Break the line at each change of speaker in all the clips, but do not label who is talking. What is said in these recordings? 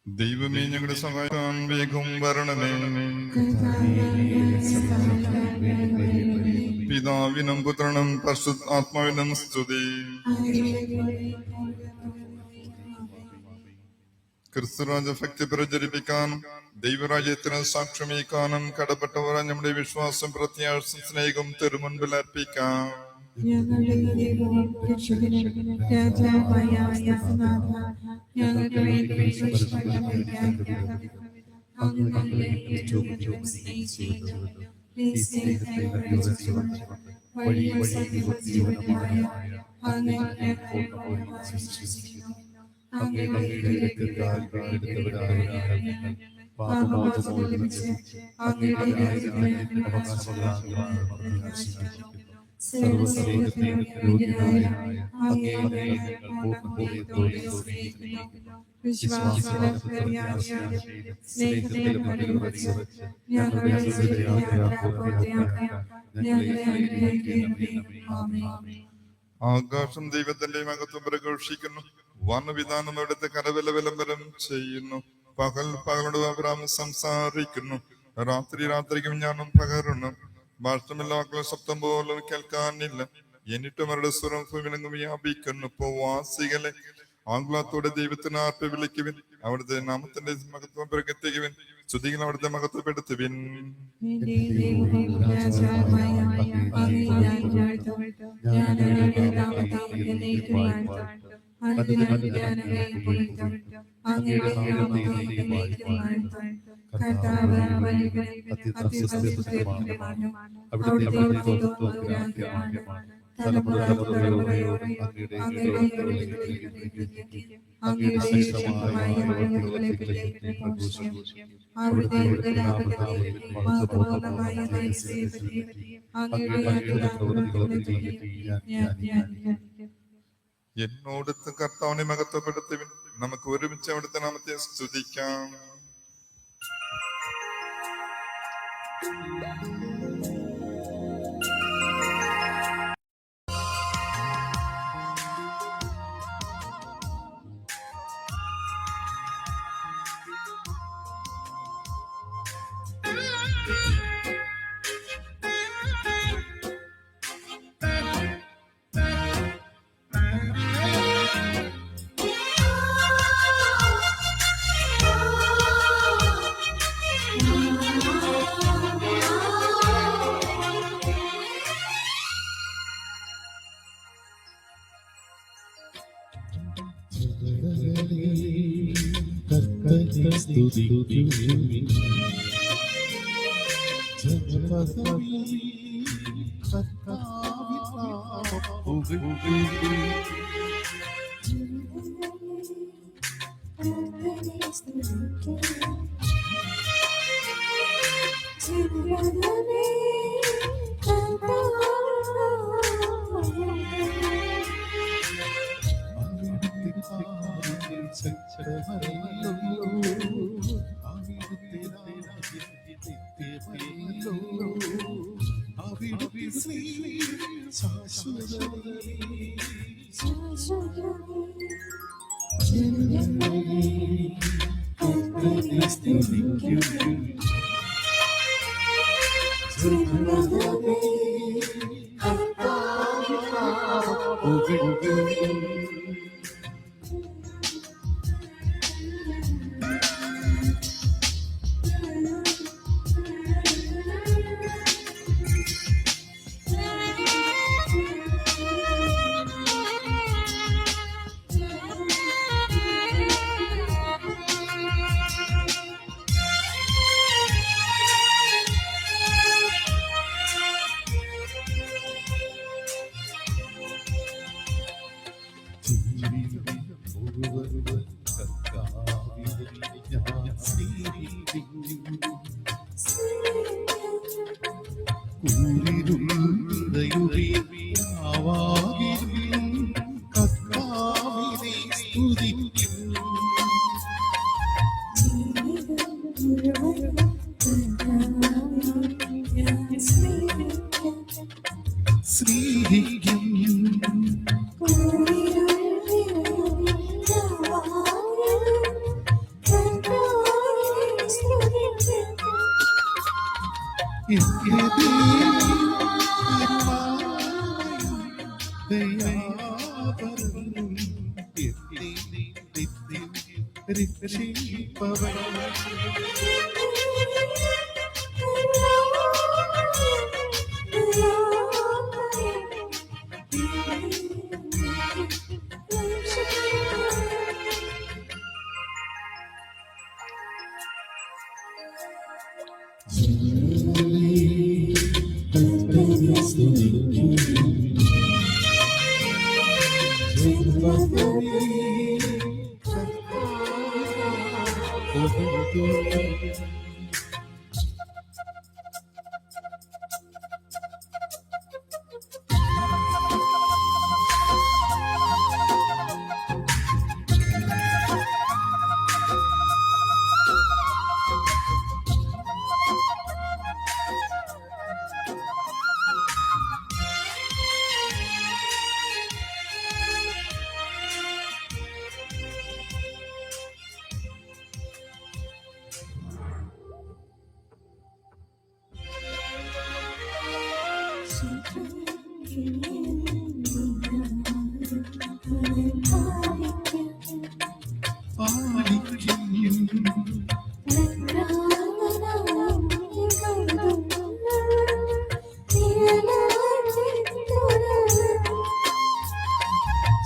ദൈവമേ, ഞങ്ങളുടെ സഹായിക്കാൻ വേഗം വരണമേ. പിതാവിനും പുത്രനും പരിശുദ്ധാത്മാവിനും സ്തുതി. ക്രിസ്തുരാജ ഭക്തി പ്രചരിപ്പിക്കാനും ദൈവരാജ്യത്തിന് സാക്ഷ്യമേക്കാനും കടപ്പെട്ടവരെ നമ്മുടെ വിശ്വാസം പ്രത്യാശ സ്നേഹം തിരുമുൻപിൽ അർപ്പിക്കാം.
പാപമോചനം ലഭിച്ച് അങ്ങയുടെ രാജ്യത്തിന് അവകാശികളാകുവാൻ സർവ്വസമൂഹത്തിനും യോഗ്യനായ അങ്ങയെ ഞങ്ങൾ പൂർണ്ണഹൃദയത്തോടെ സ്നേഹിക്കുന്നു. സ്നേഹത്തിലും അനുവദിച്ച് ഞങ്ങളുടെ
ആകാശം ദൈവത്തിന്റെ മഹത്വം പ്രഘോഷിക്കുന്നു. വർണ്ണവിധാനം അവിടുത്തെ കരവില വിളംബരം ചെയ്യുന്നു. പകൽ പകലോട് അബ്രാഹം സംസാരിക്കുന്നു. രാത്രി രാത്രിക്കും ഞാനും പകരുന്നു. ഭാഷമില്ല വാക്കുകൾ ശബ്ദം പോലും കേൾക്കാനില്ല. എന്നിട്ടും അവരുടെ സ്വരം ഭൂമിയിലെങ്ങും വ്യാപിക്കുന്നു. പ്രവാസികളെ ആംഗ്ലത്തോടെ ദൈവത്തിന് ആർപ്പ് വിളിക്കുവിൻ. അവിടുത്തെ നാമത്തിന്റെ മഹത്വം പ്രകടിപ്പിക്കുവിൻ. സ്തുതികൾ അവിടുത്തെ മഹത്വപ്പെടുത്തുവിൻ. എന്നോടത്ത് കർത്താവിനെ മഹത്വപ്പെടുത്തുവിൻ. നമുക്ക് ഒരുമിച്ച് അവിടുത്തെ നാമത്തെ സ്തുതിക്കാം.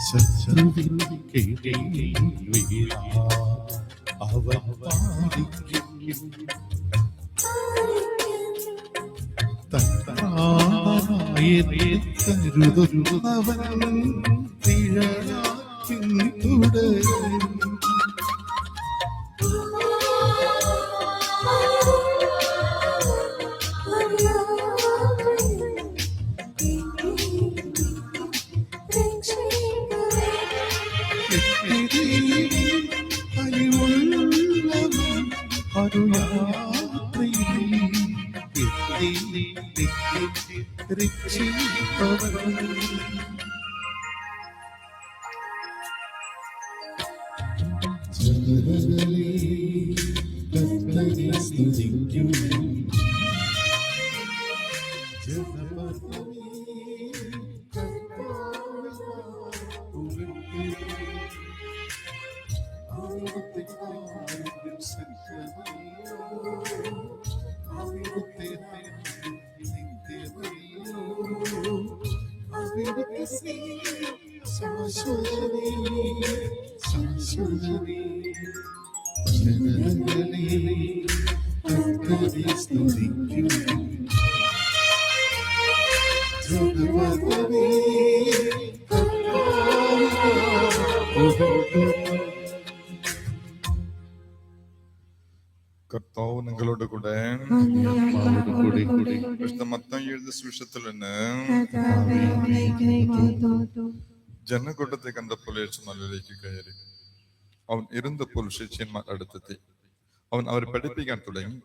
ശത്രുവിൻ കീഴിൽ വീഴാ അവൻ പാലിക്കും കരുതുന്നവൻ നിഴലാക്കിൻ തുടരും
കർത്താവ് നിങ്ങളോട് കൂടെ. വിശുദ്ധ മത്തായി എഴുതിയ സുവിശേഷത്തിൽ നിന്ന് ജനക്കൂട്ടത്തെ കണ്ടപ്പോൾ യേശു മലയിലേക്ക് കയറി. അവൻ ഇരുന്നപ്പോൾ ശിഷ്യന്മാർ അടുത്തെത്തി. അവൻ അവരെ പഠിപ്പിക്കാൻ തുടങ്ങി.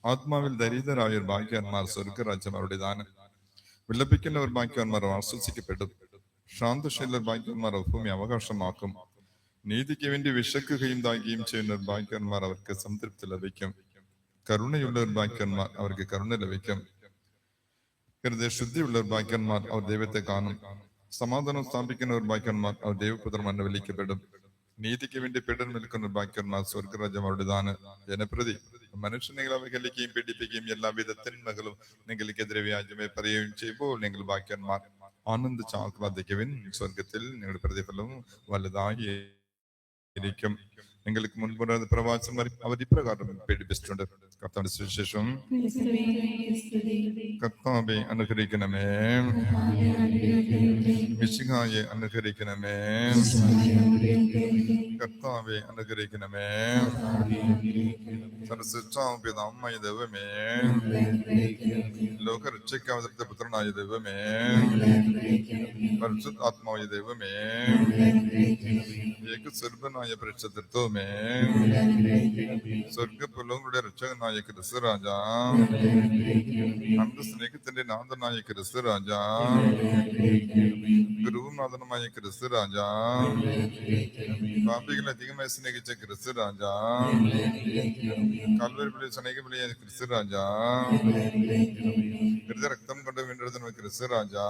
ആത്മാവിൽ ദരിദ്രരായ ഭാഗ്യവാന്മാർ സ്വർഗരാജ്യം അവരുടേതാണ്. വിലപിക്കുന്നവർ ഭാഗ്യവാന്മാർ ആശ്വസിക്കപ്പെടും. ശാന്തശീലർ ഭാഗ്യവാന്മാർ ഭൂമി അവകാശമാക്കും. നീതിക്ക് വേണ്ടി വിശക്കുകയും ദാഹിക്കുകയും ചെയ്യുന്നവർ ഭാഗ്യവാന്മാർ അവർക്ക് സംതൃപ്തി ലഭിക്കും. കരുണയുള്ളവർ ഭാഗ്യവാന്മാർ അവർക്ക് കരുണ ലഭിക്കും. ഹൃദയശുദ്ധിയുള്ളവർ ഭാഗ്യവാന്മാർ അവർ ദൈവത്തെ കാണും. സമാധാനം സ്ഥാപിക്കുന്നവർ ഭാഗ്യവാന്മാർ അവർ ദൈവപുത്രന്മാർ വിളിക്കപ്പെടും. നീതിക്ക് വേണ്ടി പീഡനം നിൽക്കുന്ന ഭാഗ്യവാന്മാർ സ്വർഗരാജ്യം അവരുടേതാണ്. ജനപ്രതി മനുഷ്യൻ നിങ്ങൾ അവഹേളിക്കുകയും പീഡിപ്പിക്കുകയും എല്ലാവിധ തിന്മകളും നിങ്ങൾക്കെതിരെ വ്യാജമേ പറയുകയും ചെയ്യുമ്പോൾ നിങ്ങൾ ഭാഗ്യവാന്മാർ. ആനന്ദിച്ച് ആഹ്ലാദിക്കുവിൻ, സ്വർഗത്തിൽ നിങ്ങളുടെ പ്രതിഫലവും വലുതായി ഇരിക്കും. നിങ്ങൾക്ക് മുൻപ് പ്രവാചകന്മാർ അവർ ഇപ്രകാരം പീഡിപ്പിച്ചിട്ടുണ്ട്. കർത്താവിന്റെ സുവിശേഷം. കർത്താവെ അനുഗ്രഹിക്കണമേ, മിശിഹായെ അനുഗ്രഹിക്കണമേ, കർത്താവെ അനുഗ്രഹിക്കണമേ, സർവ്വസൃഷ്ടാവുമായ ദൈവമേ, ലോകരക്ഷയ്ക്ക് അവതരിച്ച പുത്രനായ ദൈവമേ, പരിശുദ്ധാത്മാവായ ദൈവമേ, ഏകസ്വരൂപനായ പരിശുദ്ധത്വമേ, സ്വർഗപുലോകങ്ങളുടെ രക്ഷകനായ ക്രിസ്തു രാജാ, സ്നേഹത്തിന്റെ നാഥനായ ക്രിസ്തു രാജാ, ഗുരുനാഥനുമായ ക്രിസ്തു രാജാ, പാപികളെ അധികമായി സ്നേഹിച്ച ക്രിസ്തു രാജാ, കാൽവരി സ്നേഹവിളിയ ക്രിസ്തു രാജാ, രക്തം കൊണ്ട് വീണ്ടെടുത്ത ക്രിസ്തു രാജാ,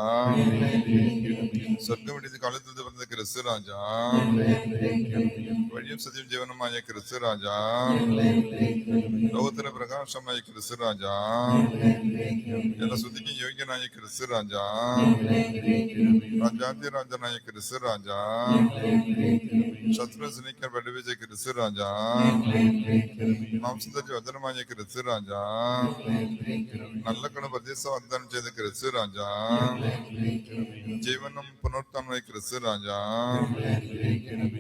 സ്വർഗം വെടിച്ച് കാലത്തിൽ പറഞ്ഞ ക്രിസ്തു രാജാ, വഴിയും സത്യം ജീവനുമായ ക്രിസ്തു രാജാ, ലോകത്തിന്റെ പ്രകാശമായ ക്രിസ്തു രാജാ, എല്ലാ സ്തുതിക്കും യോഗ്യനായ ക്രിസ്തു രാജാ, രാജാതിരാജനായ ക്രിസ്തു രാജാ, ശത്രു സ്നേഹിക്കാൻ പഠിപ്പിച്ച ക്രിസ്തു രാജാ, മാംസത്തിന്റെ വചനമായ ക്രിസ്തു രാജാ, നല്ല കണ് പ്രതീക്ഷ വാഗ്ദാനം ചെയ്ത ക്രിസ്തു രാജാ, ജീവനും പുനരുത്ഥാനമായ ക്രിസ്തു രാജാ,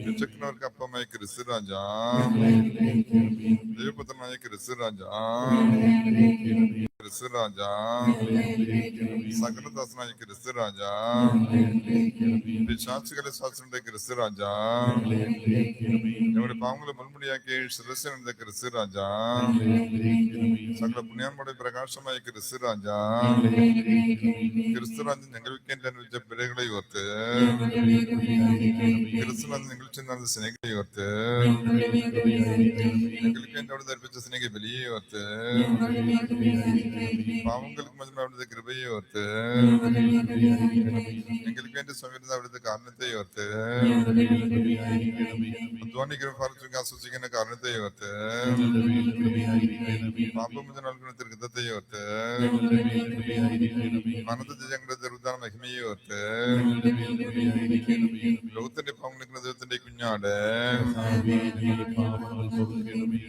രക്ഷക്കുന്നവർക്ക് അപ്പമായ ക്രിസ്തു രാജാ, ദൈവപുത്രനായ ക്രിസ്തു രാജാ, ക്രിസ്തു രാജാ, സകലദാസനായ ക്രിസ്തു രാജാ, പിശാചുകളെ ശാസ്ത്രന്റെ ക്രിസ്തു രാജാ, ഞങ്ങളുടെ പാവങ്ങളെ മുൻമുടിയാക്കി ശിരസ്സനെന്ന ക്രിസ്തു രാജാ, സകല പുണ്യാന്മാരുടെ പ്രകാശമായ ക്രിസ്തു രാജാ, ക്രിസ്തുരാജ് ഞങ്ങൾക്ക് അനുവദിച്ച പിഴകളെ ഓർത്ത്, ക്രിസ്തുരാജ് നിങ്ങൾ ചെന്ന സ്നേഹത്തെ ഓർത്ത്, ഞങ്ങൾക്ക് എന്റെ അവിടെ ധരിപ്പിച്ച സ്നേഹ ബലിയെ ഓർത്ത്, പാവങ്ങൾക്ക് മജന അവിടുത്തെ കൃപയെ ഓർത്ത് എங்களுக்கு വേണ്ടി സമയത്ത് അവിടുത്തെ കാരണത്തെ ഓർത്ത് അധ്വാനിക്കുന്ന ഫലം ആസ്വദിക്കുന്ന കാരണത്തെ ഓർത്ത് പാപമോചന നൽകുന്ന തിരുഗതത്തെ ഓർത്ത് മനത്തെ ഞങ്ങളുടെ ദുർദാന മഹിമയെ ഓർത്ത് ലോകത്തിന്റെ പാവങ്ങൾ ദൈവത്തിന്റെ കുഞ്ഞാട്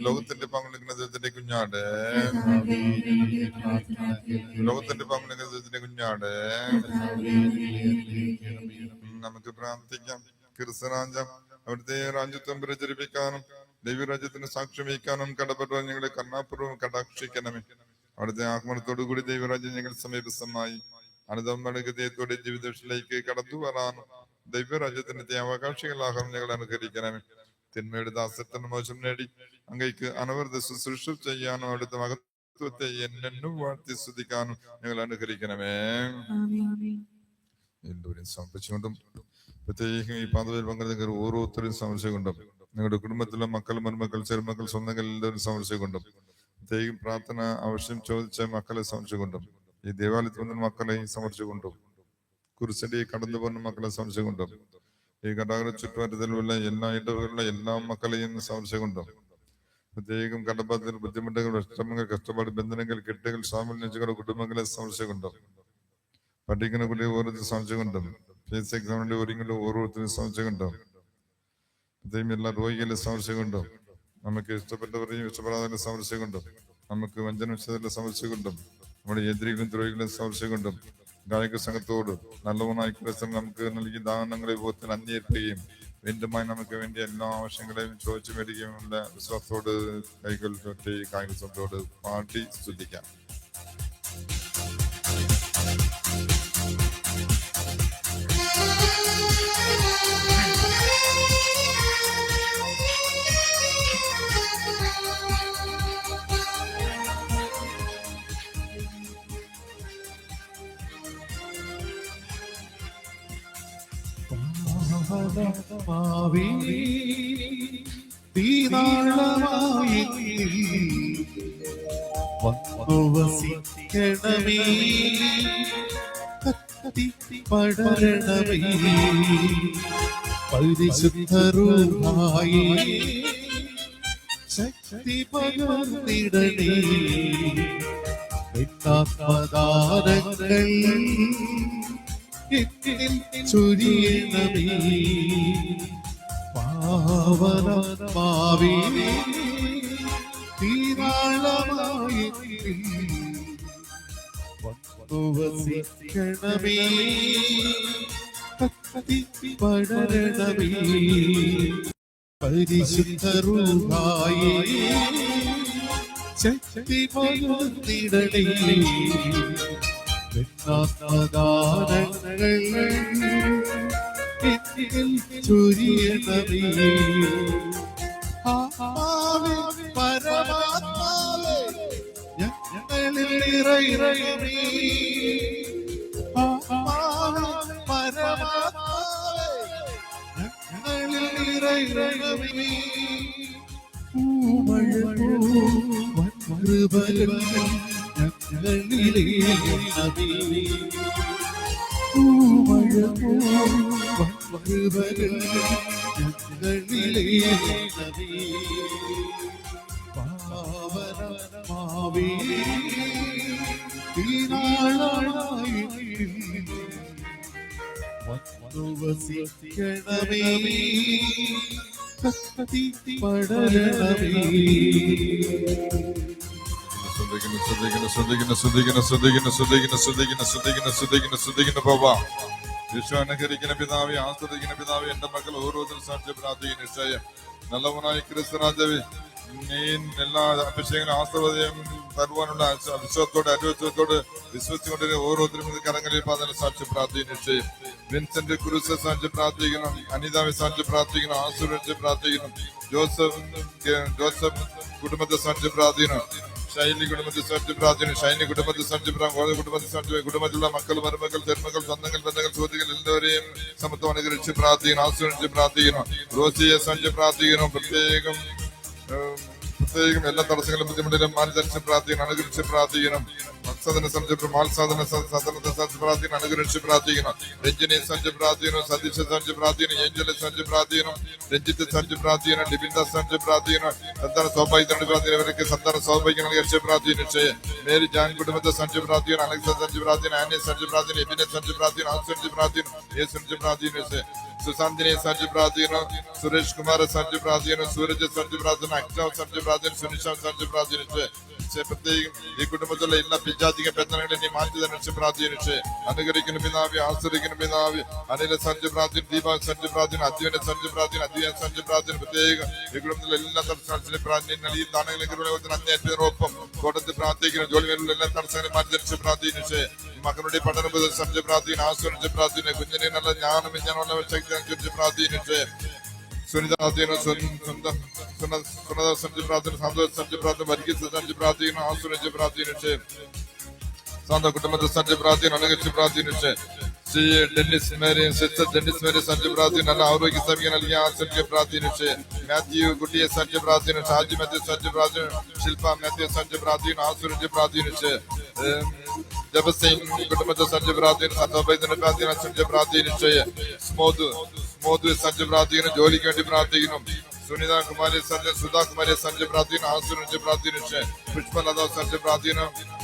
ലോകത്തിന്റെ പാവങ്ങൾ ദൈവത്തിന്റെ കുഞ്ഞാട് ലോകത്തിന്റെ പാവങ്ങൾ ദൈവത്തിന്റെ കുഞ്ഞാട് നമുക്ക് പ്രാർത്ഥിക്കാം. ക്രിസ്തുരാജ്യം അവിടുത്തെ രാജ്യത്വം പ്രചരിപ്പിക്കാനും ദൈവരാജ്യത്തിന് സാക്ഷ്യം വഹിക്കാനും കടപ്പെട്ട ഞങ്ങളെ കരുണാപൂർവ്വം കടാക്ഷിക്കണമേ. അവിടുത്തെ ആഗമനത്തോടു കൂടി ദൈവരാജ്യം ഞങ്ങൾ സമീപസ്ഥമായി അനുദമനഗതയോടെ ജീവിതത്തിലേക്ക് കടന്നു വരാനും ദൈവരാജ്യത്തിന്റെ അവകാശികളാകാൻ ഞങ്ങൾ അനുകരിക്കണമേ. തിന്മയുടെ ദാസത്വം മോചനം നേടി അങ്ങേക്ക് അനവരത ശുശ്രൂഷ ചെയ്യാനും അവിടുത്തെ മഹത്വത്തെ എന്നും വാഴ്ത്തി സ്തുതിക്കാനും ഞങ്ങൾ അനുകരിക്കണമേ. എല്ലാവരെയും സമർപ്പിച്ചുകൊണ്ടും പ്രത്യേകം ഈ പാതയിൽ പങ്കെടുക്കുന്ന ഓരോരുത്തരും സമർപ്പിച്ചുകൊണ്ടും നിങ്ങളുടെ കുടുംബത്തിലെ മക്കൾ, മരുമക്കൾ, ചെറുമക്കൾ, സ്വന്തങ്ങൾ എല്ലാവരും സമർപ്പിച്ചുകൊണ്ടും പ്രത്യേകം പ്രാർത്ഥന ആവശ്യം ചോദിച്ച മക്കളെ സമർപ്പിച്ചുകൊണ്ടും ഈ ദേവാലയത്തിൽ വന്ന മക്കളെ സമർപ്പിച്ചുകൊണ്ടും കുരിശടി കടന്നു പോകുന്ന മക്കളെ സമർപ്പിച്ചുകൊണ്ടും ഈ കടാകര ചുറ്റുവട്ടത്തിലുള്ള എല്ലാ ഇടവുകളിലുള്ള എല്ലാ മക്കളെയും സമർപ്പിച്ചുകൊണ്ടും പ്രത്യേകം കടപ്പാത്തിൽ ബുദ്ധിമുട്ടുകൾ, വിഷമങ്ങൾ, കഷ്ടപ്പാട്, ബന്ധനങ്ങൾ, കെട്ടുകൾ, സാമൂഹ്യ കുടുംബങ്ങളെ സമർപ്പിച്ചുകൊണ്ടും പഠിക്കുന്ന കുട്ടിയെ ഓരോരുത്തരും സമർപ്പിച്ചുകൊണ്ടും ഫീസ് എക്സാമിന്റെ ഒരുങ്ങുള്ള ഓരോരുത്തരും സമർപ്പിച്ചുകൊണ്ടും പ്രത്യേകം എല്ലാ രോഗികളെ സമർപ്പിച്ചുകൊണ്ടും നമുക്ക് ഇഷ്ടപ്പെട്ടവരെയും ഇഷ്ടപ്പെടാതെ സമർപ്പിച്ചുകൊണ്ടും നമുക്ക് വഞ്ചന വിഷയത്തിലെ സമർപ്പിച്ചുകൊണ്ടും നമ്മുടെ എതിരികളും ദ്രോഹികളെ സമർപ്പിച്ചുകൊണ്ടും ഗായക സംഘത്തോട് നല്ലവനായി ക്രിസ്ത്യൻ നമുക്ക് നൽകിയ ദാനങ്ങളെ ബോധത്തിൽ അന്വേഷിക്കുകയും വീണ്ടുമായി നമുക്ക് വേണ്ടി എല്ലാ ആവശ്യങ്ങളെയും ചോദിച്ചു മേടിക്കുകയുമുള്ള വിശ്വാസത്തോട് കൈകൾ തൊട്ടി കായിക സംഘത്തോട് പാടി സ്തുതിക്കാം.
തീനാളമായി വസിക്കണമേ, പടരണമേ, പരിശുദ്ധരൂഹായേ ശക്തി പകർന്നിടണേ, ആത്മദാനങ്ങൾ ചൊരിയണമേ, പാവനമാവേ തീരാളമായി വസിക്കണമേ, പടരണമേ, പരിശുദ്ധരൂഹായേ ശക്തി പകർന്നിടണേ, ആത്മദാനങ്ങൾ ചൊരിയണമേ, പരമാത്മാവേ ഞങ്ങളിൽ നിറയണമേ, പരമാത്മാവേ ഞങ്ങളിൽ നിറയണമേ, കൃപകൾ ഞങ്ങളിലേണമേ, കൃപകൾ ഞങ്ങളിലേണമേ, പാവനമാവേ തീനാളമായി വസിക്കണമേ, പടരണമേ.
അനുകരിക്കുന്ന പിതാവെ, ആസ്വദിക്കുന്ന പിതാവെ, എന്റെ മക്കൾ ഓരോരുത്തരും സാക്ഷ്യം പ്രാർത്ഥിക്കുന്ന നിശ്ചയം നല്ലവനായി ക്രിസ്തുരാജാവേ, നീ എല്ലാ അഭിഷേകങ്ങളും ആസ്വദയും തരുവാനുള്ള വിശ്വാസത്തോടെ അനുഭവത്തോട് വിശ്വസിച്ചുകൊണ്ട് ഓരോരുത്തരും കരങ്ങളിൽ പാതന സാക്ഷ്യം പ്രാർത്ഥിക്കുന്ന നിശ്ചയം. വിൻസെന്റ് ക്രൂസ് സാക്ഷ്യം പ്രാർത്ഥിക്കണം, അനിതാവെ സാക്ഷ്യം പ്രാർത്ഥിക്കണം, ആസുരൻ പ്രാർത്ഥിക്കണം, ജോസഫ് കുടുംബത്തെ സാക്ഷ്യം പ്രാർത്ഥിക്കണം, ഷൈനി കുടുംബത്തിൽ സാക്ഷ്യം പ്രാർത്ഥിക്കണം, ഷൈനി കുടുംബത്തിൽ സാക്ഷ്യം കുടുംബത്തിൽ സാക്ഷ്യം, കുടുംബത്തിലുള്ള മക്കൾ, മരുമക്കൾ, ചെറുമക്കൾ, സ്വന്തങ്ങൾ, ബന്ധങ്ങൾ, സുഹൃത്തുക്കൾ എല്ലാവരെയും സമത്വം അനുകരിച്ച് പ്രാർത്ഥിക്കണം, ആസ്വദിച്ച് പ്രാർത്ഥിക്കണം, റോസിയെ സാക്ഷ്യം പ്രാർത്ഥിക്കണം, പ്രത്യേകം പ്രത്യേകം എല്ലാ തടസ്സങ്ങളും ബുദ്ധിമുട്ടിലും മാനദർശ പ്രാർത്ഥിക്കണം, അനുഗ്രഹിച്ച് പ്രാർത്ഥിക്കണം. മത്സദന സംജം മാത്സാധന സദനത്തെ പ്രാർത്ഥിക്കണം, അനുഗ്രഹിച്ച് പ്രാർത്ഥിക്കണം. രഞ്ജിനി സഞ്ജ് പ്രാർത്ഥിക്കണം, സതീശ സഞ്ജ് പ്രാർത്ഥിക്കണം, ഏഞ്ചല സഞ്ജ് പ്രാർത്ഥിക്കണം, രഞ്ജിത്ത് സഞ്ജ് പ്രാർത്ഥിക്കണം, ലിബിന്ദ സഞ്ജ് പ്രാർത്ഥിക്കണം. സന്താന സൗഭാഗ്യത്തിനോട് പ്രാർത്ഥിക്കണം, ഇവർക്ക് സന്താന സൗഭാഗ്യം അനുകരിച്ച് പ്രാർത്ഥിച്ചു. മേരി ജാൻ കുടുംബത്തെ സഞ്ജ് പ്രാർത്ഥിക്കണം, അലക്സ സഞ്ജ് പ്രാർത്ഥിക്കണം, ആനെ സഞ്ജ് പ്രാർത്ഥിക്കണം, എബിനെ സഞ്ജ് പ്രാർത്ഥിക്കണം, ഔസഞ്ജ് പ്രാർത്ഥിക്കണം, ഏ സഞ്ജ് പ്രാർത്ഥിച്ചു. സുശാന്തിനെ സഞ്ജ് പ്രാർത്ഥിക്കണം, സുരേഷ് കുമാർ സഞ്ജ് പ്രാർത്ഥിക്കണം, സൂരജ് സഞ്ജ് പ്രാർത്ഥന, അക്ഷവ് സഞ്ജ് പ്രാർത്ഥന, സുനിഷ സഞ്ജ് പ്രാർത്ഥിച്ചു. പ്രത്യേകം ഈ കുടുംബത്തിലുള്ള എല്ലാ പിജാതിക ബന്ധനങ്ങളെ നീ മാറ്റി തന്നെ പ്രാർത്ഥിച്ചു. അനുകരിക്കുന്ന പിതാവി, ആശ്രയിക്കുന്ന പിതാവി, അനില സഞ്ജ് പ്രാർത്ഥന, ദീപ സഞ്ജ് പ്രാർത്ഥന, അദ്വൈന സഞ്ജ് പ്രാർത്ഥന, അദ്വൈന സഞ്ജ് പ്രാർത്ഥന. പ്രത്യേകം ഈ കുടുംബത്തിലെ എല്ലാ തടസ്സങ്ങളും പ്രാർത്ഥന ഈ താണങ്ങളും അന്നേറ്റൊപ്പം കോട്ടത്തിൽ പ്രാർത്ഥിക്കണം. ജോലികളിലുള്ള എല്ലാ തടസ്സങ്ങളും മാറ്റി ധരിച്ച് പ്രാർത്ഥിച്ചു. മക്കളുടെ പഠനം സഞ്ജ് പ്രാർത്ഥന, ആശ്രയിച്ച് പ്രാർത്ഥന, കുഞ്ഞിനെ നല്ല ജ്ഞാനം വിജ്ഞാനമുള്ള ശക്തി അനുസരിച്ച് പ്രാർത്ഥിച്ചു. സുനിത സഞ്ജ് പ്രാർത്ഥന, സന്തോഷ് സഞ്ജ് പ്രാർത്ഥന, വർഗീസ് സഞ്ജ് പ്രാർത്ഥന, ആശ്രയിച്ച് പ്രാർത്ഥിച്ചു. സ്വന്തം കുടുംബത്തെ സഞ്ജ് പ്രാർത്ഥന, അനുകരിച്ച് പ്രാർത്ഥിച്ചു. Shri Dennis Mary, sister Dennis Mary സഞ്ജ് പ്രാർത്ഥന, നല്ല ആരോഗ്യ സഭ്യം നൽകി ആശ്രയിച്ച് പ്രാർത്ഥിച്ചു. മാത്യു കുട്ടിയെ സഞ്ജ് പ്രാർത്ഥന, ഷാജി മാത്യു സഞ്ജ് പ്രാർത്ഥന, ശില്പ മാത്യു സഞ്ജ് പ്രാർത്ഥന, ആശ്രയിച്ച് പ്രാർത്ഥിച്ചു. ജപസൈൻ കുടുംബത്തെ സഞ്ജ് പ്രാർത്ഥന, സന്തോഷത്തിന് പ്രാർത്ഥന, സഞ്ജ് പ്രാർത്ഥിച്ചു. സ്മോദ് സഞ്ജ് പ്രാർത്ഥിക്കുന്നു, ജോലിക്ക് വേണ്ടി പ്രാർത്ഥിക്കുന്നു. സുനിത കുമാരി സഞ്ജയ്, സുധാ കുമാരി സഞ്ജയ് പ്രാർത്ഥന, ആശ്രയിച്ച് പ്രാർത്ഥിച്ചു. പുഷ്പലത സഞ്ജയ് പ്രാർത്ഥന,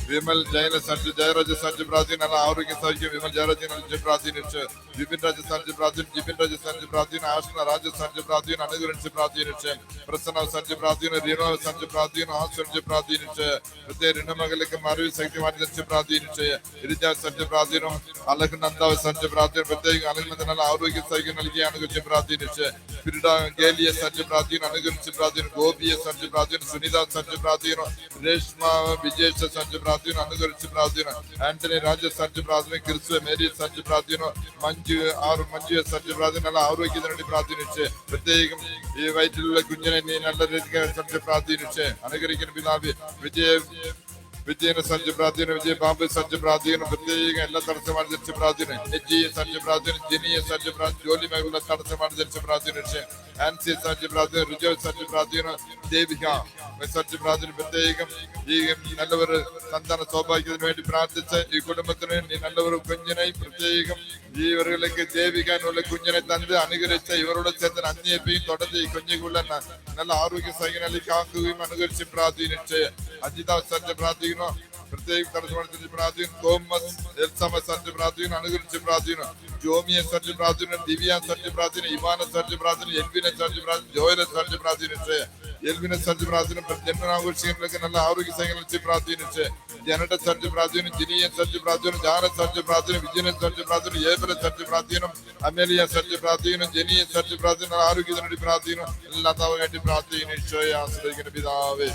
വിമൽ ജയന സഞ്ജയ്, ജയരാജ് സഞ്ജയ് പ്രാർത്ഥന, നല്ല ആരോഗ്യ സഹിക്കും. വിമൽ ജയരാജ് സഞ്ജയ് പ്രാർത്ഥിച്ചു. വിപിൻ രാജ് സഞ്ജയ് പ്രാർത്ഥന, ജിപിൻ രാജ് സഞ്ജയ് പ്രാർത്ഥന, ആഷ്ണ രാജ് സഞ്ജയ് പ്രാർത്ഥന, അനുഗ്രഹിച്ച് പ്രാർത്ഥിച്ചു. പ്രസന്ന സഞ്ജയ് പ്രാർത്ഥന, റീനോ സഞ്ജയ് പ്രാർത്ഥന, ആശ്രയിച്ച് പ്രാർത്ഥിച്ചു. പ്രത്യേക ഋണമകലേക്ക് മറിവ് ശക്തി മാറ്റി ധരിച്ച് പ്രാർത്ഥിച്ചു. ഇരിജ സഞ്ജയ് പ്രാർത്ഥന, അലക് നന്ദാവ് സഞ്ജയ് പ്രാർത്ഥന, പ്രത്യേക അലക് നല്ല ആരോഗ്യ സഹിക്കും നൽകി അനുഗ്രഹിച്ച് പ്രാർത്ഥിച്ചു. പിരിഡ ഗേലിയ സഞ്ജയ് പ്രാർത്ഥന, അനുഗ്രഹിച്ച് പ്രാർത്ഥന, ഗോപിയെ സഞ്ജയ് പ്രാർത്ഥന, സുനിത സഞ്ജയ് പ്രാർത്ഥന, രേഷ്മ വിജേഷ സഞ്ജയ് പ്രാർത്ഥന, അനുഗ്രഹിച്ച് പ്രാർത്ഥന. ആന്റണി രാജ സഞ്ജയ് പ്രാർത്ഥന, ക്രിസ്തു മേരി സഞ്ജയ് പ്രാർത്ഥന, മഞ്ജു സഞ്ജയ് പ്രാർത്ഥന, നല്ല ആരോഗ്യത്തിന് വേണ്ടി പ്രാർത്ഥിച്ചു. പ്രത്യേകം ഈ വയറ്റിലുള്ള കുഞ്ഞിനെ നീ നല്ല രീതിക്ക് സഞ്ജയ് പ്രാർത്ഥിച്ചു. അനുഗ്രഹിക്കുന്ന പിതാവ് വിജയനെ സഞ്ജയ് പ്രാർത്ഥന, വിജയ ബാബു സഞ്ജയ് പ്രാർത്ഥന, പ്രത്യേകം എല്ലാ തടസ്സമാണ് ധരിച്ച് പ്രാർത്ഥന. നെജിയെ സഞ്ജയ് പ്രാർത്ഥന, ജിനിയെ സഞ്ജയ് പ്രാർത്ഥന, ജോലി മേഖല തടസ്സമാണ് ധരിച്ച് പ്രാർത്ഥിച്ചു. ആൻസി സഞ്ജയ് പ്രാർത്ഥന, രുജോ സഞ്ജയ് പ്രാർത്ഥന, ദേവിക സഞ്ജയ് പ്രാർത്ഥന. പ്രത്യേകം ഈ നല്ലവർ സന്താന സൗഭാഗ്യത്തിന് വേണ്ടി പ്രാർത്ഥിച്ച് ഈ കുടുംബത്തിന് നീ നല്ലവർ കുഞ്ഞിനെ പ്രത്യേകം ഈ ഇവരിലേക്ക് ദേവികാനുള്ള കുഞ്ഞിനെ തന്ന് അനുഗ്രഹിച്ച ഇവരുടെ ചേർന്ന് അന്യപ്പയും തുടർന്ന് ഈ കുഞ്ഞുങ്ങളുടെ നല്ല ആരോഗ്യ സൈകനായി കാക്കുകയും അനുകരിച്ച് പ്രാർത്ഥിച്ചു. അജിത സഞ്ജയ് പ്രാർത്ഥിക്കുന്നു, പ്രത്യേകം തടസ്സപ്പെടുത്തി പ്രാർത്ഥിക്കുന്നു. തോമസ് എൽസമ സഞ്ജയ് പ്രാർത്ഥിക്കുന്നു, അനുകരിച്ച് പ്രാർത്ഥിക്കുന്നു. ജോമിയെ സഞ്ജയ് പ്രാർത്ഥിക്കുന്നു, ദിവ്യ സഞ്ജയ് പ്രാർത്ഥിക്കുന്നു, ഇവാന സഞ്ജയ് പ്രാർത്ഥിക്കുന്നു, എൽവിനെ സഞ്ജയ് പ്രാർത്ഥിക്കുന്നു, ജോയലെ സഞ്ജയ് പ്രാർത്ഥിച്ചു. എൽവിനെ സഞ്ജയ് പ്രാർത്ഥിക്കുന്നു, ജന്മനാഘോഷിക്കുന്നതിലേക്ക് നല്ല ആരോഗ്യ സൈകനിച്ച് പ്രാർത്ഥിച്ചു. ജനട സഞ്ജയ് പ്രാർത്ഥിക്കുന്നു, ജിനിയെ സഞ്ജയ് പ്രാർത്ഥിക്കുന്നു, ജാന സഞ്ജയ് പ്രാർത്ഥിക്കുന്നു, വിജയനെ സഞ്ജയ് പ്രാർത്ഥിക്കുന്നു, ഏബലെ സഞ്ജയ് പ്രാർത്ഥിക്കുന്നു, അമേലിയ സഞ്ജയ് പ്രാർത്ഥിക്കുന്നു, ജനിയെ സഞ്ജയ് പ്രാർത്ഥിക്കുന്നു, ആരോഗ്യത്തിന് വേണ്ടി പ്രാർത്ഥിക്കുന്നു. എല്ലാം വേണ്ടി പ്രാർത്ഥിക്കുന്നു. ഈശോയെ ആശ്രയിക്കുന്ന പിതാവേ,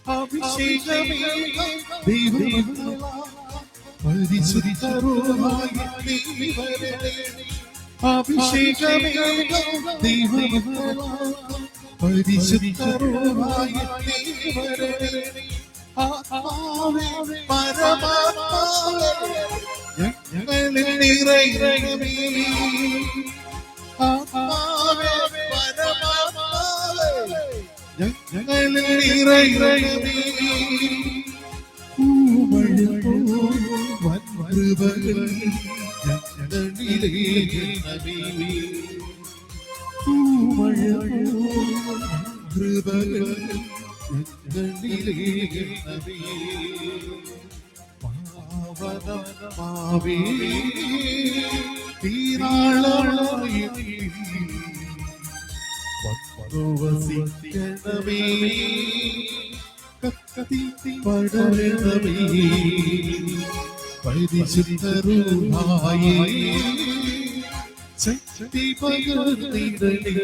അഭിഷേകമേ പരിശുദ്ധരുമായി നീ വരണേ. അഭിഷേകമേ പരിശുദ്ധരുമായി നീ വരണേ. ആത്മാവേ പരമാത്മാവേ ഞങ്ങളിൽ നിറയണമേ. ആത്മാവേ പരമാത്മാവേ ഞങ്ങളിൽ നിറയണമേ. വൻകൃപകൾ ഞങ്ങളിലേകണമേ. കൃപകൾ ഞങ്ങളിലേകണമേ. പാവനമാവേ തീരാളമായി വസിക്കണമേ. പടരണമേ പരിശുദ്ധരുമായി ശക്തി പകർന്നിടണേ.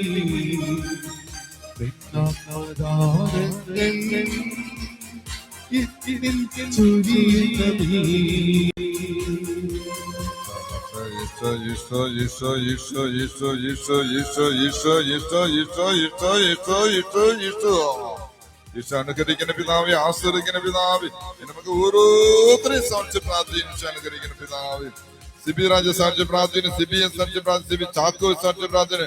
ഈശോ അനുകരിക്കുന്ന പിതാവേ, ആസ്വദിക്കുന്ന പിതാവേ, നമുക്ക് ഓരോരുത്തരെയും സാക്ഷ്യം പ്രാർത്ഥിച്ചു അനുകരിക്കുന്ന പിതാവേ. സിബി രാജ സാക്ഷ്യ പ്രാർത്ഥന, സിബി എസ് സാക്ഷ്യ പ്രാർത്ഥന, സിബി ചാക്കോ സാക്ഷ്യ പ്രാർത്ഥന,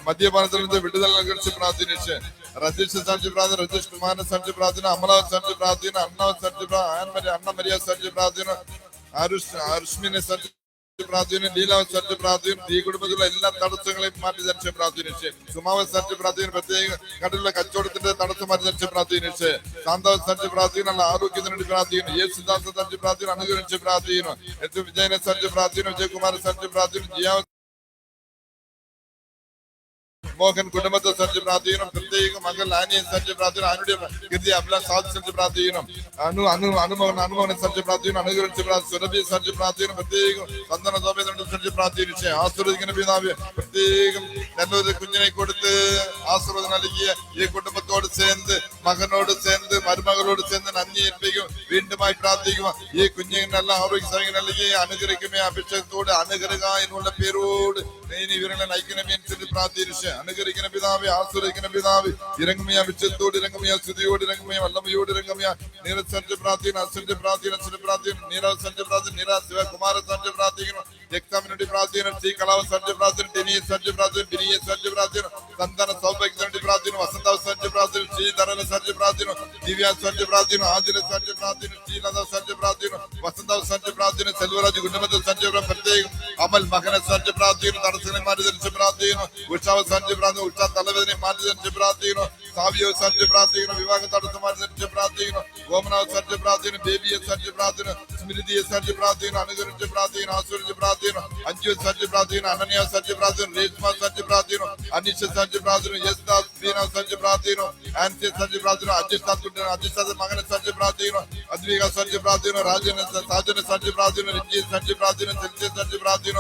മദ്യപാനത്തിൽ നിന്ന് വിടുതൽ കഴിച്ച് പ്രാർത്ഥിച്ച് രജീഷ് സാക്ഷ്യ പ്രാർത്ഥന, രജീഷ് കുമാരൻ സാക്ഷ്യ പ്രാർത്ഥന, അമല സാക്ഷ്യ പ്രാർത്ഥന, അണ്ണ സാക്ഷ്യ അണ്ണ മരിയ സാക്ഷ്യ പ്രാർത്ഥന, അരുഷ്മിനെ സാക്ഷ്യ പ്രാർത്ഥന, ലീലാവ് സാക്ഷ്യ പ്രാർത്ഥന, ഈ കുടുംബത്തിലുള്ള എല്ലാ തടസ്സങ്ങളെയും മാറ്റി ധരിച്ച് പ്രാർത്ഥിച്ച് സുമാവ സാക്ഷ്യ പ്രാർത്ഥന, പ്രത്യേക കടലിലെ കച്ചവടത്തിന്റെ തടസ്സം മാറ്റി ധരിച്ച് പ്രാർത്ഥിച്ച് ശാന്താവ സാക്ഷ്യ പ്രാർത്ഥന, ആരോഗ്യത്തിന് വേണ്ടി പ്രാർത്ഥിക്കുന്നു, യേശുദാസ സാക്ഷ്യ പ്രാർത്ഥന, അനുകരിച്ച് പ്രാർത്ഥിക്കുന്നു, വിജയനെ സാക്ഷ്യ പ്രാർത്ഥന, വിജയകുമാര സാക്ഷ്യ പ്രാർത്ഥന, ജിയാവ് മോഹൻ കുടുംബത്തെ സജ്ജ പ്രാർത്ഥിക്കണം, പ്രത്യേക മകൾ ആനിയെ സജ്ജ പ്രാർത്ഥിക്കണം, അനുடைய കൃതി അബ്ല സാധ് സജ്ജ പ്രാർത്ഥിക്കണം, അനുമോഹനെ സജ്ജ പ്രാർത്ഥിക്കണം, അനുകരിച്ച് സുരഭി സജ്ജ പ്രാർത്ഥിക്കണം, പ്രത്യേകം സന്തന സോഭയുടെ സജ്ജ പ്രാർത്ഥിച്ച് ആശ്രദിക്കുന്ന പിതാവ് പ്രത്യേകം നല്ലൊരു കുഞ്ഞിനെ കൊടുത്ത് ആശ്രദം നൽകിയ ഈ കുടുംബത്തോട് ചേർന്ന് മകനോട് ചേർന്ന് മരുമകളോട് ചേർന്ന് നന്ദി ഏൽപ്പിക്കും, വീണ്ടുമായി പ്രാർത്ഥിക്കും. ഈ കുഞ്ഞിന് നല്ല ആരോഗ്യ സൗകര്യം നൽകി അനുഗ്രഹിക്കുമേ, അഭിഷേകത്തോട് അനുഗ്രഹ എന്നുള്ള പേരോട് ഇവരെ നയിക്കണമേ അനുസരിച്ച് പ്രാർത്ഥിച്ച് അനുകരിക്കുന്ന പിതാവെ, ആശ്രയിക്കുന്ന പിതാവ് ഇറങ്ങുമയ, അഭിഷേകത്തോട് ഇറങ്ങുമയ, സ്തുതിയോട് ഇറങ്ങുമയ, വല്ലമയോട് ഇറങ്ങുമയ, നീരജ് സഞ്ജ പ്രാർത്ഥന, അസഞ്ജ പ്രാർത്ഥന, പ്രാർത്ഥന, നീരജ് സഞ്ജ പ്രാർത്ഥന, നീരാജ് ശിവകുമാര സഞ്ജ പ്രാർത്ഥിക്കണം, എക്സാമിനുവേണ്ടി പ്രാർത്ഥന, ശ്രീ കലാവ് സഞ്ജ പ്രാർത്ഥന, ടെനിയെ സഞ്ജ പ്രാർത്ഥന, ബിനിയെ സഞ്ജ പ്രാർത്ഥന, സന്താന സൗഭാഗ്യത്തിന് പ്രാർത്ഥന, വസന്താവ് സഞ്ജ പ്രാർത്ഥന, ശ്രീധരന സഞ്ജ പ്രാർത്ഥന, ദിവ്യ സഞ്ജ പ്രാർത്ഥന, ആദില സഞ്ജ പ്രാർത്ഥന, ശ്രീലത സഞ്ജ പ്രാർത്ഥന, വസന്താവ് സഞ്ജ പ്രാർത്ഥന, സെൽവരാജ് കുടുംബത്തെ സഞ്ജ പ്രത്യേകം അമൽ മകനെ സഞ്ജ പ്രാർത്ഥന, തടസ്സങ്ങളെ മാറ്റി ധരിച്ച് പ്രാർത്ഥന, ഉത്സവ സഞ്ജ പ്രാർത്ഥന, ഉത്സവ തലവേദനെ മാറ്റി ധരിച്ച് പ്രാർത്ഥന, സാവിയോ സഞ്ജ പ്രാർത്ഥന, വിവാഹ തടസ്സം മാറ്റി ധരിച്ച് പ്രാർത്ഥന, ഓമനാവ് സഞ്ജ പ്രാർത്ഥന, ബേബിയെ സഞ്ജ പ്രാർത്ഥന, സ്മൃതിയെ സഞ്ജ പ്രാർത്ഥന, അനുകരിച്ച് പ്രാർത്ഥന, ആസ്വദിച്ച് പ്രാർത്ഥന, അഞ്ചു സഞ്ജ പ്രാർത്ഥന, അനന്യ സഞ്ജ പ്രാർത്ഥന, രേഷ്മ സഞ്ജ പ്രാർത്ഥന, അനീഷ സഞ്ജ പ്രാർത്ഥന, യസ്ദാസ് ബീന സഞ്ജ പ്രാർത്ഥന, ആൻസി സഞ്ജ പ്രാർത്ഥന, അജിസ്ഥാ മകനെ സഞ്ജ പ്രാർത്ഥന, അദ്വിക സഞ്ജ പ്രാർത്ഥന, രാജന സാജന സഞ്ജ പ്രാർത്ഥന, രഞ്ജി സഞ്ജ പ്രാർത്ഥന, സഞ്ജയ സഞ്ജ പ്രാർത്ഥന,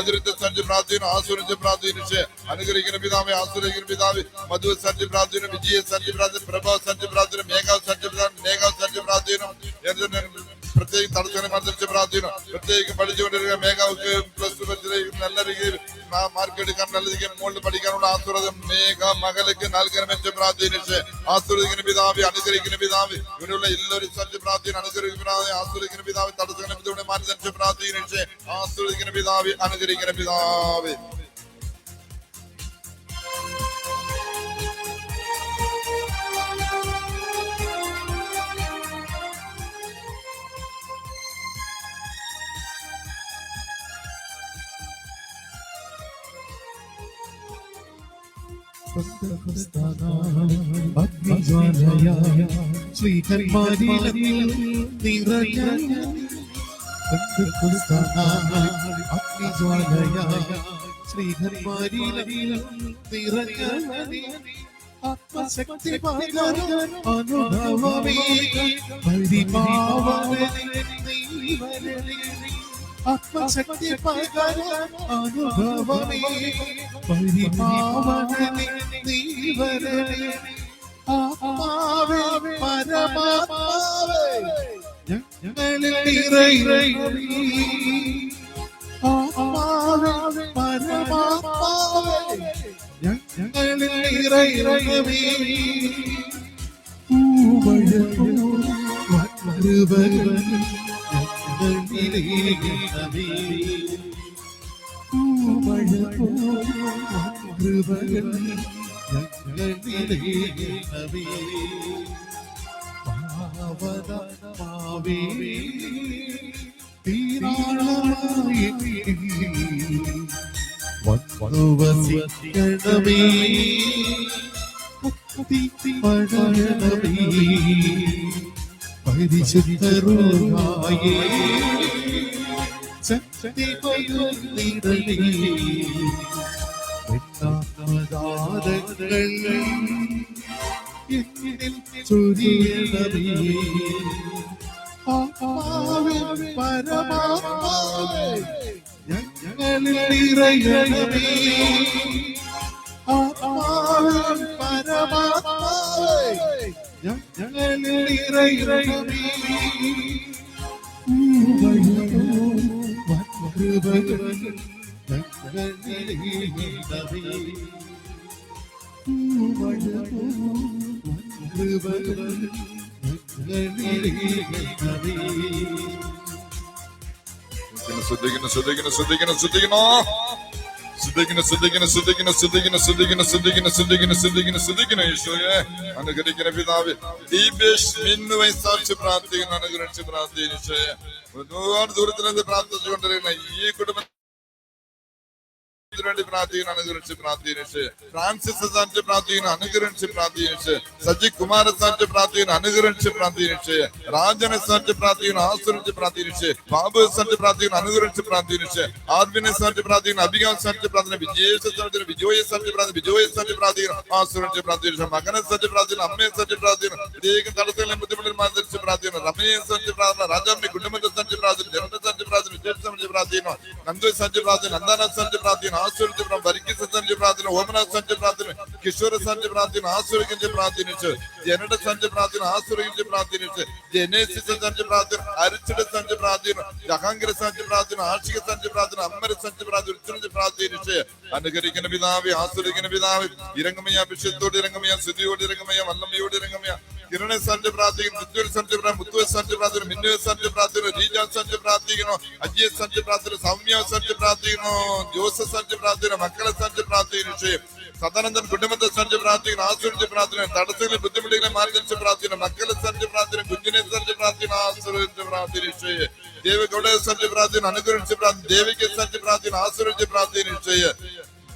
അതിരുദ്ധ സഞ്ജ പ്രാർത്ഥന, ആസ്വദിച്ച് പ്രാർത്ഥിച്ച് അനുകരിക്കുന്ന പിതാവെ, ആസ്വദിക്കുന്ന പിതാവ് മധു സഞ്ജ പ്രാർത്ഥന, വിജയ സഞ്ജ പ്രാർത്ഥന, പ്രഭ സഞ്ജ പ്രാർത്ഥന, മേഘാവ് സഞ്ജ പ്രാർത്ഥന, മേഘാവ് സഞ്ജ പ്രാർത്ഥന, പ്രത്യേകം തടസ്സങ്ങളെ മത്സരിച്ച് പ്രാർത്ഥിക്കണം, പ്രത്യേകം പഠിച്ചുകൊണ്ടിരിക്കുക. മേഘാവുക്ക് പ്ലസ് ടു നല്ല രീതിയിൽ മാർക്ക് എടുക്കാൻ നല്ല രീതിയിൽ മുകളിൽ പഠിക്കാനുള്ള ആസ്വദം മേഘ മകൾക്ക് നൽകണമെന്ന് പ്രാർത്ഥിച്ച് ആസ്വദിക്കുന്ന പിതാവ്, അനുകരിക്കുന്ന പിതാവ്, ഇവരുള്ള എല്ലാവരും സജ്ജ പ്രാർത്ഥന, അനുകരിക്കുന്ന പിതാവ്, ആസ്വദിക്കുന്ന പിതാവ്, തടസ്സങ്ങളെ മാറ്റി ധരിച്ച് പ്രാർത്ഥിച്ച് ആസ്വദിക്കുന്ന പിതാവ്, അനുകരിക്കുന്ന പിതാവ്.
അഗ്നിജ്വാലയായ ശ്രീകന്മാരിൽ നിറഞ്ഞ അഗ്നിജ്വാലയായ ശ്രീകന്മാരിൽ നിറഞ്ഞ ആത്മശക്തി പകരം അനുഭവമേ പരിപാവനേ നീ വരണേ, ആത്മശക്തി പകരം അനുഭവമേ പരിപാവനേ നീ വരണേ, ആത്മാവേ പരമാത്മാവേ ഞങ്ങളിൽ നിറയണമേ, ആത്മാവേ പരമാത്മാവേ ഞങ്ങളിൽ നിറയണമേ, വസിക്കണമേ, പഴയണമേ, പരിശുദ്ധരൂഹായേ ശക്തി പകർന്നിടണേ, വെണ്ണാമദാരങ്ങൾ എന്നിൽ ചൊരിയണമേ, ആത്മാവേ പരമാത്മാവേ ഞങ്ങളിൽ നിറയണമേ, ആത്മാവേ പരമാത്മാവേ ഞങ്ങളിൽ നിറയണമേ. കൃപകൾ ഞങ്ങളിലേകണമേ. കൃപകൾ ഞങ്ങളിലേകണമേ.
ശ്രദ്ധിക്കണം ശ്രദ്ധിക്കണം ശ്രദ്ധിക്കണം ശ്രദ്ധിക്കണോ ശ്രദ്ധിക്കണം ശ്രദ്ധിക്കണം ശ്രദ്ധിക്കണം ശ്രദ്ധിക്കണം ശ്രദ്ധിക്കണം ശ്രദ്ധിക്കണം ശ്രദ്ധിക്കണം ശ്രദ്ധിക്കണം ശ്രദ്ധിക്കണം ഈശോയെ അനുഗ്രഹിക്കുന്ന പിതാവ് മിന്നുമായി സാധിച്ച് പ്രാർത്ഥിക്കുന്ന അനുഗ്രഹിച്ച് പ്രാർത്ഥിക്കുന്ന ഈശോയെ ഒരുപാട് ദൂരത്തിലേക്ക് പ്രാർത്ഥിച്ചുകൊണ്ടിരിക്കുന്ന ഈ കുടുംബം വേണ്ടി പ്രാർത്ഥിക്കുന്ന അനുഗ്രഹിച്ച് പ്രാർത്ഥിച്ച് ഫ്രാൻസിസ് സാറ്റ് പ്രാർത്ഥിക്കുന്ന അനുഗ്രഹിച്ച് പ്രാർത്ഥിച്ച് സജി കുമാര സാറ്റ് പ്രാർത്ഥിക്കുന്ന അനുഗ്രഹിച്ച് പ്രാർത്ഥിച്ച് രാജനെ സാറ്റ് പ്രാർത്ഥിക്കുന്ന ആശ്രയിച്ച് പ്രാർത്ഥിച്ച് ബാബു സാറ്റ് പ്രാർത്ഥിക്കുന്ന അനുഗ്രഹിച്ച് പ്രാർത്ഥിച്ച് ആർവിനെ സാറ്റ് പ്രാർത്ഥിക്കുന്ന അഭികാം സാറ്റ് പ്രാർത്ഥന വിജയ സാറ്റ് വിജോയെ സാറ്റ് പ്രാർത്ഥന വിജോയെ സാറ്റ് പ്രാർത്ഥിക്കുന്ന ആശ്രയിച്ച് പ്രാർത്ഥിച്ച് മകനെ സാറ്റ് പ്രാർത്ഥിക്കുന്ന അമ്മയെ സാറ്റ് പ്രാർത്ഥിക്കുന്ന ഇതേക്കും തടസ്സങ്ങളെ ബുദ്ധിമുട്ടിൽ മാതിരിച്ച് പ്രാർത്ഥിക്കുന്ന രമയെ സാറ്റ് പ്രാർത്ഥന രാജാവിന്റെ കുടുംബത്തെ സാറ്റ് പ്രാർത്ഥന ജനത്തെ സാറ്റ് പ്രാർത്ഥന വിജയ സാറ്റ് പ്രാർത്ഥിക്കുന്ന നന്ദു സാറ്റ് പ്രാർത്ഥന നന്ദന സാറ്റ് പ്രാർത്ഥന ആശ്രയിച്ച് ഭരിക്കുന്ന സഞ്ചി പ്രാർത്ഥന ഓമന സഞ്ചി പ്രാർത്ഥന കിഷോര സഞ്ചി പ്രാർത്ഥന ആശ്രയിച്ച് പ്രാർത്ഥിച്ച് ജനയുടെ സഞ്ചി പ്രാർത്ഥന ആശ്രയിച്ച് പ്രാർത്ഥിച്ച് ജനേശി സഞ്ചി പ്രാർത്ഥന അരിച്ചിട സഞ്ചി പ്രാർത്ഥന ജഹാംഗീര സഞ്ചി പ്രാർത്ഥന ആർഷിക സഞ്ചി പ്രാർത്ഥന അമ്മര സഞ്ചി പ്രാർത്ഥന പ്രാർത്ഥിച്ച് അനുകരിക്കുന്ന പിതാവെ ആശ്രയിക്കുന്ന പിതാവ് ഇറങ്ങമയ അഭിഷേകത്തോട് ഇറങ്ങമയ സ്തുതിയോട് ഇറങ്ങമയ വല്ലമ്മയോട് ഇറങ്ങമയ കിരണ സഞ്ചി പ്രാർത്ഥിക്കുന്നു മുത്തുവൽ സഞ്ചി മുത്തുവ സഞ്ചി പ്രാർത്ഥന മിന്നുവ സഞ്ചി പ്രാർത്ഥന റീജ സഞ്ചി പ്രാർത്ഥിക്കുന്നു അജയ സഞ്ചി പ്രാർത്ഥന സൗമ്യ സഞ്ചി പ്രാർത്ഥിക്കുന്നു ജോസഫ് സഞ്ചി പ്രാർത്ഥന മക്കളെ സഞ്ചി പ്രാർത്ഥിക്കുന്നു സദാനന്ദൻ കുടുംബത്തെ സഞ്ചി പ്രാർത്ഥിക്കുന്നു ആശ്രയിച്ച് പ്രാർത്ഥന തടസ്സങ്ങളെ ബുദ്ധിമുട്ടുകളെ മാറ്റി പ്രാർത്ഥിക്കുന്നു മക്കളെ സഞ്ചി പ്രാർത്ഥന കുഞ്ഞിനെ സഞ്ചി പ്രാർത്ഥന ആശ്രയിച്ച് പ്രാർത്ഥിച്ചു ദേവികോടെ സഞ്ചി പ്രാർത്ഥന അനുഗ്രഹിച്ച് പ്രാർത്ഥന ദേവിക്ക് സഞ്ചി പ്രാർത്ഥന ആശ്രയിച്ച് പ്രാർത്ഥിച്ചു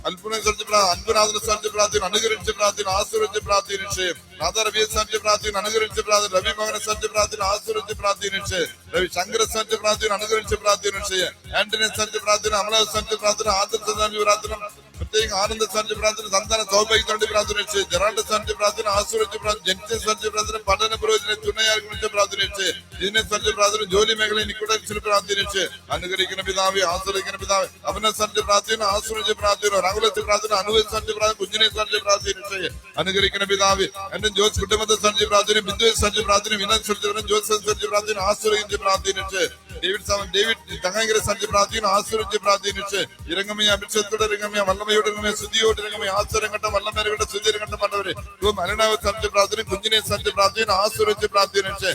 അൽപുനെ സഞ്ചി അൻപുനാഥന സഞ്ചി പ്രാർത്ഥന അനുഗ്രഹിച്ച് പ്രാർത്ഥന ആശ്രയിച്ച് പ്രാർത്ഥിച്ചു രാധാ രവി സഞ്ചി പ്രാർത്ഥന അനുഗ്രഹിച്ച് പ്രാർത്ഥന രവി മകനെ സഞ്ചി പ്രാർത്ഥന ആശ്രയിച്ച് പ്രാർത്ഥിച്ചു രവി ശങ്കര സഞ്ചി പ്രാർത്ഥന അനുഗ്രഹിച്ച് പ്രാർത്ഥിച്ചു ആന്റണി സഞ്ചി പ്രാർത്ഥന അമല സഞ്ചി പ്രാർത്ഥന ആദർശ സഞ്ചി പ്രാർത്ഥന പ്രത്യേക ആനന്ദ സഞ്ചി പ്രാർത്ഥന സന്താന സൗഭാഗ്യത്തോടെ പ്രാർത്ഥിച്ചു ജെറാൾഡ് സഞ്ചി പ്രാർത്ഥന ആശ്രയിച്ച് പ്രാർത്ഥന ജനിച്ച സഞ്ചി പ്രാർത്ഥന പഠന പുരോഗതിനെ തുണയായി കുറിച്ച് പ്രാർത്ഥിച്ചു ഇതിനെ സഞ്ചി പ്രാർത്ഥന ജോലി മേഖലയിൽ നിക്കുടത്തിൽ പ്രാർത്ഥിച്ചു അനുഗ്രഹിക്കുന്ന പിതാവ് ആശ്രയിക്കുന്ന പിതാവ് അവനെ സഞ്ചി പ്രാർത്ഥന ആശ്രയിച്ച് പ്രാർത്ഥന രാഹുലത്തിൽ പ്രാർത്ഥന അനുവദിച്ച സഞ്ചി പ്രാർത്ഥന കുഞ്ഞിനെ സഞ്ചി പ്രാർത്ഥിച്ചു അനുഗ്രഹിക്കുന്ന പിതാവ് എന്റെ ജോസ് കുടുംബത്തെ സഞ്ചി പ്രാർത്ഥന ബിന്ദു സഞ്ചി പ്രാർത്ഥന വിനോദ് സഞ്ചി ജോസ് സഞ്ചി പ്രാർത്ഥന ആശ്രയിച്ച് പ്രാർത്ഥിച്ചു ഡേവിഡ് തങ്ങാങ്കര സഞ്ചി പ്രാർത്ഥന ആശ്രയിച്ച് പ്രാർത്ഥിച്ചു ഇറങ്ങമയ അഭിഷേകത്തോടെ ഇറങ്ങമയ വല്ലമയോട് ഇറങ്ങമയ സ്തുതിയോട് ഇറങ്ങമയ ആശ്രയഘട്ട വല്ലമേരഘട്ട സ്തുതിരഘട്ട മണ്ടവരെ മരണാവ് സഞ്ചി പ്രാർത്ഥന കുഞ്ഞിനെ സഞ്ചി പ്രാർത്ഥന ആശ്രയിച്ച് പ്രാർത്ഥിച്ചു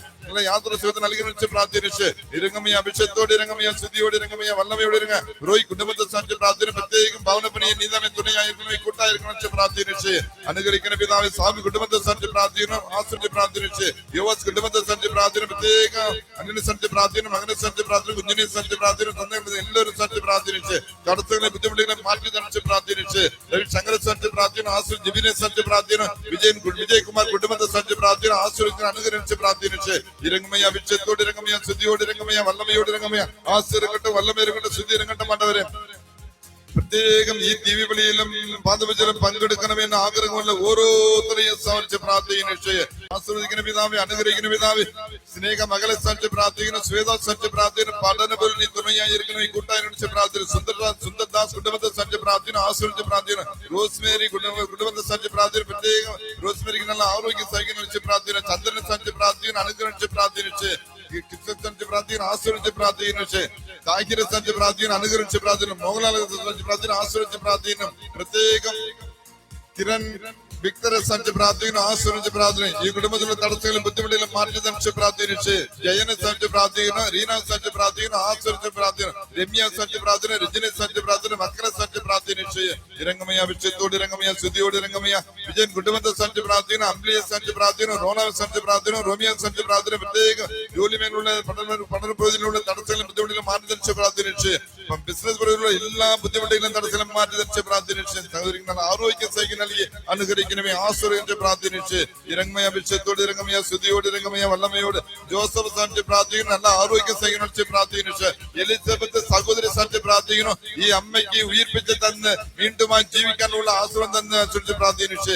യാത്ര സുഖത്ത് നൽകി പ്രാർത്ഥിച്ചു ഇറങ്ങമയ അഭിഷേകത്തോട് ഇറങ്ങമയ സ്തുതിയോട് ഇറങ്ങമയ വല്ലമയോട് ഇറങ്ങ റോയ് കുടുംബത്തെ സഞ്ചി പ്രാർത്ഥന പ്രത്യേകം ഭവനപ്പണിയെ നീതമേ തുണയായിരിക്കണം കൂട്ടായിരിക്കണം പ്രാർത്ഥിച്ചു അനുഗ്രഹിക്കുന്ന പിതാവ് സ്വാമി കുടുംബത്തെ സഞ്ചി പ്രാർത്ഥന ആശ്രയിച്ച് പ്രാർത്ഥിച്ചു യുവസ് കുടുംബത്തെ സഞ്ചി പ്രാർത്ഥന പ്രത്യേക അങ്ങനെ സഞ്ചി പ്രാർത്ഥന മകനെ സഞ്ചി പ്രാർത്ഥന കുഞ്ഞിനെ സഞ്ചി പ്രാർത്ഥന എല്ലാവരും സഞ്ചി പ്രാർത്ഥിച്ചു തടസ്സങ്ങളെ ബുദ്ധിമുട്ടുകളെ മാറ്റി തണിച്ച് പ്രാർത്ഥിച്ചു ശങ്കര സഞ്ചി പ്രാർത്ഥന ആശ്രയിച്ച് ജിബിനെ സഞ്ചി പ്രാർത്ഥന വിജയകുമാർ കുടുംബത്തെ സഞ്ചി പ്രാർത്ഥന ആശ്രയിച്ച് അനുഗ്രഹിച്ച് പ്രാർത്ഥിച്ചു ഇറങ്ങമയ അഭിഷേകത്തോട് ഇറങ്ങമയ സ്തുതിയോട് ഇറങ്ങമയ വല്ലമയോട് ഇറങ്ങമയ ആശ്രയിക്കട്ടെ വല്ലമേരങ്ങട്ടെ സ്തുതി ഇറങ്ങട്ടെ മണ്ടവരെ പ്രത്യേകം ഈ ദിവ്യബലിയിലും പാദപൂജയിലും പങ്കെടുക്കണമെന്ന് ആഗ്രഹമുള്ള ഓരോരുത്തരെയും സമർപ്പിച്ച് പ്രാർത്ഥിക്കുന്നു ആസ്വദിക്കുന്ന പിതാവെ അനുഗ്രഹിക്കുന്ന പിതാവെ സ്നേഹ മകളെ സഞ്ചി പ്രാർത്ഥിക്കുന്നു ശ്വേത സഞ്ചി പ്രാർത്ഥിക്കുന്നു പഠന പോലും നീ തുണയായിരിക്കുന്നു ഈ കൂട്ടായി പ്രാർത്ഥിക്കുന്നു സുന്ദർദാസ് കുടുംബത്തെ സഞ്ചി പ്രാർത്ഥിക്കുന്നു ആസ്വദിച്ച് പ്രാർത്ഥിക്കുന്നു റോസ്മേരി കുടുംബത്തെ സഞ്ചി പ്രാർത്ഥിക്കുന്നു പ്രത്യേകം റോസ്മേരിക്ക് നല്ല ആരോഗ്യ സൈക്യം വിളിച്ച് പ്രാർത്ഥിക്കുന്നു ചന്ദ്രനെ സഞ്ചി പ്രാർത്ഥിക്കുന്നു അനുഗ്രഹിച്ച് പ്രാർത്ഥിച്ചു സഞ്ചി പ്രാർത്ഥിക്കുന്നു ആസ്വദിച്ച് പ്രാർത്ഥിക്കുന്നു താഹിര സഞ്ചി പ്രാർത്ഥിക്കുന്നു അനുഗ്രഹിച്ച് പ്രാർത്ഥിക്കുന്നു മോഹൻലാൽ സഞ്ചി പ്രാർത്ഥിക്കുന്നു ആസ്വദിച്ച് പ്രാർത്ഥിക്കുന്നു പ്രത്യേകം കിരൺ വിക്ടറെ സഞ്ചി പ്രാർത്ഥിക്കുന്നു ആസ്വദിച്ച് പ്രാർത്ഥന ഈ കുടുംബത്തിലുള്ള തടസ്സങ്ങളും ബുദ്ധിമുട്ടുകളും മാറ്റി തനിച്ച് പ്രാർത്ഥിച്ചു ജയനെ സഞ്ചി പ്രാർത്ഥിക്കുന്നു റീന സഞ്ചി പ്രാർത്ഥിക്കുന്നു ആസ്വദിച്ച് പ്രാർത്ഥന രമ്യ സഞ്ചി പ്രാർത്ഥന രജനെ സഞ്ചി പ്രാർത്ഥന മക്കളെ സഞ്ചി പ്രാർത്ഥിച്ചു ഇറങ്ങമയ അഭിഷേകത്തോട് ഇറങ്ങമയ സ്തുതിയോട് ഇറങ്ങമയ വിജയൻ കുടുംബത്തെ സഞ്ചി പ്രാർത്ഥിക്കുന്നു അംബ്ലിയെ സഞ്ചി പ്രാർത്ഥിക്കുന്നു റോണാവ് സഞ്ചി പ്രാർത്ഥിക്കുന്നു റോമിയ സഞ്ചി പ്രാർത്ഥന പ്രത്യേക ജോലി മേഖലയുള്ള പഠന പ്രയോജനമുള്ള തടസ്സങ്ങളും ബുദ്ധിമുട്ടുകളും മാറ്റി തനിച്ച് പ്രാർത്ഥിച്ചു ബിസിനസ് പരമുള്ള എല്ലാ ബുദ്ധിമുട്ടുകളും തടസ്സങ്ങളും മാറ്റി തനിച്ച് പ്രാർത്ഥിച്ചു സഹോദരങ്ങൾ ആരോഗ്യ സൈക്യം നൽകി അനുഗ്രഹിക്കണമേ ആശ്രയിച്ച് പ്രാർത്ഥിച്ചു ഇറങ്ങമയ അഭിഷേകത്തോട് ഇറങ്ങമയ സ്തുതിയോട് ഇറങ്ങമയ വല്ലമയോട് ജോസഫ് സഞ്ചി പ്രാർത്ഥിക്കുന്നു നല്ല ആരോഗ്യ സൈക്യം പ്രാർത്ഥിച്ചു എലിസബത്ത് സഹോദരി സഞ്ചി പ്രാർത്ഥിക്കുന്നു ഈ അമ്മയ്ക്ക് ഉയർപ്പിച്ച് തന്ന് വീണ്ടുമായി ജീവിക്കാനുള്ള ആശ്രയം തന്നെ പ്രാർത്ഥിച്ചു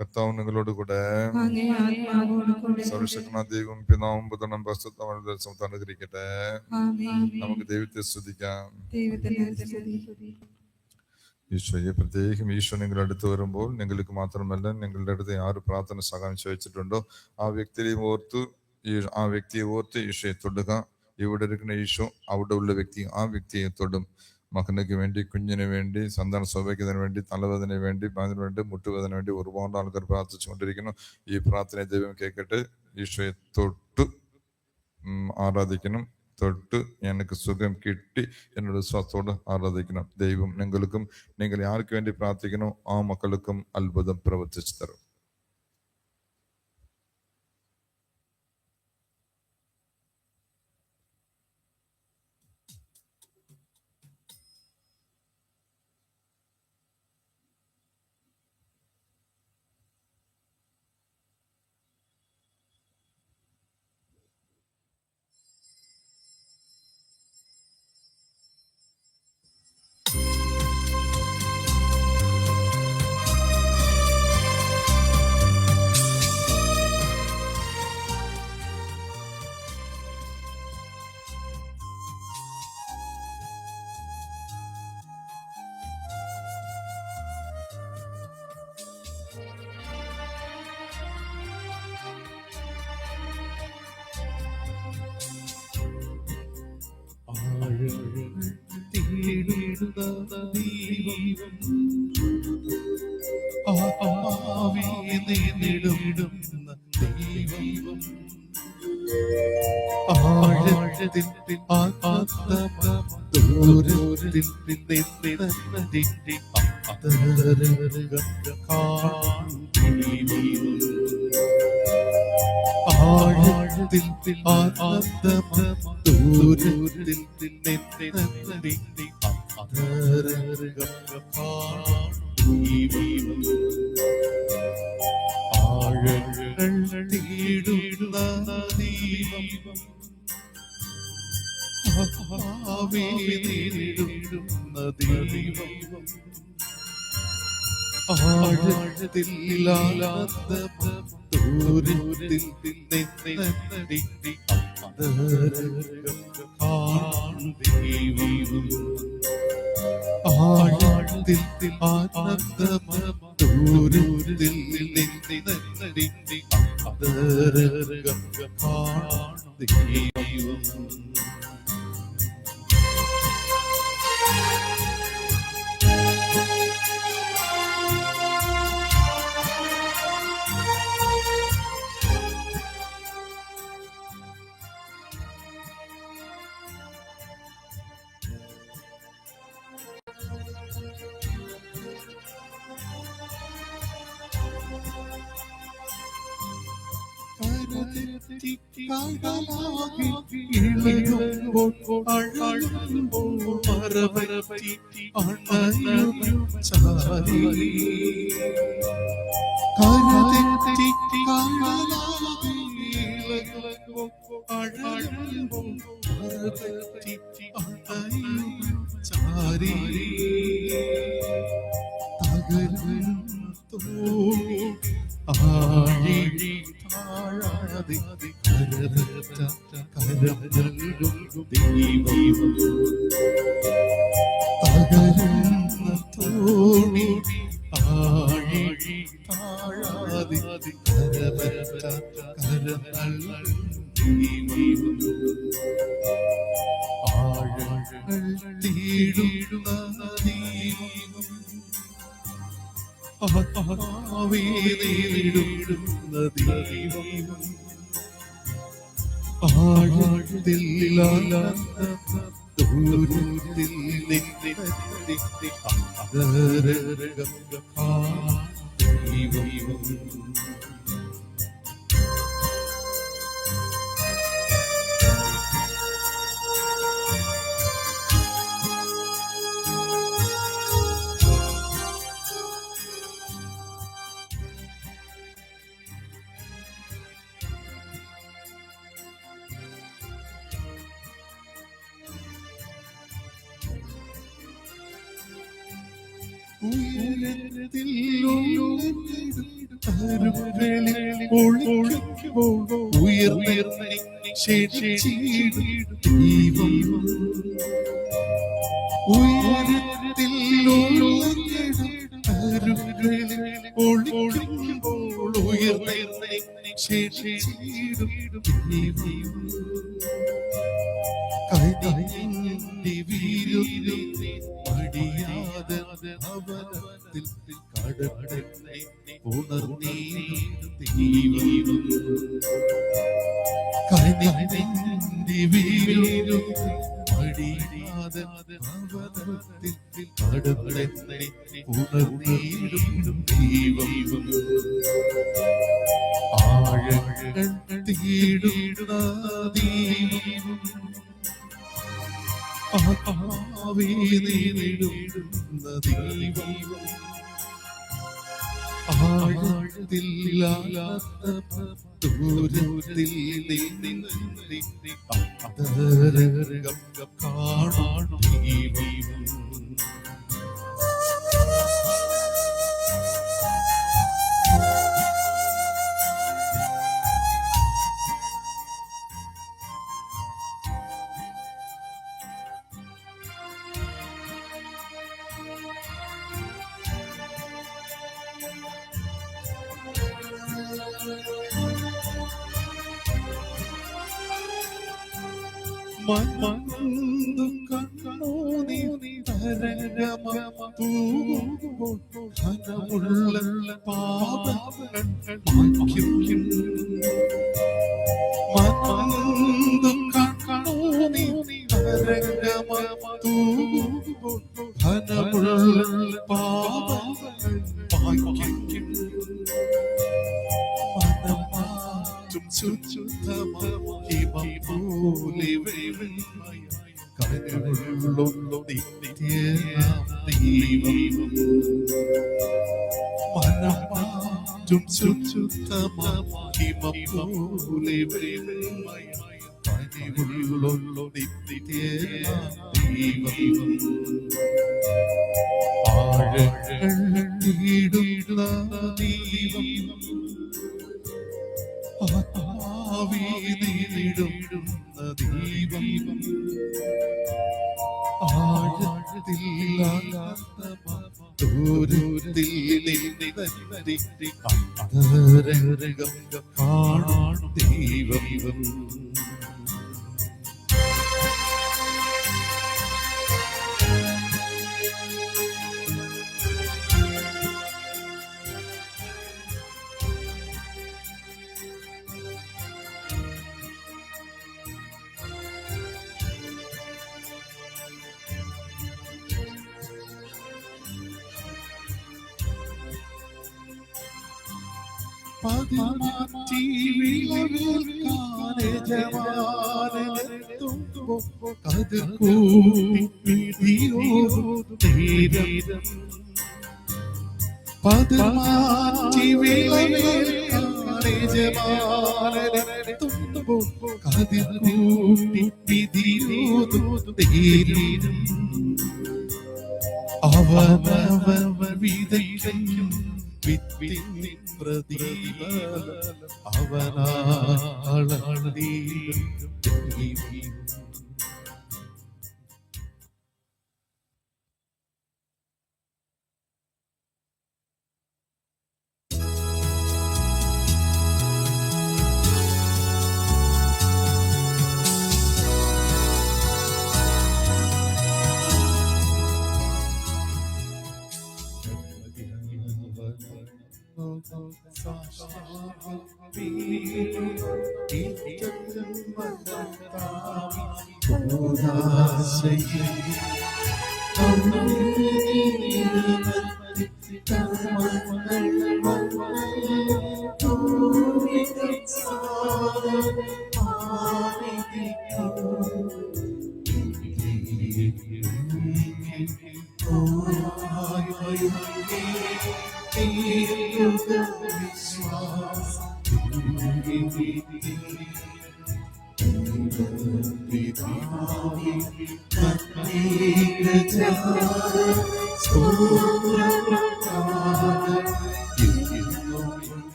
കർത്താവ് നിങ്ങളോട് കൂടെ.
അങ്ങേ ആത്മാവോട് കൂടെ.
സർവശക്തനായ ദൈവവും പിതാവും പുത്രനും പരിശുദ്ധാത്മാവും അനുഗ്രഹിക്കട്ടെ.
ആമേൻ.
നമുക്ക് ദൈവത്തെ സ്തുതിക്കാം.
ദൈവത്തിന് സ്തുതി.
ഈശോയെ, പ്രത്യേകം ഈശോ നിങ്ങളുടെ അടുത്ത് വരുമ്പോൾ നിങ്ങൾക്ക് മാത്രമല്ല, നിങ്ങളുടെ അടുത്ത് ആര് പ്രാർത്ഥന സഹായം ചോദിച്ചിട്ടുണ്ടോ ആ വ്യക്തിയെ ഓർത്ത് ഈശോയെ തൊടുക. ഇവിടെ ഇരിക്കുന്ന ഈശോ അവിടെ ഉള്ള വ്യക്തി ആ വ്യക്തിയെ തൊടും. മകനക്ക് വേണ്ടി, കുഞ്ഞിന് വേണ്ടി, സന്താന സൗഭാഗ്യത്തിന് വേണ്ടി, തലവേദന വേണ്ടി, അതിന് വേണ്ടി, മുട്ടുവേദന വേണ്ടി ഒരുപാട് ആൾക്കാർ പ്രാർത്ഥിച്ചുകൊണ്ടിരിക്കുന്നു. ഈ പ്രാർത്ഥനയെ ദൈവം കേൾക്കട്ടെ. ഈശോയെ തൊട്ട് ആരാധിക്കണം. തൊട്ട് എനിക്ക് സുഖം കിട്ടി എന്നൊരു വിശ്വാസത്തോട് ആരാധിക്കണം. ദൈവം നിങ്ങൾക്കും നിങ്ങൾ ആർക്ക് വേണ്ടി പ്രാർത്ഥിക്കണോ ആ മക്കൾക്കും അത്ഭുതം പ്രവർത്തിച്ചു തരും.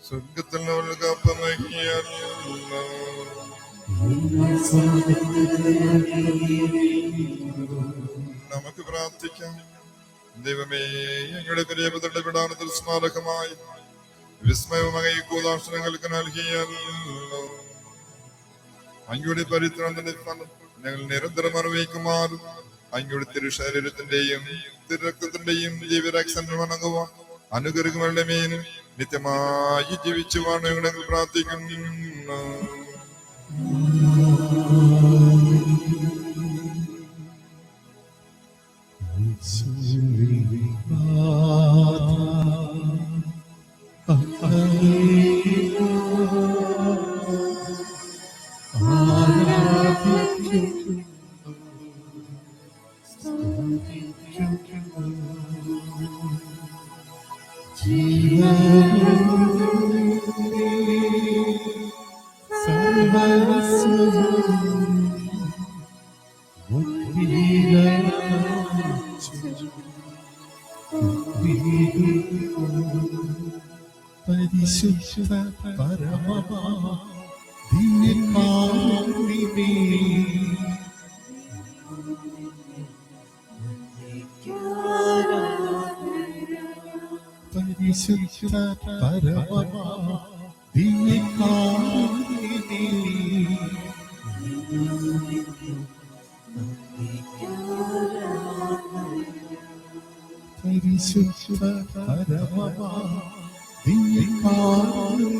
സ്വർഗത്തിൽ നമുക്ക് അപ്പമഹിയല്ലോ. നമുക്ക് പ്രാർത്ഥിക്കാം. ദൈവമേ, ഞങ്ങളുടെ പ്രിയപുത്രന്റെ വിടാനത്തിൽ സ്മാരകമായി വിസ്മയവുമായി കൂതാക്ഷരങ്ങൾക്ക് നൽകിയല്ലോ. അങ്ങയുടെ പരിത്രാണത്തിന്റെ ഫലം ഞങ്ങൾ നിരന്തരം അറിയിക്കുമാറും അങ്ങയുടെ തിരുശരീരത്തിന്റെയും തിരുരക്തത്തിന്റെയും ജീവരക്ഷണം വണങ്ങുവാൻ അനുഗ്രഹങ്ങളുടെ മേലും നിത്യമായി ജീവിച്ചുവാണ് ഞങ്ങൾ പ്രാർത്ഥിക്കുന്നു.
പരിശുദ്ധ പരമമാ ദിവ്യകാരുണ്യമേ, പരിശുദ്ധ പരമമാ ദിവ്യകാരുണ്യമേ, പരിശുദ്ധ പരമമാ ദിവ്യകാരുണ്യമേ,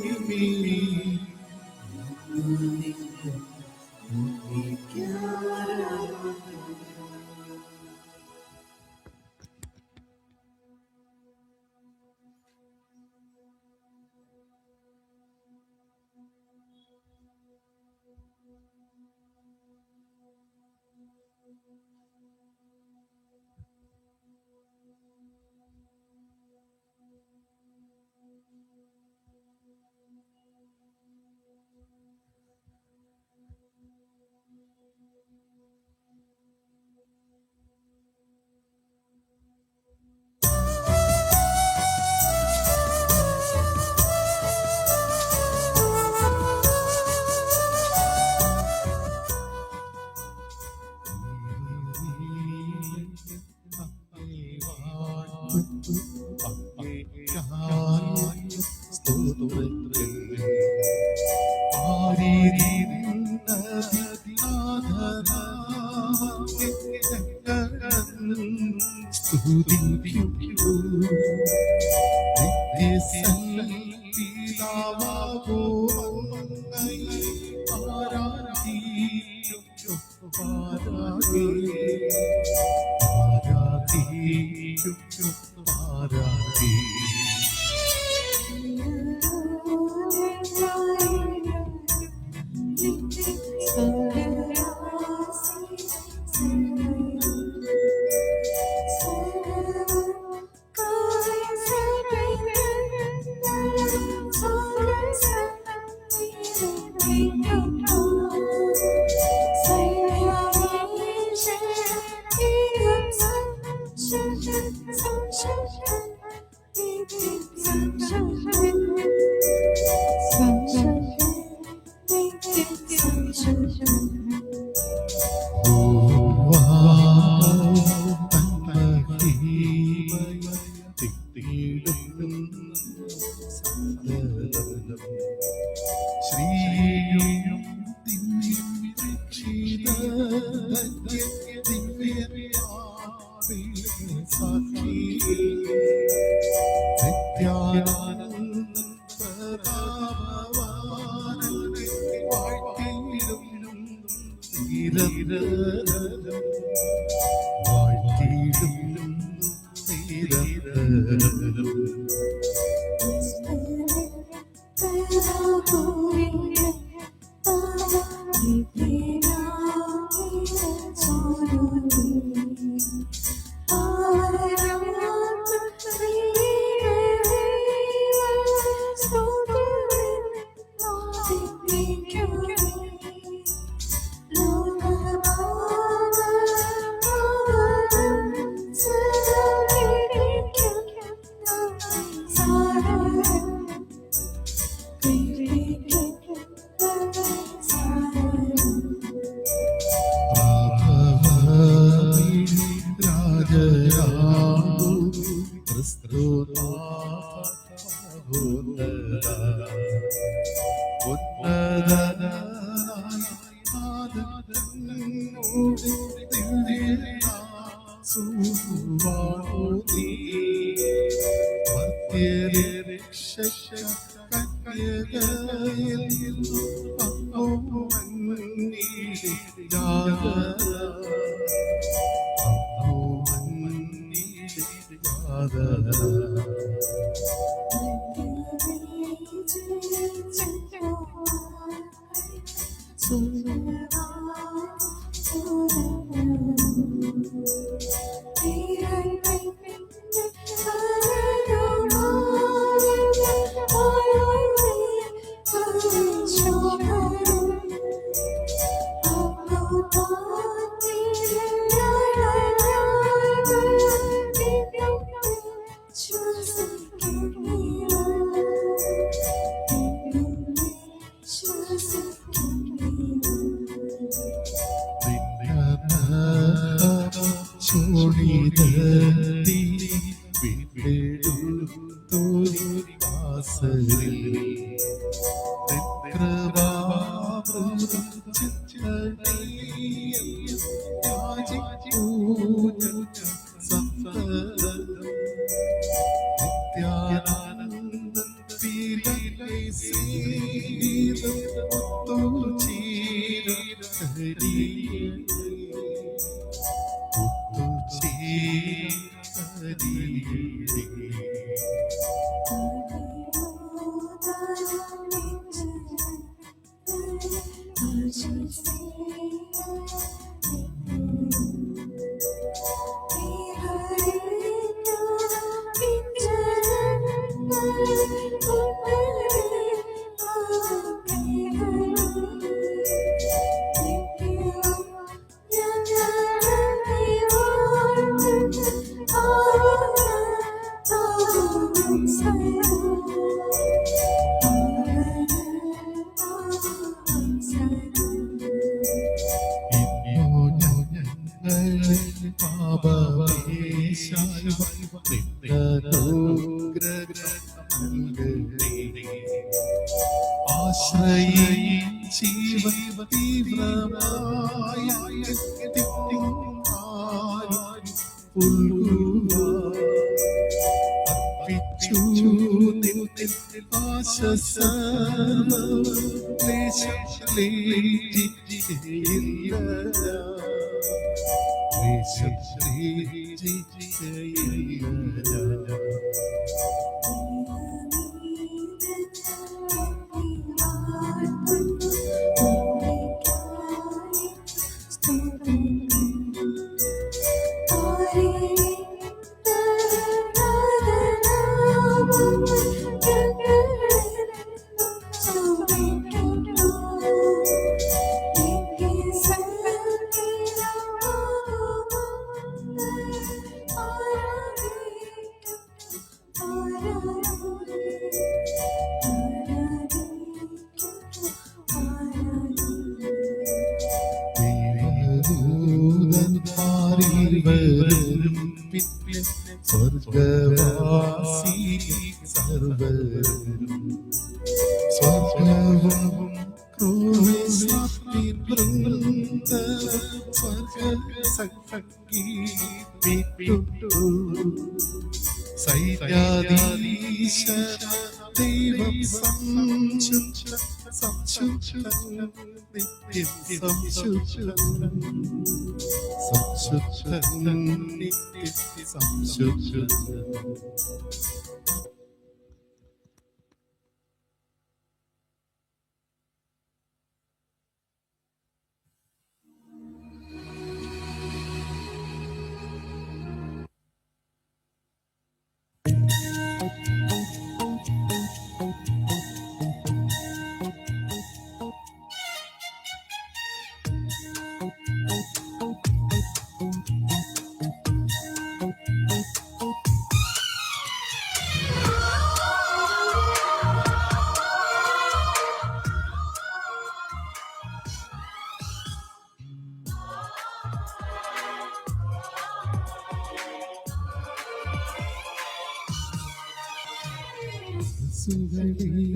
മനസ്സുകളിൽ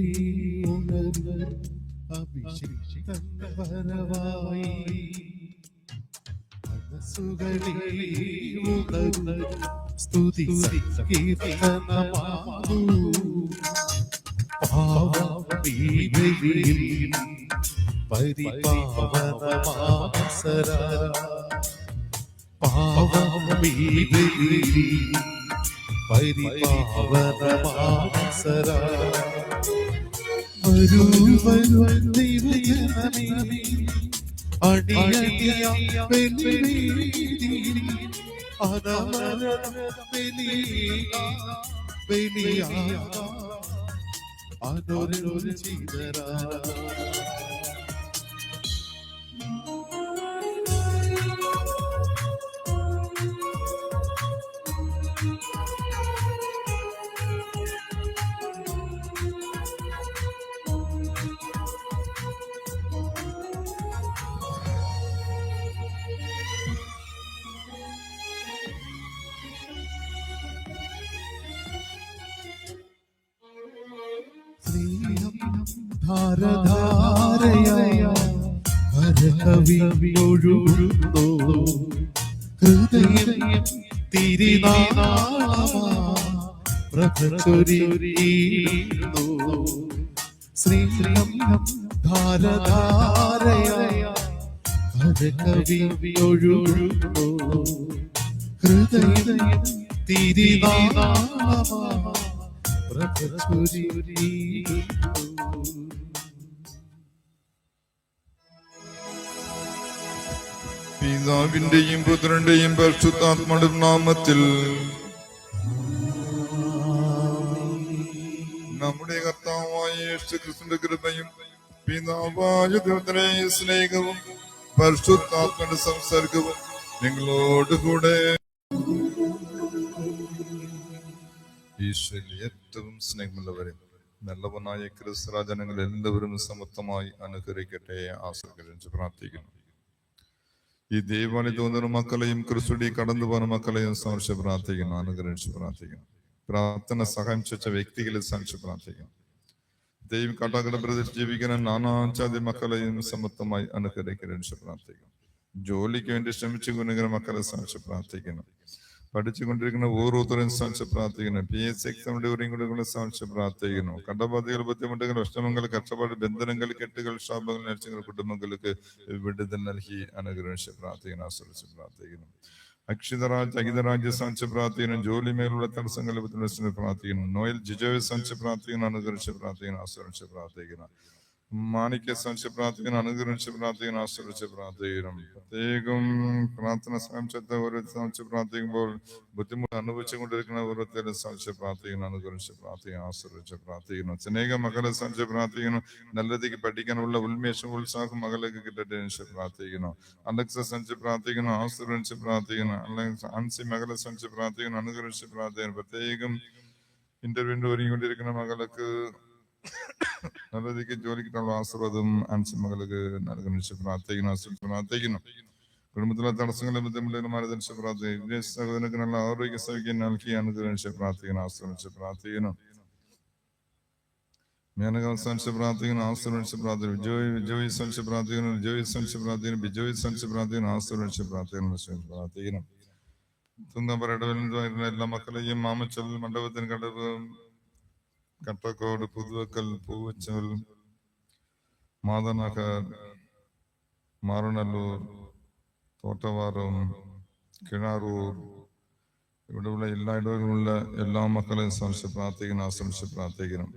ഉണർന്ന് അഭിഷേകം വരവായി മനസ്സുകളിൽ ഉണർന്ന് സ്തുതി കീർത്തനമാകൂ പാവീതിയിൽ പരിപാവനമാസര പാവീതിയിൽ പരിപാവനമാസര വരൂ വരൂ ദൈവജനമേ അടിയടിയ ബലിവേദിയിൽ അനവരത ബലിയാ അനൊരു ചിതരാ ധാരധാരയായ ഭരകവി ഒഴുകുന്നു ഹൃദയം തിരിനാളമാ പ്രഭചൊരിയുന്നു ശ്രീയം ധാരധാരയായ ഭരകവി ഒഴുകുന്നു ഹൃദയം തിരിനാളമാ
പിതാവിന്റെയും പുത്രന്റെയും പരിശുദ്ധാത്മാവിന്റെ നാമത്തിൽ നമ്മുടെ കർത്താവായ യേശുക്രിസ്തുവിന്റെ കൃപയും പിതാവായ ദൈവത്തിന്റെ സ്നേഹവും പരിശുദ്ധാത്മാവിന്റെ സംസർഗവും നിങ്ങളോടുകൂടെ. ഈശോയിൽ ഏറ്റവും സ്നേഹമുള്ളവരെ, നല്ലവനായ ക്രിസ്തുരാജനങ്ങൾ എല്ലാവരും സമത്വമായി അനുഗ്രഹിക്കട്ടെ ആശ്രയിച്ച് പ്രാർത്ഥിക്കുന്നു. ഈ ദേവാലയ തോന്നുന്ന മക്കളെയും ക്രിസ്തുടി കടന്നു പോകുന്ന മക്കളെയും സംരക്ഷിച്ച് പ്രാർത്ഥിക്കുന്നു, അനുഗ്രഹിച്ച് പ്രാർത്ഥിക്കുന്നു. പ്രാർത്ഥന സഹായം ചെയ്ത വ്യക്തികളെ സംരക്ഷിച്ച് പ്രാർത്ഥിക്കുന്നു. ദൈവം കാട്ടാക്കട പ്രദേശത്ത് ജീവിക്കുന്ന നാനാജാതി മക്കളെയും സമത്വമായി അനുഗ്രഹിച്ച് പ്രാർത്ഥിക്കുന്നു. ജോലിക്ക് വേണ്ടി ശ്രമിച്ചു കൊണ്ടിരിക്കുന്ന മക്കളെ സംരക്ഷിച്ച് പ്രാർത്ഥിക്കുന്നു. പഠിച്ചുകൊണ്ടിരിക്കുന്ന ഓരോരുത്തരെയും സംരക്ഷിച്ച് പ്രാർത്ഥിക്കുന്നു. PSC എക്സാമിന്റെ കൂടെ സംരക്ഷിച്ച് പ്രാർത്ഥിക്കുന്നു. കടബാധകൾ, ബുദ്ധിമുട്ടുകൾ, വിഷമങ്ങൾ, കഷ്ടപ്പാട്, ബന്ധനങ്ങൾ, കെട്ടുകൾ, ശാപങ്ങൾ, നരച്ചങ്ങൾ കുടുംബങ്ങൾക്ക് വിടുതൽ നൽകി അനുഗ്രഹിച്ച് പ്രാർത്ഥിക്കുന്നു, ആശ്രയിച്ച് പ്രാർത്ഥിക്കുന്നു. അഖിതരാജ്യ സംരക്ഷിച്ച് പ്രാർത്ഥിക്കുന്നു. ജോലി മേലുള്ള തടസ്സങ്ങൾ പ്രാർത്ഥിക്കുന്നു. നോയൽ ജിജോയെ സംരക്ഷിച്ച് പ്രാർത്ഥിക്കുന്നു, അനുഗ്രഹിച്ച് പ്രാർത്ഥിക്കുന്നു, ആശ്രയിച്ച് പ്രാർത്ഥിക്കുന്നു. മാണിക്യ സംരക്ഷിച്ച് പ്രാർത്ഥിക്കുന്നു, അനുഗ്രഹിച്ച് പ്രാർത്ഥിക്കുന്നു, ആശ്രയിച്ച് പ്രാർത്ഥിക്കണം. പ്രത്യേകം പ്രാർത്ഥന സംശയത്തെ ഓരോ സംശയം പ്രാർത്ഥിക്കുമ്പോൾ ബുദ്ധിമുട്ട് അനുഭവിച്ചുകൊണ്ടിരിക്കുന്ന ഓരോരുത്തരും സംശയം പ്രാർത്ഥിക്കുന്നു, അനുഗ്രഹിച്ച് പ്രാർത്ഥിക്കുന്നു, ആശ്രയിച്ച് പ്രാർത്ഥിക്കുന്നു. സ്നേഹ മകളെ സംശയം പ്രാർത്ഥിക്കുന്നു. നല്ല രീതിക്ക് പഠിക്കാനുള്ള ഉന്മേഷം, ഉത്സാഹം മകളേക്ക് കിട്ടട്ടെ പ്രാർത്ഥിക്കുന്നു. അലക്സ സംശയം പ്രാർത്ഥിക്കുന്നു, ആശ്രയിച്ച് പ്രാർത്ഥിക്കുന്നു. ആൻസി മകളെ സംശയം പ്രാർത്ഥിക്കുന്നു, അനുഗ്രഹിച്ച് പ്രാർത്ഥിക്കുന്നു. പ്രത്യേകം ഇന്റർവ്യൂവിന്റെ ഒരുങ്ങിക്കൊണ്ടിരിക്കുന്ന മകൾക്ക് നല്ല രീതിക്ക് ജോലിക്കുള്ള ആശ്രവദം ആൻസി മകൾക്ക് അനുഗ്രഹിച്ച് പ്രാർത്ഥിക്കുന്നു. കുടുംബത്തിലെ തടസ്സങ്ങളും ബുദ്ധിമുട്ടുകളും മാനദണ്ഡിച്ച് പ്രാർത്ഥിക്കുന്നു. സഹോദരങ്ങൾക്ക് നല്ല ആരോഗ്യ സൗഖ്യം നൽകി അനുഗ്രഹിച്ച് പ്രാർത്ഥിക്കുന്നു, ആശ്രമിച്ച് പ്രാർത്ഥിക്കുന്നു. മേനക സംശയ പ്രാർത്ഥിക്കുന്നു, ആശ്രമിച്ച് പ്രാർത്ഥിക്കുന്നു. വിജോയ് സംശയ പ്രാർത്ഥിക്കുന്നു, വിജോയ് സംശയ പ്രാർത്ഥിക്കുന്നു. ബിജോയ് സംശയ പ്രാർത്ഥിക്കുന്നു, ആശ്രമിച്ച് പ്രാർത്ഥിക്കുന്നു. തുങ്കമ്പരടവിൽ എല്ലാ മക്കളെയും മാമച്ചൽ, മണ്ഡപത്തിന് കടവ്, കട്ടക്കോട്, പുതുവക്കൽ, പൂവച്ചൽ, മാതനഗർ, മാറനല്ലൂർ, തോട്ടവാറം, കിണാറൂർ, ഇവിടെയുള്ള എല്ലാ ഇടവകളിലുള്ള എല്ലാ മക്കളെയും സംശയ പ്രാർത്ഥിക്കണം, ആശ്രമിച്ച് പ്രാർത്ഥിക്കണം.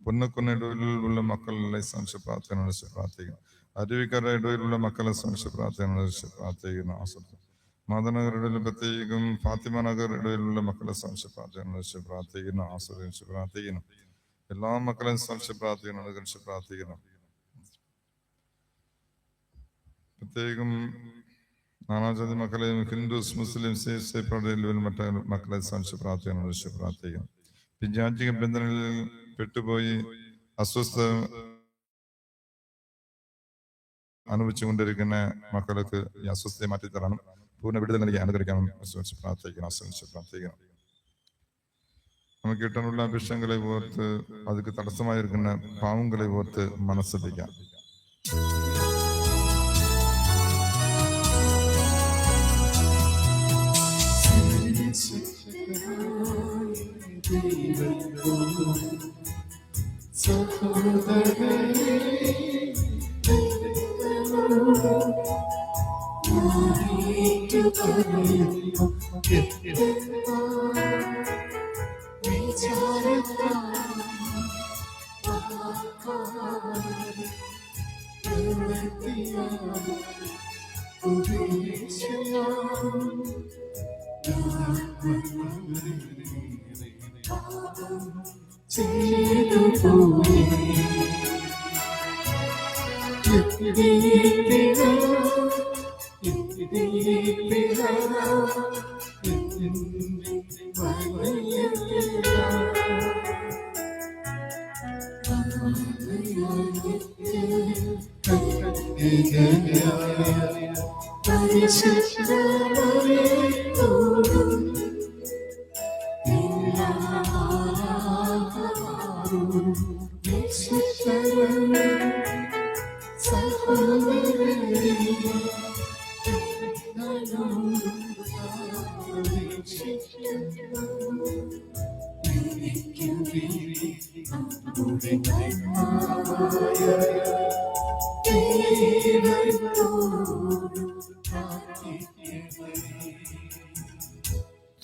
പുന്നക്കുന്ന ഇടവകളിലുള്ള മക്കളെ സംശയ പ്രാർത്ഥിക്കണം. അരുവിക്കര ഇടവയിലുള്ള മക്കളെ സംശയ പ്രാർത്ഥിക്കണം, ആശ്രമിച്ച്. മാതനഗർ ഇടയിൽ പ്രത്യേകം ഫാത്തിമ നഗർ ഇടയിലുള്ള മക്കളെ സംശയ പ്രാർത്ഥിക്കണം, ആശ്രയിച്ച് പ്രാർത്ഥിക്കണം. എല്ലാ മക്കളെയും സംശയ പ്രാർത്ഥിക്കണം, അനുകരിച്ച് പ്രാർത്ഥിക്കണം. പ്രത്യേകം നാനാജാതി മക്കളെയും ഹിന്ദുസ്, മുസ്ലിം, മറ്റ മക്കളെ സംശയ പ്രാർത്ഥിക്കണം. പിജാചിക ബന്ധനങ്ങളിൽ പെട്ടുപോയി അസ്വസ്ഥ അനുഭവിച്ചുകൊണ്ടിരിക്കുന്ന മക്കൾക്ക് ഈ അസ്വസ്ഥയെ മാറ്റിത്തരണം, പൂർണ്ണ വിടുതൽ നൽകി അനുഗ്രഹിക്കണം, പ്രാർത്ഥിക്കണം, ആശ്രമിച്ച് പ്രാർത്ഥിക്കണം. நமக்கு கிட்டனுள்ள அபிஷங்களை ஓர்த்து அதுக்கு தடசமா இருக்கின்ற பாவங்களை ஓர்த்து மனசதிക്കാം.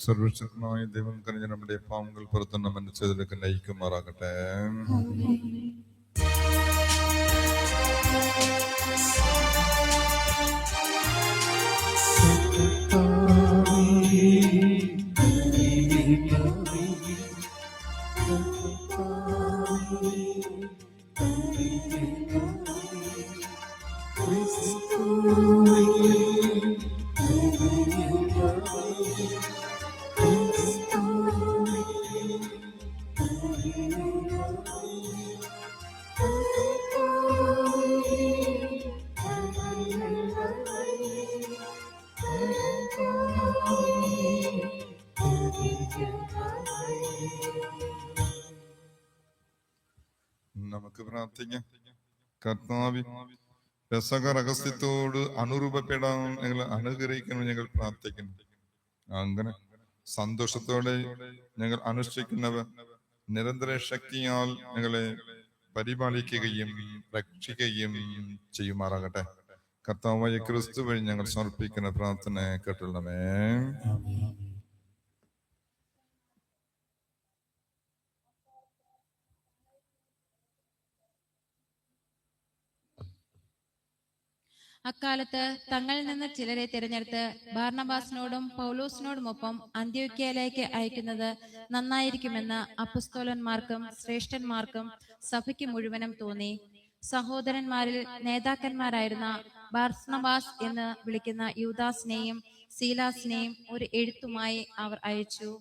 സർവശക്തനായ ദൈവം കനിഞ്ഞ നമ്മുടെ പാവങ്ങൾ പുറത്ത് നമ്മെ ചെയ്തിലേക്ക് നയിക്കുമാറാകട്ടെ. നമുക്ക് പ്രാർത്ഥിക്കാം. കർത്താവേ, പെസഹ രഹസ്യത്തോട് അനുരൂപപ്പെടാൻ ഞങ്ങൾ അനുഗ്രഹിക്കണം. ഞങ്ങൾ പ്രാർത്ഥിക്കുന്നു. അങ്ങനെ സന്തോഷത്തോടെ ഞങ്ങൾ അനുഷ്ഠിക്കുന്നവർ നിരന്തര ശക്തിയാൽ ഞങ്ങളെ പരിപാലിക്കുകയും രക്ഷിക്കുകയും ചെയ്യുമാറാകട്ടെ. കർത്താവായ ക്രിസ്തു വഴി ഞങ്ങൾ സമർപ്പിക്കുന്ന പ്രാർത്ഥന കേട്ടുള്ളമേ.
അക്കാലത്ത് തങ്ങളിൽ നിന്ന് ചിലരെ തിരഞ്ഞെടുത്ത് ബാർണബാസിനോടും പൗലോസിനോടുമൊപ്പം അന്ത്യോക്യയിലേക്ക് അയക്കുന്നത് നന്നായിരിക്കുമെന്ന് അപ്പസ്തോലന്മാർക്കും ശ്രേഷ്ഠന്മാർക്കും സഭയ്ക്ക് മുഴുവനും തോന്നി. സഹോദരന്മാരിൽ നേതാക്കന്മാരായിരുന്ന ബാർണബാസ് എന്ന് വിളിക്കുന്ന യൂദാസിനെയും സീലാസിനെയും ഒരു എഴുത്തുമായി അവർ അയച്ചു.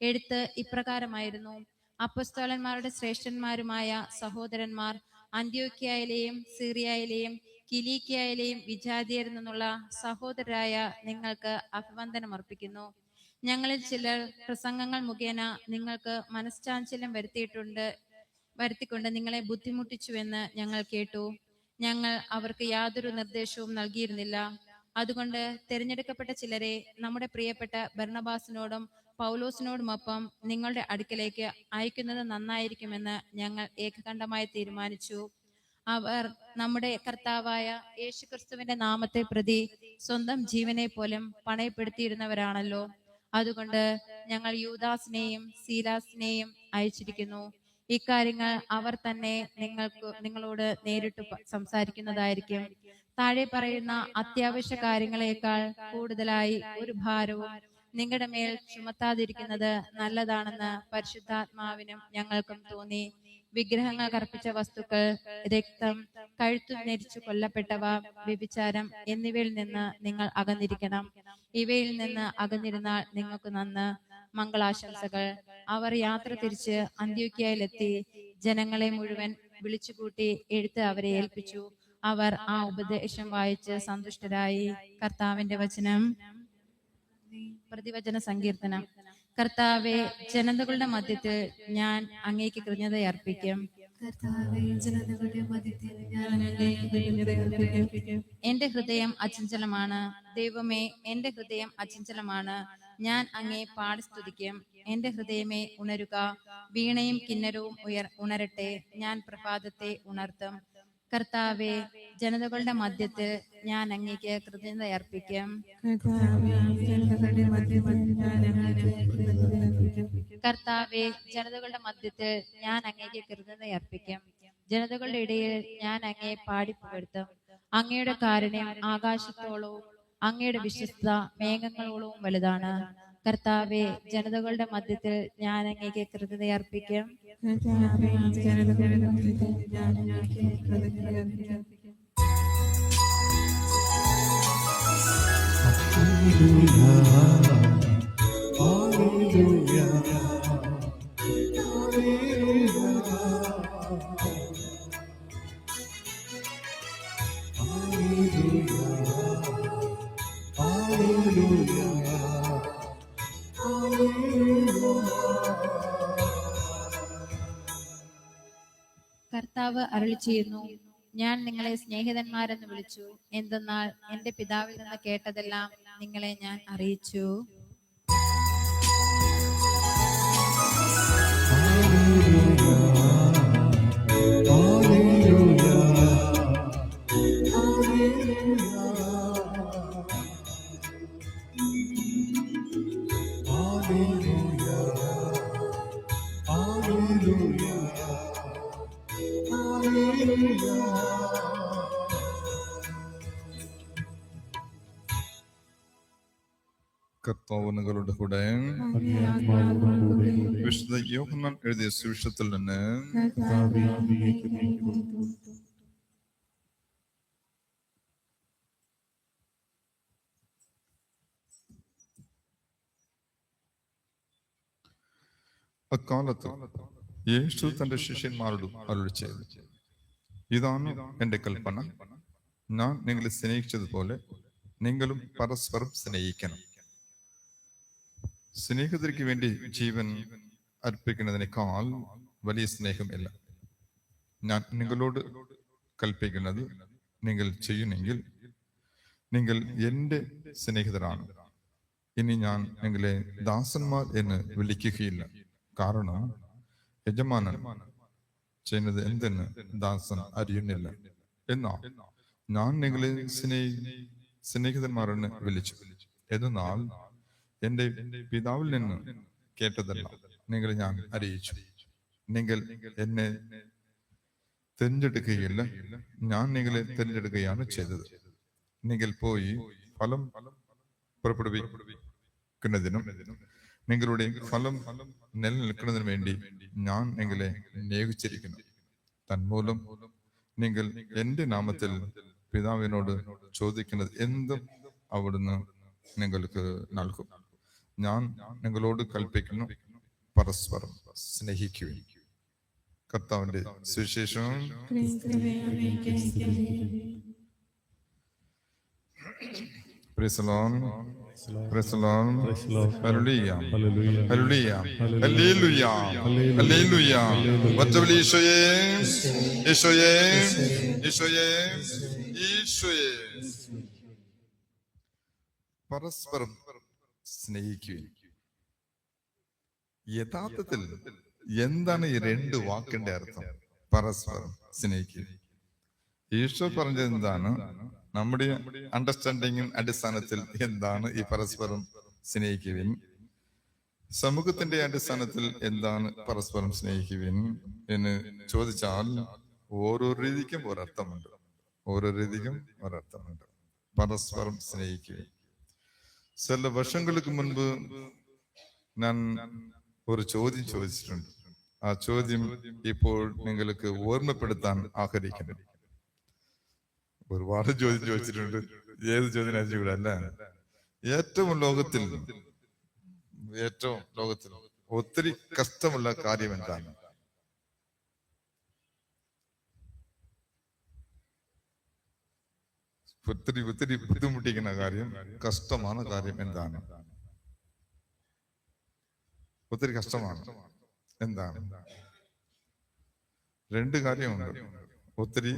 എഴുത്ത് ഇപ്രകാരമായിരുന്നു: അപ്പസ്തോലന്മാരുടെ ശ്രേഷ്ഠന്മാരുമായ സഹോദരന്മാർ, അന്ത്യോക്യയിലെയും സിറിയയിലെയും കിലീക്കിയയിലെയും വിജാതിയരിൽ നിന്നുള്ള സഹോദരരായ നിങ്ങൾക്ക് അഭിവന്ദനം അർപ്പിക്കുന്നു. ഞങ്ങളിൽ ചിലർ പ്രസംഗങ്ങൾ മുഖേന നിങ്ങൾക്ക് മനഃശാഞ്ചല്യം വരുത്തിക്കൊണ്ട് നിങ്ങളെ ബുദ്ധിമുട്ടിച്ചുവെന്ന് ഞങ്ങൾ കേട്ടു. ഞങ്ങൾ അവർക്ക് യാതൊരു നിർദ്ദേശവും നൽകിയിരുന്നില്ല. അതുകൊണ്ട് തിരഞ്ഞെടുക്കപ്പെട്ട ചിലരെ നമ്മുടെ പ്രിയപ്പെട്ട ബർണബാസിനോടും പൗലോസിനോടുമൊപ്പം നിങ്ങളുടെ അടുക്കലേക്ക് അയക്കുന്നത് നന്നായിരിക്കുമെന്ന് ഞങ്ങൾ ഏകകണ്ഠമായി തീരുമാനിച്ചു. അവർ നമ്മുടെ കർത്താവായ യേശുക്രിസ്തുവിന്റെ നാമത്തെ പ്രതി സ്വന്തം ജീവനെ പോലും പണയപ്പെടുത്തിയിരുന്നവരാണല്ലോ. അതുകൊണ്ട് ഞങ്ങൾ യൂദാസിനെയും സീലാസിനെയും അയച്ചിരിക്കുന്നു. ഇക്കാര്യങ്ങൾ അവർ തന്നെ നിങ്ങളോട് നേരിട്ട് സംസാരിക്കുന്നതായിരിക്കും. താഴെ പറയുന്ന അത്യാവശ്യ കാര്യങ്ങളെക്കാൾ കൂടുതലായി ഒരു ഭാരവും നിങ്ങളുടെ മേൽ ചുമത്താതിരിക്കുന്നത് നല്ലതാണെന്ന് പരിശുദ്ധാത്മാവിനും ഞങ്ങൾക്കും തോന്നി. വിഗ്രഹങ്ങൾ കർപ്പിച്ച വസ്തുക്കൾ, രക്തം, കഴുത്തു നെരിച്ചു കൊല്ലപ്പെട്ടവ, വ്യഭിചാരം എന്നിവയിൽ നിന്ന് നിങ്ങൾ അകന്നിരിക്കണം. ഇവയിൽ നിന്ന് അകന്നിരുന്നാൽ നിങ്ങൾക്ക് നന്ന്. മംഗളാശംസകൾ. അവർ യാത്ര തിരിച്ച് അന്ത്യോക്യയിലെത്തി ജനങ്ങളെ മുഴുവൻ വിളിച്ചുകൂട്ടി എഴുത്ത് അവരെ ഏൽപ്പിച്ചു. അവർ ആ ഉപദേശം വായിച്ച് സന്തുഷ്ടരായി. കർത്താവിന്റെ വചനം. പ്രതിവചന സങ്കീർത്തനം. കർത്താവെ, ജനതകളുടെ മധ്യത്തിൽ ഞാൻ അങ്ങേക്ക് കൃതജ്ഞത അർപ്പിക്കും.
കർത്താവേ, ജനതകളുടെ മധ്യത്തിൽ ഞാൻ അങ്ങേക്ക് കൃതജ്ഞത അർപ്പിക്കും.
എന്റെ ഹൃദയം അചഞ്ചലമാണ്. ദൈവമേ, എന്റെ ഹൃദയം അചഞ്ചലമാണ്. ഞാൻ അങ്ങേ പാടി സ്തുതിക്കും. എന്റെ ഹൃദയമേ ഉണരുക, വീണയും കിന്നരവും ഉണരട്ടെ. ഞാൻ പ്രഭാതത്തെ ഉണർത്തും. കർത്താവെ, ജനതകളുടെ മധ്യത്തിൽ ഞാൻ അങ്ങേക്ക് കൃതജ്ഞത അർപ്പിക്കും.
കർത്താവേ, ജനതകളുടെ മധ്യത്തിൽ ഞാൻ അങ്ങേക്ക് കൃതജ്ഞത അർപ്പിക്കും.
കർത്താവെ, ജനതകളുടെ മധ്യത്തിൽ ഞാൻ അങ്ങേക്ക് കൃതജ്ഞത അർപ്പിക്കും. ജനതകളുടെ ഇടയിൽ ഞാൻ അങ്ങേ പാടി പുകഴ്ത്തും. അങ്ങയുടെ കാരുണ്യം ആകാശത്തോളവും അങ്ങയുടെ വിശ്വസ്തത മേഘങ്ങളോളവും വലുതാണ്. കർത്താവെ, ജനതകളുടെ മധ്യത്തിൽ ഞാൻ അങ്ങേക്ക് കൃതജ്ഞത അർപ്പിക്കും.
കർത്താവേ, ജനതകളുടെ മധ്യത്തിൽ ഞാൻ അങ്ങേക്ക് കൃതജ്ഞത അർപ്പിക്കും.
കർത്താവ് അരുളി ചെയ്യുന്നു, ഞാൻ നിങ്ങളെ സ്നേഹിതന്മാരെന്ന് വിളിച്ചു. എന്തെന്നാൽ എന്റെ പിതാവിൽ നിന്ന് കേട്ടതെല്ലാം നിങ്ങളെ ഞാൻ അറിയിച്ചു.
കർത്താവ് നിങ്ങളുടെ കൂടെ. വിശുദ്ധ യോഹന്നാൻ എഴുതിയ സുവിശേഷത്തിൽ നിന്ന് അക്കാലത്ത് യേശു തന്റെ ശിഷ്യന്മാരോട് അരുളി ചെയ്തു, ഇതാണ് എന്റെ കൽപ്പന, ഞാൻ നിങ്ങളെ സ്നേഹിച്ചതുപോലെ നിങ്ങളും പരസ്പരം സ്നേഹിക്കണം. സ്നേഹിതർക്ക് വേണ്ടി ജീവൻ അർപ്പിക്കുന്നതിനേക്കാൾ വലിയ സ്നേഹം ഇല്ല. ഞാൻ നിങ്ങളോട് കൽപ്പിക്കുന്നത് നിങ്ങൾ ചെയ്യുന്നെങ്കിൽ നിങ്ങൾ എന്റെ സ്നേഹിതരാണ്. ഇനി ഞാൻ നിങ്ങളെ ദാസന്മാർ എന്ന് വിളിക്കുകയില്ല, കാരണം യജമാനൻ ചെയ്യുന്നത് എന്തെന്ന് ദാസൻ അറിയുന്നില്ല. എന്നാൽ ഞാൻ നിങ്ങളെ സ്നേഹിതന്മാരെന്ന് വിളിച്ചു. എന്നാൽ എന്റെ പിതാവിൽ നിന്ന് കേട്ടതല്ല നിങ്ങളെ ഞാൻ അറിയിച്ചു. നിങ്ങൾ എന്നെ തിരഞ്ഞെടുക്കുകയില്ല, ഞാൻ നിങ്ങളെ തിരഞ്ഞെടുക്കുകയാണ് ചെയ്തത്. നിങ്ങൾ പോയി ഫലം പുറപ്പെടുവിക്കുന്നതിനും നിങ്ങളുടെ ഫലം നിലനിൽക്കുന്നതിനും വേണ്ടി ഞാൻ നിങ്ങളെ നിയോഗിച്ചിരിക്കുന്നു. തന്മൂലം നിങ്ങൾ എന്റെ നാമത്തിൽ പിതാവിനോട് ചോദിക്കുന്നത് എന്തും അവിടുന്ന് നിങ്ങൾക്ക് നൽകും. ഞാൻ നിങ്ങളോട് കൽപ്പിക്കുന്നു, പരസ്പരം സ്നേഹിക്കുവിൻ. കർത്താവിന്റെ സുവിശേഷം. Praise the Lord. Praise the Lord. Hallelujah. Hallelujah. Hallelujah. Hallelujah. മറ്റവളി ഈശോയേ, ഈശോയേ, ഈശോയേ, ഈശോയേ. പരസ്പരം സ്നേഹിക്കുകയും. യഥാർത്ഥത്തിൽ എന്താണ് ഈ രണ്ട് വാക്കിന്റെ അർത്ഥം? പരസ്പരം സ്നേഹിക്കുക. ഈശോ പറഞ്ഞത് എന്താണ്? നമ്മുടെ അണ്ടർസ്റ്റാൻഡിംഗിൻ അടിസ്ഥാനത്തിൽ എന്താണ് ഈ പരസ്പരം സ്നേഹിക്കുവിൻ? സമൂഹത്തിന്റെ അടിസ്ഥാനത്തിൽ എന്താണ് പരസ്പരം സ്നേഹിക്കുവിൻ എന്ന് ചോദിച്ചാൽ ഓരോ രീതിക്കും ഒരർത്ഥമുണ്ട്. ഓരോ രീതിക്കും ഒരർത്ഥമുണ്ട്. പരസ്പരം സ്നേഹിക്കുവിൻ. ചില വർഷങ്ങൾക്ക് മുൻപ് ഞാൻ ഒരു ചോദ്യം ചോദിച്ചിട്ടുണ്ട്. ആ ചോദ്യം ഇപ്പോൾ നിങ്ങൾക്ക് ഓർമ്മപ്പെടുത്താൻ ആഗ്രഹിക്കുന്നു. ഒരുപാട് ചോദ്യം ചോദിച്ചിട്ടുണ്ട്. ഏത് ചോദ്യം അയച്ചുകൂടെ അല്ല. ഏറ്റവും ലോകത്തിൽ ഒത്തിരി കഷ്ടമുള്ള കാര്യം എന്താണ്? ഒത്തിരി ബുദ്ധിമുട്ടിക്കുന്ന കാര്യം, കഷ്ടமான കാര്യം എന്താണ്? ഒത്തിരി കഷ്ടമാണ്. എന്താണ്? രണ്ട് കാര്യമുണ്ട്. ഒത്തിരി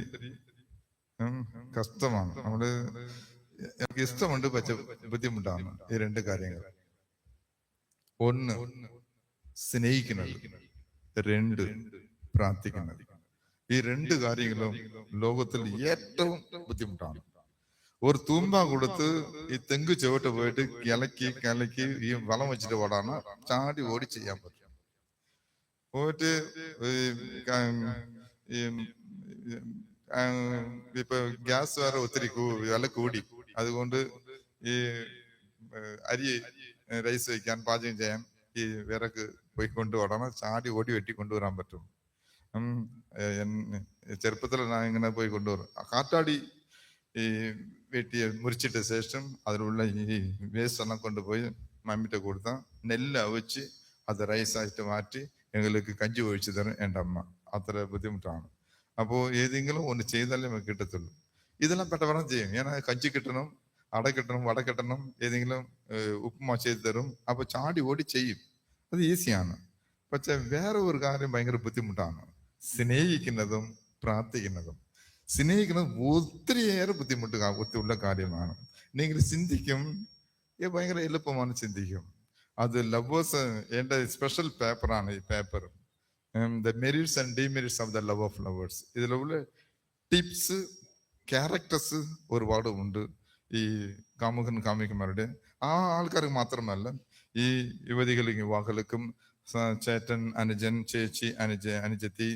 കഷ്ടമാണ്. എനിക്ക് ഇഷ്ടമുണ്ട്, പക്ഷെ ബുദ്ധിമുട്ടാണ് ഈ രണ്ട് കാര്യങ്ങൾ. ഒന്ന് സ്നേഹിക്കുന്നത്, രണ്ട് പ്രാർത്ഥിക്കുന്നത്. ഈ രണ്ട് കാര്യങ്ങളും ലോകത്തിൽ ഏറ്റവും ബുദ്ധിമുട്ടാണ്. ഒരു തൂമ്പ കൊടുത്ത് ഈ തെങ്ങ് ചുവട്ട് പോയിട്ട് കിളക്കി ഈ വളം വെച്ചിട്ട് ഓടാണ് ചാടി ഓടി ചെയ്യാൻ പറ്റും. പോയിട്ട് ഇപ്പൊ ഗ്യാസ് വേറെ ഒത്തിരി വില കൂടി. അതുകൊണ്ട് ഈ അരി റൈസ് വയ്ക്കാൻ പാചകം ചെയ്യാൻ ഈ വിറക് പോയി കൊണ്ടുപോകണം. ചാടി ഓടി വെട്ടി കൊണ്ടുവരാൻ പറ്റും. ചെറുപ്പത്തിൽ ഞാൻ ഇങ്ങനെ പോയി കൊണ്ടുവരും. കാറ്റാടി ഈ വെട്ടി മുറിച്ചിട്ട ശേഷം അതിലുള്ള ഈ വേസ്റ്റ് എല്ലാം കൊണ്ടുപോയി മമ്മിട്ട് കൊടുത്താൽ നെല്ല് അവിച്ച് അത് റൈസായിട്ട് മാറ്റി ഞങ്ങൾക്ക് കഞ്ചി ഒഴിച്ചു തരും എൻ്റെ അമ്മ. അത്ര ബുദ്ധിമുട്ടാണ്. അപ്പോൾ ഏതെങ്കിലും ഒന്ന് ചെയ്താലേ നമുക്ക് കിട്ടത്തുള്ളൂ. ഇതെല്ലാം പെട്ടവണ്ണം ചെയ്യും. ഞാൻ കഞ്ചി കിട്ടണം, അട കിട്ടണം, വട കിട്ടണം, ഏതെങ്കിലും ഉപ്പുമാ ചെയ്തു തരും. അപ്പൊ ചാടി ഓടി ചെയ്യും. അത് ഈസിയാണ്. പക്ഷെ വേറെ ഒരു കാര്യം ഭയങ്കര ബുദ്ധിമുട്ടാണ്. സ്നേഹിക്കുന്നതും പ്രാർത്ഥിക്കുന്നതും. സ്നേഹിക്കുന്നത് ഒത്തിരിയേറെ ബുദ്ധിമുട്ടുള്ള കാര്യമാണ്. നിങ്ങൾ ചിന്തിക്കും ഭയങ്കര എളുപ്പമാണ് ചിന്തിക്കും. അത് ലവേഴ്സ് എൻ്റെ സ്പെഷ്യൽ പേപ്പറാണ് ഈ paper. The merits and demerits of the love of lovers. ഇതിലുള്ള ടിപ്സ്, ക്യാരക്ടേഴ്സ് ഒരുപാട് ഉണ്ട്. ഈ കാമുകന്മാരുടെ ആ ആൾക്കാർക്ക് മാത്രമല്ല, ഈ യുവതികൾക്കും യുവാക്കൾക്കും ചേട്ടൻ, അനുജൻ, ചേച്ചി, അനുജത്തി,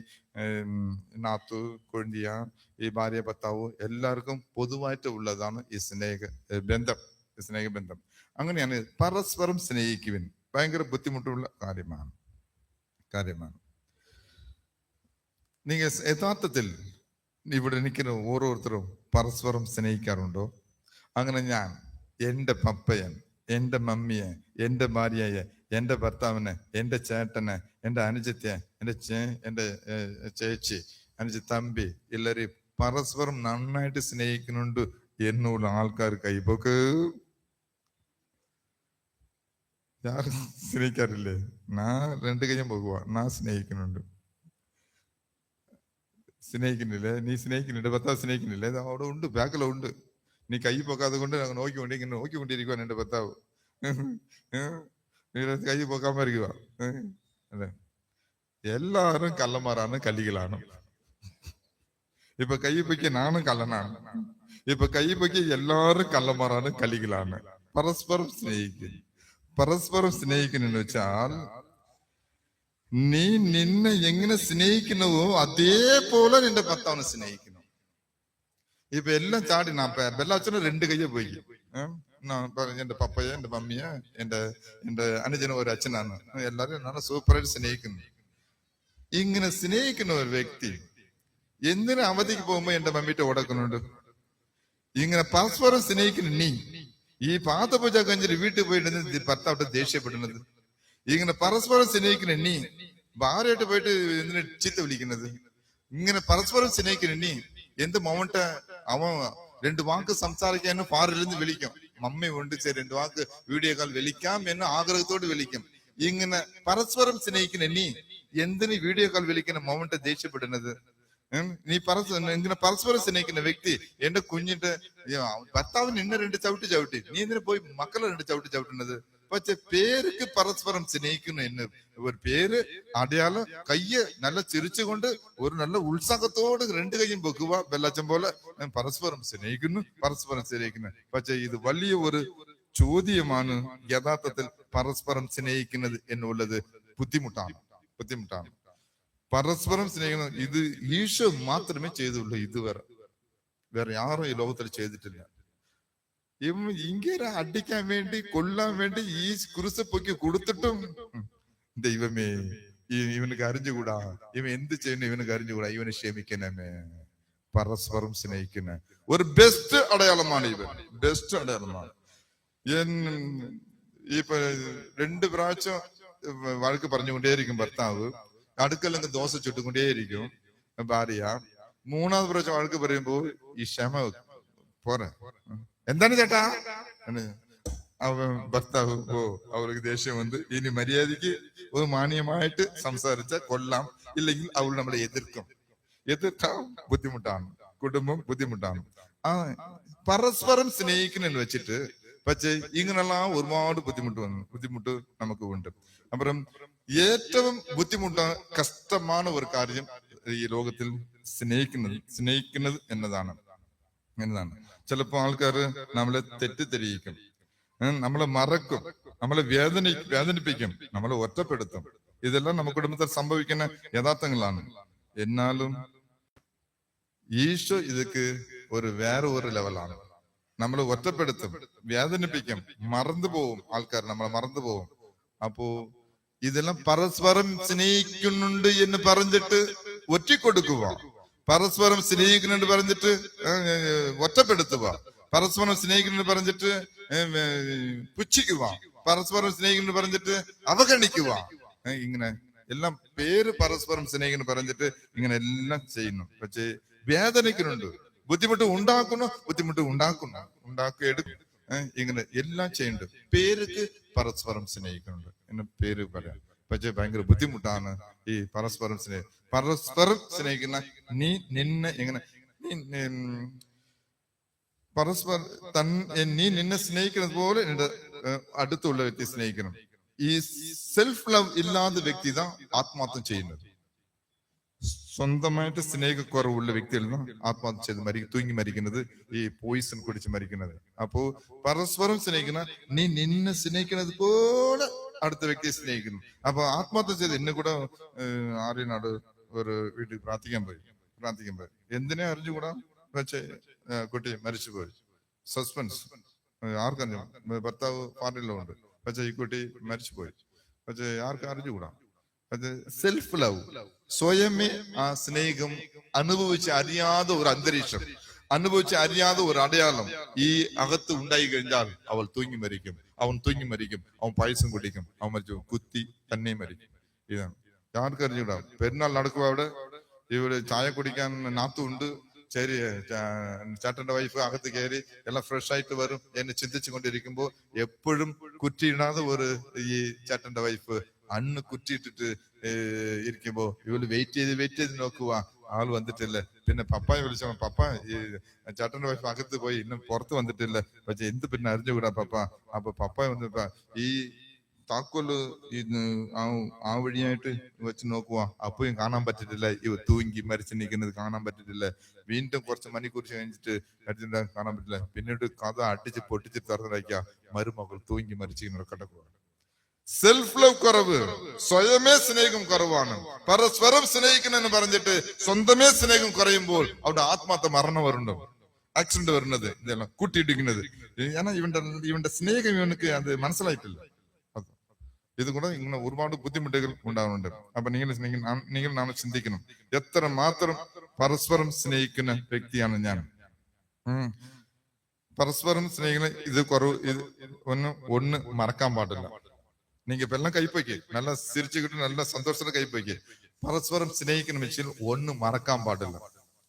നാത്തു, കൊഴിയ, ഈ ഭാര്യ, ഭർത്താവ് എല്ലാവർക്കും പൊതുവായിട്ട് ഉള്ളതാണ് ഈ സ്നേഹബന്ധം. അങ്ങനെയാണ് പരസ്പരം സ്നേഹിക്കുവിൻ. ഭയങ്കര ബുദ്ധിമുട്ടുള്ള കാര്യമാണ്. നിങ്ങൾ യഥാർത്ഥത്തിൽ ഇവിടെ നിൽക്കുന്ന ഓരോരുത്തരും പരസ്പരം സ്നേഹിക്കാറുണ്ടോ? അങ്ങനെ ഞാൻ എൻ്റെ പപ്പയെ, എൻ്റെ മമ്മിയെ, എൻ്റെ ഭാര്യയെ, എൻ്റെ ഭർത്താവിനെ, എൻ്റെ ചേട്ടനെ, എൻ്റെ അനുജത്തെ, എൻ്റെ ചേച്ചി, തമ്പി എല്ലാവരെയും പരസ്പരം നന്നായിട്ട് സ്നേഹിക്കുന്നുണ്ട് എന്നുള്ള ആൾക്കാർ കൈപോക്ക്. யாரும் സ്നേഹിക്കാറില്ലേ? நான் 2 கையும் പോകുക. நான் സ്നേഹിക്കുന്നില്ലേ? നീ സ്നേഹിക്കുന്നില്ല, ഭർത്താവ് സ്നേഹിക്കുന്നില്ലേ? അത് അവിടെ ഉണ്ട്, ബാക്കിലുണ്ട്. നീ കൈ പോക്കാതെ കൊണ്ട് ഇങ്ങനെ നോക്കിക്കൊണ്ടിരിക്കുവാൻ എൻ്റെ ഭർത്താവ്. കൈ പോക്കാമ ഇരിക്കുക. അല്ലെ? എല്ലാരും കള്ളന്മാരാണ്, കല്ലികളാണ്. ഇപ്പൊ കൈ പൊക്കി നാനും കള്ളനാണ്. ഇപ്പൊ കൈ പൊക്കി എല്ലാരും കള്ളന്മാരാണ്, കല്ലികളാണ്. പരസ്പരം സ്നേഹിക്കുന്നു വെച്ചാൽ നീ നിന്നെ എങ്ങനെ സ്നേഹിക്കുന്നുവോ അതേപോലെ നിന്റെ ഭർത്താവിനെ സ്നേഹിക്കുന്നു. ഇപ്പൊ എല്ലാം ചാടി ബെല്ലാച്ചനും 2 കയ്യെ പോയി. എന്റെ പപ്പയെ, എന്റെ മമ്മിയെ, എന്റെ അനുജനും ഒരു അച്ഛനാണ്. എല്ലാരും നല്ല സൂപ്പറായിട്ട് സ്നേഹിക്കുന്നു. ഇങ്ങനെ സ്നേഹിക്കുന്ന ഒരു വ്യക്തി എന്തിനു അവധിക്ക് പോകുമ്പോ എന്റെ മമ്മിട്ട് ഓടക്കുന്നുണ്ട്? ഇങ്ങനെ പരസ്പരം സ്നേഹിക്കുന്നു നീ ഈ പാദപൂജ കഴിഞ്ഞിട്ട് വീട്ടിൽ പോയിട്ട് ഭർത്താവിട്ട് ദേഷ്യപ്പെടുന്നത്. ഇങ്ങനെ പരസ്പരം സ്നേഹിക്കുന്ന നീ ഭാര്യയായിട്ട് പോയിട്ട് എന്തിനാ ചീത്ത വിളിക്കുന്നത്? ഇങ്ങനെ പരസ്പരം സ്നേഹിക്കുന്ന നീ എന്ത് മൊമെന്റ് അവൻ 2 വാക്ക് സംസാരിക്കാനും ഫാറിലിരുന്ന് വിളിക്കും. മമ്മി ഉണ്ട്, 2 വാക്ക് വീഡിയോ കോൾ വിളിക്കാം എന്ന് ആഗ്രഹത്തോട് വിളിക്കും. ഇങ്ങനെ പരസ്പരം സ്നേഹിക്കുന്ന നീ എന്തിന് വീഡിയോ കോൾ വിളിക്കുന്ന മൊമെന്റ് ദേഷ്യപ്പെടുന്നത്? നീ ഇങ്ങനെ പരസ്പരം സ്നേഹിക്കുന്ന വ്യക്തി എന്റെ കുഞ്ഞിന്റെ ഭർത്താവിന് ഇന്ന 2 ചവിട്ടി നീ എന്തിനു പോയി മക്കളെ 2 ചവിട്ടുന്നത്? പക്ഷെ പേருக்கு പരസ്പരം സ്നേഹിക്കുന്നു എന്ന് ഒരു പേര് അടയാളം. കയ്യ് നല്ല ചിരിച്ചുകൊണ്ട് ഒരു നല്ല ഉത്സാഹത്തോട് 2 കൈയും വെക്കുക. വെള്ളച്ചം പോലെ പരസ്പരം സ്നേഹിക്കുന്നു. പക്ഷെ ഇത് വലിയ ഒരു ചോദ്യമാണ്. യഥാർത്ഥത്തിൽ പരസ്പരം സ്നേഹിക്കുന്നത് എന്നുള്ളത് ബുദ്ധിമുട്ടാണ്. പരസ്പരം സ്നേഹിക്കുന്നത് ഇത് ഈശോ മാത്രമേ ചെയ്തുള്ളൂ. ഇതുവരെ വേറെ ആരും ഈ ലോകത്തിൽ ചെയ്തിട്ടില്ല. ഇങ്ങനെ അടിക്കാൻ വേണ്ടി, കൊല്ലാൻ വേണ്ടി ഈ കുരിശ് പൊക്കി കൊടുത്തിട്ടും ദൈവമേ ഇവനക്ക് അറിഞ്ഞുകൂടാ, ഇവൻ എന്ത് ചെയ്യുന്നു ഇവനക്ക് അറിഞ്ഞുകൂടാ, ഇവനെ ക്ഷമിക്കണമേ. പരസ്പരം സ്നേഹിക്കുന്ന ഒരു ബെസ്റ്റ് അടയാളമാണ് ബെസ്റ്റ് അടയാളമാണ്. ഇപ്പൊ 2 പ്രാവശ്യം വഴക്ക് പറഞ്ഞുകൊണ്ടേയിരിക്കും ഭർത്താവ്. അടുക്കലങ്ങ് ദോശ ചുട്ടുകൊണ്ടേയിരിക്കും ഭാര്യ. 3ാമത് പ്രാവശ്യം വഴക്ക് പറയുമ്പോ ഈ ക്ഷമ പോരെ, എന്താണ് ചേട്ടാ? ഭർത്താവ് അവർക്ക് ദേഷ്യം വന്ന് ഇനി മര്യാദയ്ക്ക് ഒരു മാന്യമായിട്ട് സംസാരിച്ച കൊല്ലാം, ഇല്ലെങ്കിൽ അവൾ നമ്മളെ എതിർത്താൽ ബുദ്ധിമുട്ടാണ്, കുടുംബം ബുദ്ധിമുട്ടാണ്. ആ പരസ്പരം സ്നേഹിക്കുന്നതിന് വെച്ചിട്ട് പക്ഷേ ഇങ്ങനെയുള്ള ഒരുപാട് ബുദ്ധിമുട്ട് നമുക്ക് ഉണ്ട്. അപ്പുറം ഏറ്റവും കഷ്ടമാണ് ഒരു കാര്യം ഈ ലോകത്തിൽ സ്നേഹിക്കുന്നത് എന്നതാണ്. ചിലപ്പോ ആൾക്കാര് നമ്മളെ തെറ്റിദ്ധരിക്കും, നമ്മളെ മറക്കും, നമ്മളെ വേദനിപ്പിക്കും, നമ്മളെ ഒറ്റപ്പെടുത്തും. ഇതെല്ലാം നമ്മുടെ കുടുംബത്തിൽ സംഭവിക്കുന്ന യഥാർത്ഥങ്ങളാണ്. എന്നാലും ഈശോ ഇതൊക്കെ വേറെ ഒരു ലെവലാണ്. നമ്മൾ ഒറ്റപ്പെടുത്തും, വേദനിപ്പിക്കും, മറന്നുപോകും, ആൾക്കാർ നമ്മളെ മറന്നുപോകും. അപ്പോ ഇതെല്ലാം പരസ്പരം സ്നേഹിക്കുന്നുണ്ട് എന്ന് പറഞ്ഞിട്ട് ഒറ്റിക്കൊടുക്കുക, പരസ്പരം സ്നേഹിക്കുന്നുണ്ട് പറഞ്ഞിട്ട് ഒറ്റപ്പെടുത്തുക, പരസ്പരം സ്നേഹിക്കുന്നുണ്ട് പറഞ്ഞിട്ട് പുച്ഛിക്കുക, പരസ്പരം സ്നേഹിക്കുന്നുണ്ട് പറഞ്ഞിട്ട് അവഗണിക്കുക. ഇങ്ങനെ എല്ലാം പേര് പരസ്പരം സ്നേഹിക്കുന്നു പറഞ്ഞിട്ട് ഇങ്ങനെ എല്ലാം ചെയ്യുന്നു. പക്ഷേ വേദനിക്കുന്നുണ്ട്, ബുദ്ധിമുട്ട് ഉണ്ടാക്കിയെടുക്കും, ഇങ്ങനെ എല്ലാം ചെയ്യുന്നുണ്ട്. പേർക്ക് പരസ്പരം സ്നേഹിക്കുന്നുണ്ട് എന്ന് പേര് പറയാം. പക്ഷെ ഭയങ്കര ബുദ്ധിമുട്ടാണ് ഈ പരസ്പരം സ്നേഹിക്കുന്ന നിന്നെ എങ്ങനെ നീ നിന്നെ സ്നേഹിക്കുന്നത് പോലെ നിന്റെ അടുത്തുള്ള വ്യക്തി സ്നേഹിക്കണം. ഈ സെൽഫ് ലവ് ഇല്ലാത്ത വ്യക്തി தான் ആത്മഹത്യ ചെയ്യുന്നത്. സ്വന്തമായിട്ട് സ്നേഹക്കുറവുള്ള വ്യക്തിയിൽ നിന്ന് ആത്മഹത്യ ചെയ്ത് തൂങ്ങി മരിക്കുന്നത്, ഈ പോയിസൺ കുടിച്ച് മരിക്കുന്നത്. അപ്പോ പരസ്പരം സ്നേഹിക്കുന്ന നീ നിന്നെ സ്നേഹിക്കുന്നത് പോലെ അടുത്ത വ്യക്തിയെ സ്നേഹിക്കുന്നു. അപ്പൊ ആത്മഹത്യ ചെയ്ത് എന്നെ കൂടെ ആര്യനാട് ഒരു വീട്ടിൽ പ്രാർത്ഥിക്കാൻ പോയി. എന്തിനെ അറിഞ്ഞുകൂടാ, പക്ഷേ കുട്ടി മരിച്ചുപോയി. സസ്പെൻസ്, ആർക്കറിഞ്ഞു? ഭർത്താവ് പാർട്ടിയിലുണ്ട്, പക്ഷെ ഈ കുട്ടി മരിച്ചുപോയി. പക്ഷെ ആർക്കും അറിഞ്ഞുകൂടാ. അത് സെൽഫ് ലവ്, സ്വയമേ ആ സ്നേഹം അനുഭവിച്ച് അറിയാതെ ഒരു അന്തരീക്ഷം, അനുഭവിച്ച് അറിയാതെ ഒരു അടയാളം ഈ അകത്ത് ഉണ്ടായി കഴിഞ്ഞാൽ അവൻ തൂങ്ങി മരിക്കും, അവൻ പായസം കുടിക്കും, അവൻ മരിച്ചു കുത്തി തന്നെ മരിക്കും. ഇതാണ് ആർക്കും അറിഞ്ഞൂടാ. പെരുന്നാൾ നടക്കുക, അവിടെ ഇവിടെ ചായ കുടിക്കാൻ നാത്തുണ്ട്, ശരി ചേട്ടന്റെ വൈഫ് അകത്ത് കയറി എല്ലാം ഫ്രഷ് ആയിട്ട് വരും എന്ന് ചിന്തിച്ചു കൊണ്ടിരിക്കുമ്പോ എപ്പോഴും കുറ്റിയിടാതെ ഒരു ഈ ചേട്ടന്റെ വൈഫ് അണ്ണ് കുറ്റിയിട്ടിട്ട് ഇരിക്കുമ്പോ ഇവള് വെയിറ്റ് ചെയ്ത് നോക്കുക, ആള് വന്നിട്ടില്ല. പിന്നെ പപ്പായെ വിളിച്ച പപ്പ ഈ ചേട്ടന്റെ വൈഫ് അകത്ത് പോയി ഇന്നും പുറത്ത് വന്നിട്ടില്ല, പക്ഷെ എന്ത് പിന്നെ അറിഞ്ഞുകൂടാ പപ്പ. അപ്പൊ പപ്പായ വന്നിപ്പ ഈ താക്കോല് ആ വഴിയായിട്ട് വെച്ച് നോക്കുക, അപ്പോഴും കാണാൻ പറ്റിട്ടില്ല. ഇവ തൂങ്ങി മരിച്ചു നിൽക്കുന്നത് കാണാൻ പറ്റിട്ടില്ല. വീണ്ടും കുറച്ച് മണിക്കൂർ കഴിഞ്ഞിട്ട് കാണാൻ പറ്റില്ല. പിന്നീട് കഥ അടിച്ച് പൊട്ടിച്ച് തുറന്നിറക്കിയ മരുമകൾ തൂങ്ങി മരിച്ചിങ്ങനെ കിടക്കുക. സെൽഫ് ലവ് കുറവ്, സ്വയമേ സ്നേഹം കുറവാണ്. പരസ്പരം സ്നേഹിക്കണമെന്ന് പറഞ്ഞിട്ട് സ്വന്തമേ സ്നേഹം കുറയുമ്പോൾ അവിടെ ആത്മാർത്ഥ മരണം വരുന്നുണ്ടോ, ആക്സിഡന്റ് വരുന്നത്, ഇതെല്ലാം കൂട്ടിയിടിക്കുന്നത്. ഏன்னா ഇവന്റെ സ്നേഹം ഇവനക്ക് അത് മനസ്സിലായിട്ടില്ല. ഇത് കൂടെ ഇങ്ങനെ ഒരുപാട് ബുദ്ധിമുട്ടുകൾ ഉണ്ടാകുന്നുണ്ട്. അപ്പൊ നിങ്ങൾ നാം ചിന്തിക്കണം, എത്ര മാത്രം പരസ്പരം സ്നേഹിക്കുന്ന വ്യക്തിയാണ് ഞാൻ. പരസ്പരം സ്നേഹിക്കുന്ന ഇത് കുറവ്, ഇത് ഒന്ന് മറക്കാൻ പാടില്ല. நீங்க இப்ப எல்லாம் கைப்போய்க்கு நல்லா சிரிச்சுக்கிட்டு நல்லா சந்தோஷத்துல கைப்போய்க்கு பரஸ்பரம் സ്നേഹിക്കുന്ന விஷயம் ഒന്ന് മറക്കാൻ പാടില്ല.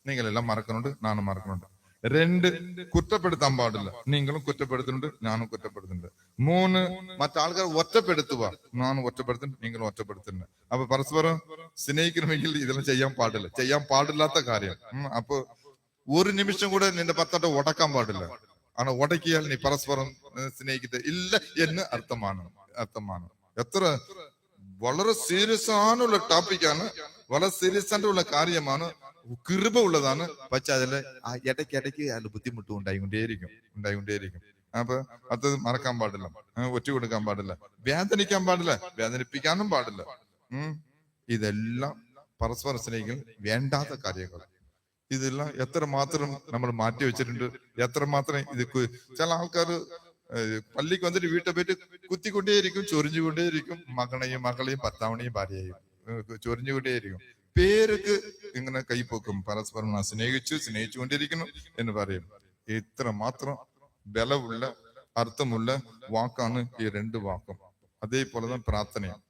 നിങ്ങൾ എല്ലാം മറക്കുന്നുണ്ട്, ഞാനും മറക്കുന്നുണ്ട്. 2 കുറ്റപ്പെടുത്താൻ പാടില്ല. നിങ്ങളും കുറ്റപ്പെടുത്തുന്നുണ്ട്, ഞാനും കുറ്റപ്പെടുത്തുന്നുണ്ട്. 3 മറ്റാൾക്കാർ ഒറ്റപ്പെടുത്തുക, ഞാനും ഒറ്റപ്പെടുത്തുന്നുണ്ട്, നിങ്ങളും ഒറ്റപ്പെടുത്തുന്നുണ്ട്. അപ്പൊ പരസ്പരം സ്നേഹിക്കണമെങ്കിൽ ഇതെല്ലാം ചെയ്യാൻ പാടില്ലാത്ത കാര്യം. അപ്പൊ ഒരു നിമിഷം കൂടെ നിന്റെ പത്തോട്ട് ഉടക്കാൻ പാടില്ല. ആണ് ഉടക്കിയാൽ നീ പരസ്പരം സ്നേഹിക്കത്തെ ഇല്ല എന്ന് അർത്ഥമാണ്. എത്ര വളരെ സീരിയസ് ആണുള്ള ടോപ്പിക്കാണ്, വളരെ സീരിയസ് ആയിട്ടുള്ള കാര്യമാണ്, കൃപ ഉള്ളതാണ്. പക്ഷെ അതില് ഇടയ്ക്ക് അതിൽ ബുദ്ധിമുട്ട് ഉണ്ടായിക്കൊണ്ടേയിരിക്കും. അപ്പൊ അത് മറക്കാൻ പാടില്ല, ഒറ്റ കൊടുക്കാൻ പാടില്ല, വേദനിക്കാൻ പാടില്ല, വേദനിപ്പിക്കാനും പാടില്ല. ഇതെല്ലാം പരസ്പര സ്നേഹിക്കൽ വേണ്ടാത്ത കാര്യങ്ങൾ. ഇതെല്ലാം എത്ര മാത്രം നമ്മൾ മാറ്റി വെച്ചിട്ടുണ്ട്, എത്ര മാത്രം ഇത്. ചില ആൾക്കാർ പള്ളിക്ക് വന്നിട്ട് വീട്ടിൽ പോയിട്ട് കുത്തിക്കൊണ്ടേയിരിക്കും, ചൊരിഞ്ഞുകൊണ്ടേയിരിക്കും, മകളെയും ഭർത്താവിനെയും ഭാര്യയെയും ചൊരിഞ്ഞുകൊണ്ടേയിരിക്കും. പേർക്ക് ഇങ്ങനെ കൈപ്പൊക്കും, പരസ്പരം സ്നേഹിച്ചുകൊണ്ടിരിക്കുന്നു എന്ന് പറയും. ഇത്ര മാത്രം ബലമുള്ള അർത്ഥമുള്ള വാക്കാണ് ഈ 2 വാക്കും. അതേപോലെ തന്നെ പ്രാർത്ഥനയും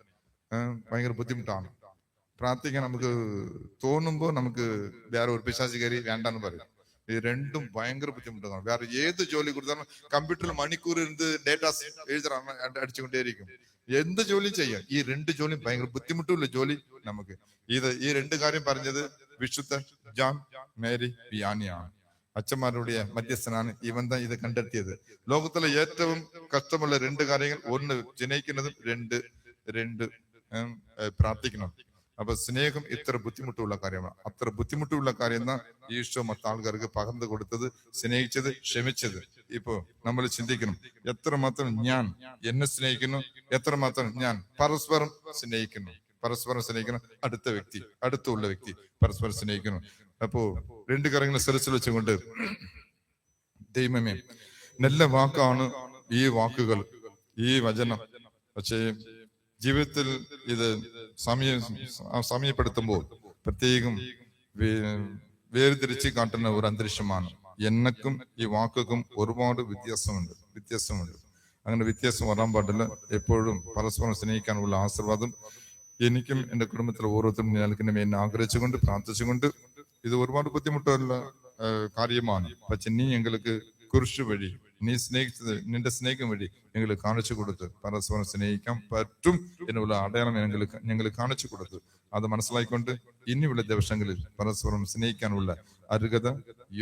ഭയങ്കര പ്രാർത്ഥിക്കാൻ നമുക്ക് തോന്നുമ്പോ നമുക്ക് വേറെ ഒരു പിശാച് കയറി വേണ്ടാന്ന് പറയും. ഈ രണ്ടും ഭയങ്കര ബുദ്ധിമുട്ടാണ്. വേറെ ഏത് ജോലി കൊടുത്താലും കമ്പ്യൂട്ടറിൽ മണിക്കൂർ ഇരുന്ന് ഡേറ്റാസ് എഴുതാൻ അടിച്ചുകൊണ്ടേയിരിക്കും. എന്ത് ജോലിയും ചെയ്യാം. ഈ രണ്ട് ജോലിയും ഭയങ്കര ബുദ്ധിമുട്ടുള്ള ജോലി നമുക്ക്. ഈ രണ്ട് കാര്യം പറഞ്ഞത് വിശുദ്ധ ജോൺ മേരി വിയാനിയാണ്. അച്ഛന്മാരുടെ മധ്യസ്ഥനാണ് ഇവൻ തന്നെ ഇത് കണ്ടെത്തിയത്. ലോകത്തിലെ ഏറ്റവും കഷ്ടമുള്ള രണ്ട് കാര്യങ്ങൾ, ഒന്ന് ജനിക്കുന്നതും രണ്ട് പ്രാർത്ഥിക്കണം. അപ്പൊ സ്നേഹം ഇത്ര ബുദ്ധിമുട്ടുള്ള കാര്യമാണ്. അത്ര ബുദ്ധിമുട്ടുള്ള കാര്യം ഈശോ മറ്റ ആൾക്കാർക്ക് പകർന്നു കൊടുത്തത്, സ്നേഹിച്ചത്, ക്ഷമിച്ചത്. ഇപ്പോ നമ്മൾ ചിന്തിക്കണം, എത്രമാത്രം ഞാൻ എന്നെ സ്നേഹിക്കുന്നു, എത്രമാത്രം ഞാൻ പരസ്പരം സ്നേഹിക്കുന്നു. പരസ്പരം സ്നേഹിക്കണം. അടുത്തുള്ള വ്യക്തി പരസ്പരം സ്നേഹിക്കുന്നു. അപ്പോ രണ്ട് കാര്യങ്ങൾ സ്ഥലത്തിൽ വെച്ചുകൊണ്ട്, ദൈവമേ നല്ല വാക്കാണ് ഈ വാക്കുകൾ, ഈ വചനം. പക്ഷേ ജീവിതത്തിൽ ഇത് സമയപ്പെടുത്തുമ്പോൾ പ്രത്യേകം വേർതിരിച്ച് കാട്ടുന്ന ഒരു അന്തരീക്ഷമാണ്. എന്നക്കും ഈ വാക്കുകൾക്കും ഒരുപാട് വ്യത്യാസമുണ്ട്. അങ്ങനെ വ്യത്യാസം വരാൻ പാടില്ല. എപ്പോഴും പരസ്പരം സ്നേഹിക്കാനുള്ള ആശീർവാദം എനിക്കും എൻ്റെ കുടുംബത്തിലെ ഓരോരുത്തരും നൽകണമേ എന്ന് ആഗ്രഹിച്ചുകൊണ്ട് പ്രാർത്ഥിച്ചുകൊണ്ട്, ഇത് ഒരുപാട് ബുദ്ധിമുട്ടുള്ള കാര്യമാണ്. പക്ഷെ നീ ഞങ്ങൾക്ക് കുരിശ് വഴി, നീ സ്നേഹിച്ചത്, നിന്റെ സ്നേഹം വഴി ഞങ്ങൾ കാണിച്ചു കൊടുത്ത് പരസ്പരം സ്നേഹിക്കാൻ പറ്റും എന്നുള്ള അടയാളം ഞങ്ങൾ കാണിച്ചു കൊടുത്തു. അത് മനസ്സിലാക്കിക്കൊണ്ട് ഇനിയുള്ള ദിവസങ്ങളിൽ പരസ്പരം സ്നേഹിക്കാനുള്ള അർഹത,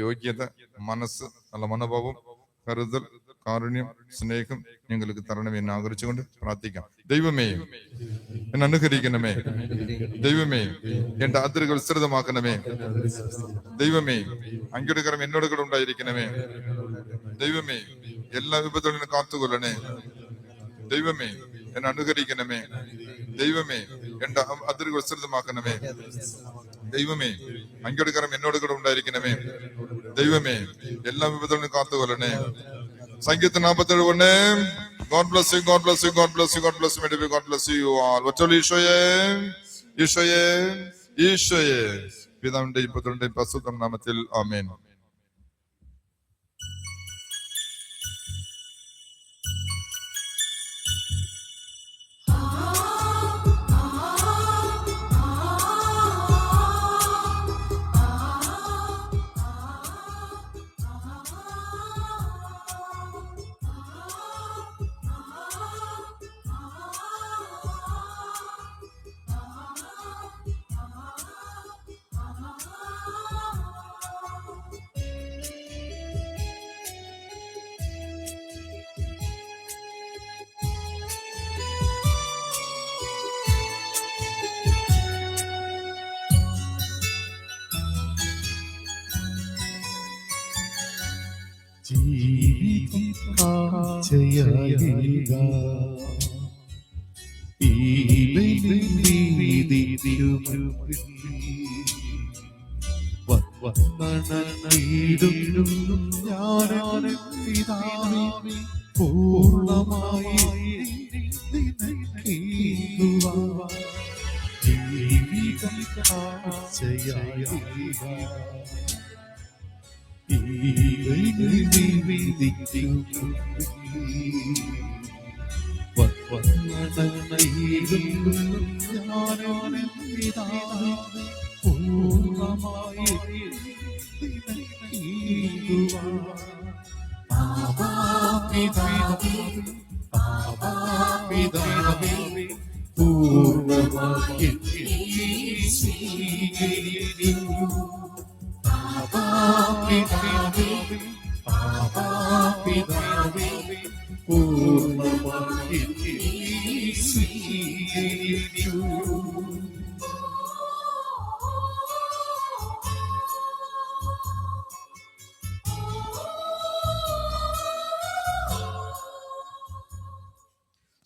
യോഗ്യത, മനസ്സ്, നല്ല മനോഭാവം, കരുതൽ, കാരുണ്യം, സ്നേഹം ഞങ്ങൾക്ക് തരണമെന്ന് ആഗ്രഹിച്ചുകൊണ്ട് പ്രാർത്ഥിക്കാം. ദൈവമേ എന്നെ അനുഗ്രഹിക്കണമേ. ദൈവമേ എന്റെ അതിരുകൾ വിസ്തൃതമാക്കണമേ. ദൈവമേ അങ്ങയുടെ കരം എന്നോട് കൂടെ ഉണ്ടായിരിക്കണമേ. ദൈവമേ എല്ലാ വിപത്തുകളിലും കാത്തുകൊള്ളണേ. ദൈവമേ എന്നെ അനുഗ്രഹിക്കണമേ. ദൈവമേ എന്റെ അതിരുകൾ വിസ്തൃതമാക്കണമേ. ദൈവമേ അങ്ങയുടെ കരം എന്നോട് കൂടെ ഉണ്ടായിരിക്കണമേ. ദൈവമേ എല്ലാ വിപത്തുകളിലും കാത്തുകൊള്ളണേ. സംഗീതം 47 God bless you, God bless you, God bless you, God bless you, God bless you all. വറ്റോളി ഈശോയെ പിതാവിന്റെ പുത്രന്റെ പരിശുദ്ധ നാമത്തിൽ ആമേൻ.
പൂർണ്ണമായി ജീവിതം കാഴ്ചയായി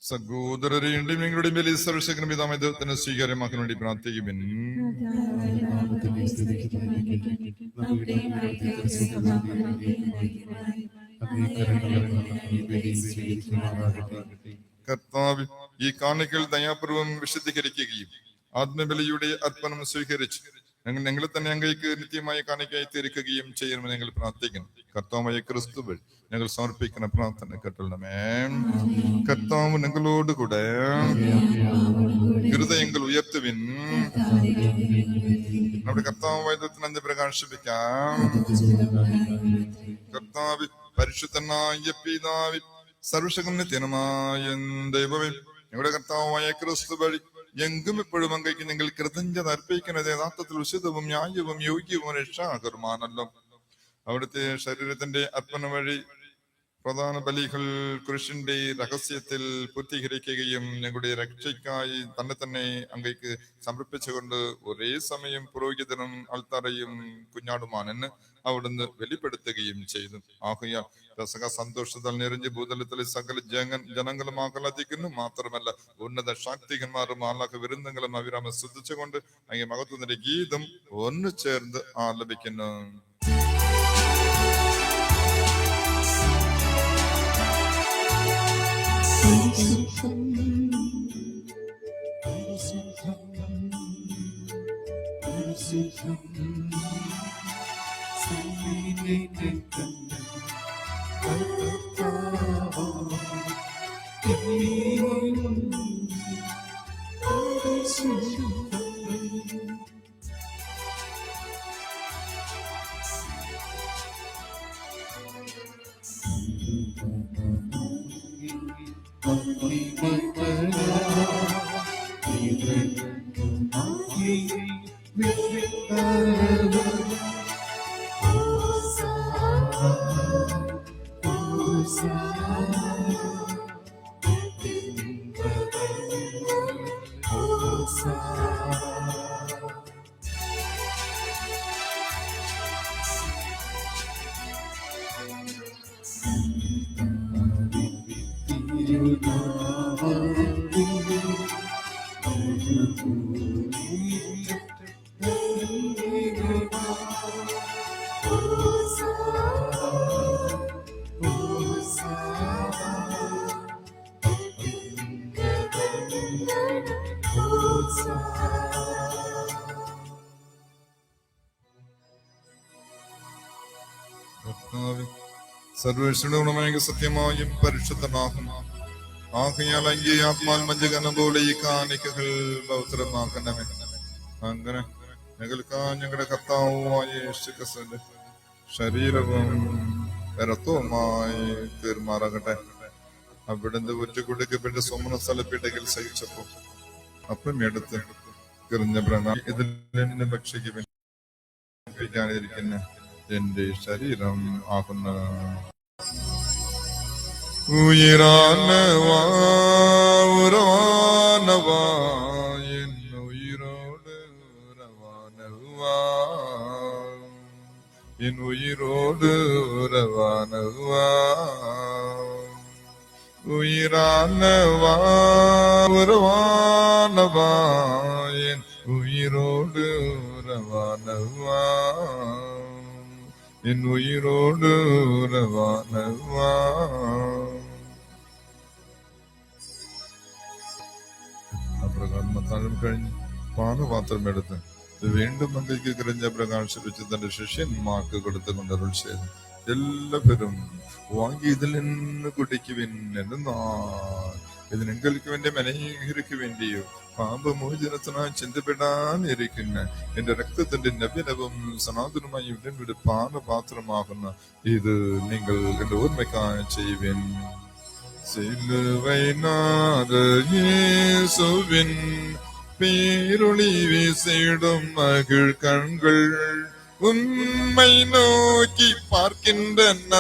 സഹോദരരെയും നിങ്ങളുടെ മേലിൽ സർവശക്തനും പിതാവായ ദൈവത്തിന് സ്വീകാര്യമാക്കാൻ വേണ്ടി പ്രാർത്ഥിക്കുവിൻ. കർത്താവ് ഈ കാണിക്കൽ ദയാപൂർവം വിശദീകരിക്കുകയും ആത്മബലിയുടെ അർപ്പണം സ്വീകരിച്ച് ഞങ്ങളെ തന്നെ അങ്ങേക്ക് നിത്യമായി കാണിക്കായി തീർക്കുകയും ചെയ്യുമെന്ന് ഞങ്ങൾ പ്രാർത്ഥിക്കുന്നു. കർത്താവായ ക്രിസ്തു വഴി ഞങ്ങൾ സമർപ്പിക്കുന്ന പ്രാർത്ഥന കേട്ടണമേ. കർത്താവ് ഞങ്ങളോട് കൂടെ. ഹൃദയങ്ങൾ ഉയർത്തുവിൻ. നമ്മുടെ കർത്താവായ ദൈവത്തിന് പ്രകാശിപ്പിക്കാം. കർത്താവ് പരിശുദ്ധനായ പിതാവേ, സർവശക്തനുമായ ദൈവമേ, ഞങ്ങളുടെ കർത്താവായ ക്രിസ്തു വഴി എങ്കും എപ്പോഴും അങ്ങേക്ക് നിങ്ങൾ കൃതജ്ഞത അർപ്പിക്കുന്നത് യഥാർത്ഥത്തിൽ ഉചിതവും ന്യായവും യോഗ്യവും രക്ഷാകരമാണല്ലോ. അവിടുത്തെ ശരീരത്തിന്റെ അർപ്പണ വഴി പ്രധാന ബലികൾ കുരിശിന്റെ രഹസ്യത്തിൽ പൂർത്തീകരിക്കുകയും ഞങ്ങളുടെ രക്ഷയ്ക്കായി തന്നെ അങ്ങേക്ക് സമർപ്പിച്ചുകൊണ്ട് ഒരേ സമയം പുരോഹിതനും അൾത്താരയും കുഞ്ഞാടുമാനെന്ന് അവിടുന്ന് വെളിപ്പെടുത്തുകയും ചെയ്തു. ആകയാൽ രസക സന്തോഷത്താൽ നിറഞ്ഞ് ഭൂതലത്തിലെ സകല ജനങ്ങളും ആഹ്ലാദിക്കുന്നു. മാത്രമല്ല ഉന്നത ശാക്തികന്മാരും ആഹ്ലാദ വിരുന്നുകളും അവിരാമം ശ്രദ്ധിച്ചുകൊണ്ട് അങ്ങേ മഹത്വത്തിന്റെ ഗീതം ഒന്ന് ചേർന്ന് ആലപിക്കുന്നു. സർവേശ്വരമായ സത്യമായും പരിശുദ്ധമാകും. ആകയാൽ അങ്ങേ ആത്മാത്മജകനം പോലെ ഈ കാണിക്കകൾ പവിത്രമാക്കണമേ. അങ്ങനെ ഞങ്ങൾക്ക് ഞങ്ങളുടെ കർത്താവുമായ യേശുക്രിസ്തുവിന്റെ ശരീരവും രക്തവുമായി തീർമാറാകട്ടെ. അവിടുന്ന് ഒറ്റക്കൊടുക്കപ്പെട്ട സ്വമന സ്ഥലപ്പീഠകൾ സഹിച്ചപ്പോ അപ്പം എടുത്ത് കിറിഞ്ഞ പ്രണ ഇതിൽ നിന്ന് ഭക്ഷിക്കാനിരിക്കുന്ന എന്റെ ശരീരം ആകുന്ന ഉയരാനവാ ഉറവാനവാ എന്നുയിരോട് ഉറവാനവാ എന്നുയിരോട് ഉറവാനവാ ഉയരാനവാ ഉറവാനവാ എൻ ഉയിരോട് ഉറവാനവാ என் உயிரோடு உறவானவா. അപ്രകാരം അത്താഴം കഴിഞ്ഞ് പാനപാത്രം എടുത്ത് വീണ്ടും അങ്ങേക്ക് കരഞ്ഞ പ്രകാശിപ്പിച്ച് തന്റെ ശിഷ്യന്മാർക്ക് കൊടുത്തുകൊണ്ട് അരുൾ ചെയ്തു, എല്ലാവരും വാങ്ങി ഇതിൽ നിന്ന് കുടിക്കുവിൻ. എന്നാൽ ഇത് നിങ്ങൾക്ക് വേണ്ടി അനേകർക്ക് വേണ്ടിയോ പാപമോചനത്തിനായി ചിന്തപ്പെടാനിരിക്കുന്ന എന്റെ രക്തത്തിന്റെ നവീനവും സനാതനമായി ഇവിടെ പാനപാത്രമാകുന്ന ഇത് നിങ്ങൾ എന്റെ ഓർമ്മയ്ക്കായി ചെയ്യുവിൻ. യേശുവിൻ പേരൊളി വീசிடும் മകൾ കൺകൾ உம்மை நோக்கி பார்க்கின்றன,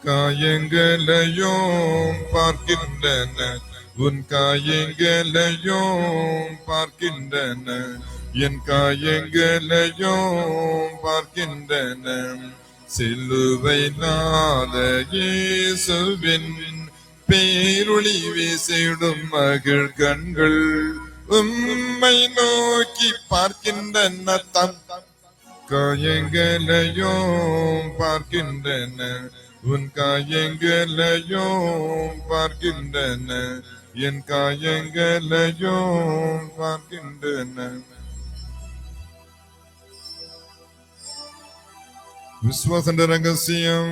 காயங்களையும் பார்க்கின்றன, உன் காயங்களையும் பார்க்கின்றன, என் காயங்களையும் பார்க்கின்றன. சிலுவை நாத இயேசுவின் பேரொளி வீசிடும் மகள் கண்கள் உம்மை நோக்கி பார்க்கின்றன, காயங்களையும் பார்க்கின்றன, உன் காயங்களையும் பார்க்கின்றன, என் காயங்களையும் பார்க்கின்றன.
വിശ്വാസന്റെ രഹസ്യം.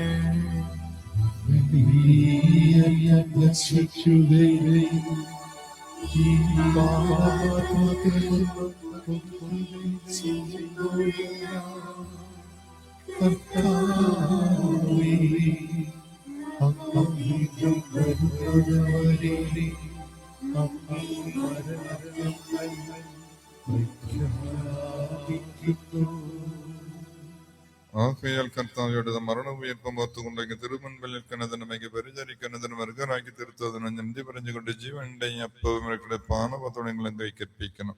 ആകയാൽ കർത്താവയുടെ മരണം ഉയർപ്പം ഓർത്തുകൊണ്ടെങ്കിൽ തിരുമുൻപിൽ നിൽക്കുന്നതിനും എനിക്ക് പരിചരിക്കുന്നതിനും വർഗരാക്കി തീർത്തതിനും ഞന്തി പറഞ്ഞുകൊണ്ട് ജീവന്റെ അപ്പവും പാനപത്തോടെങ്കിലും കൈക്കൽപ്പിക്കണം.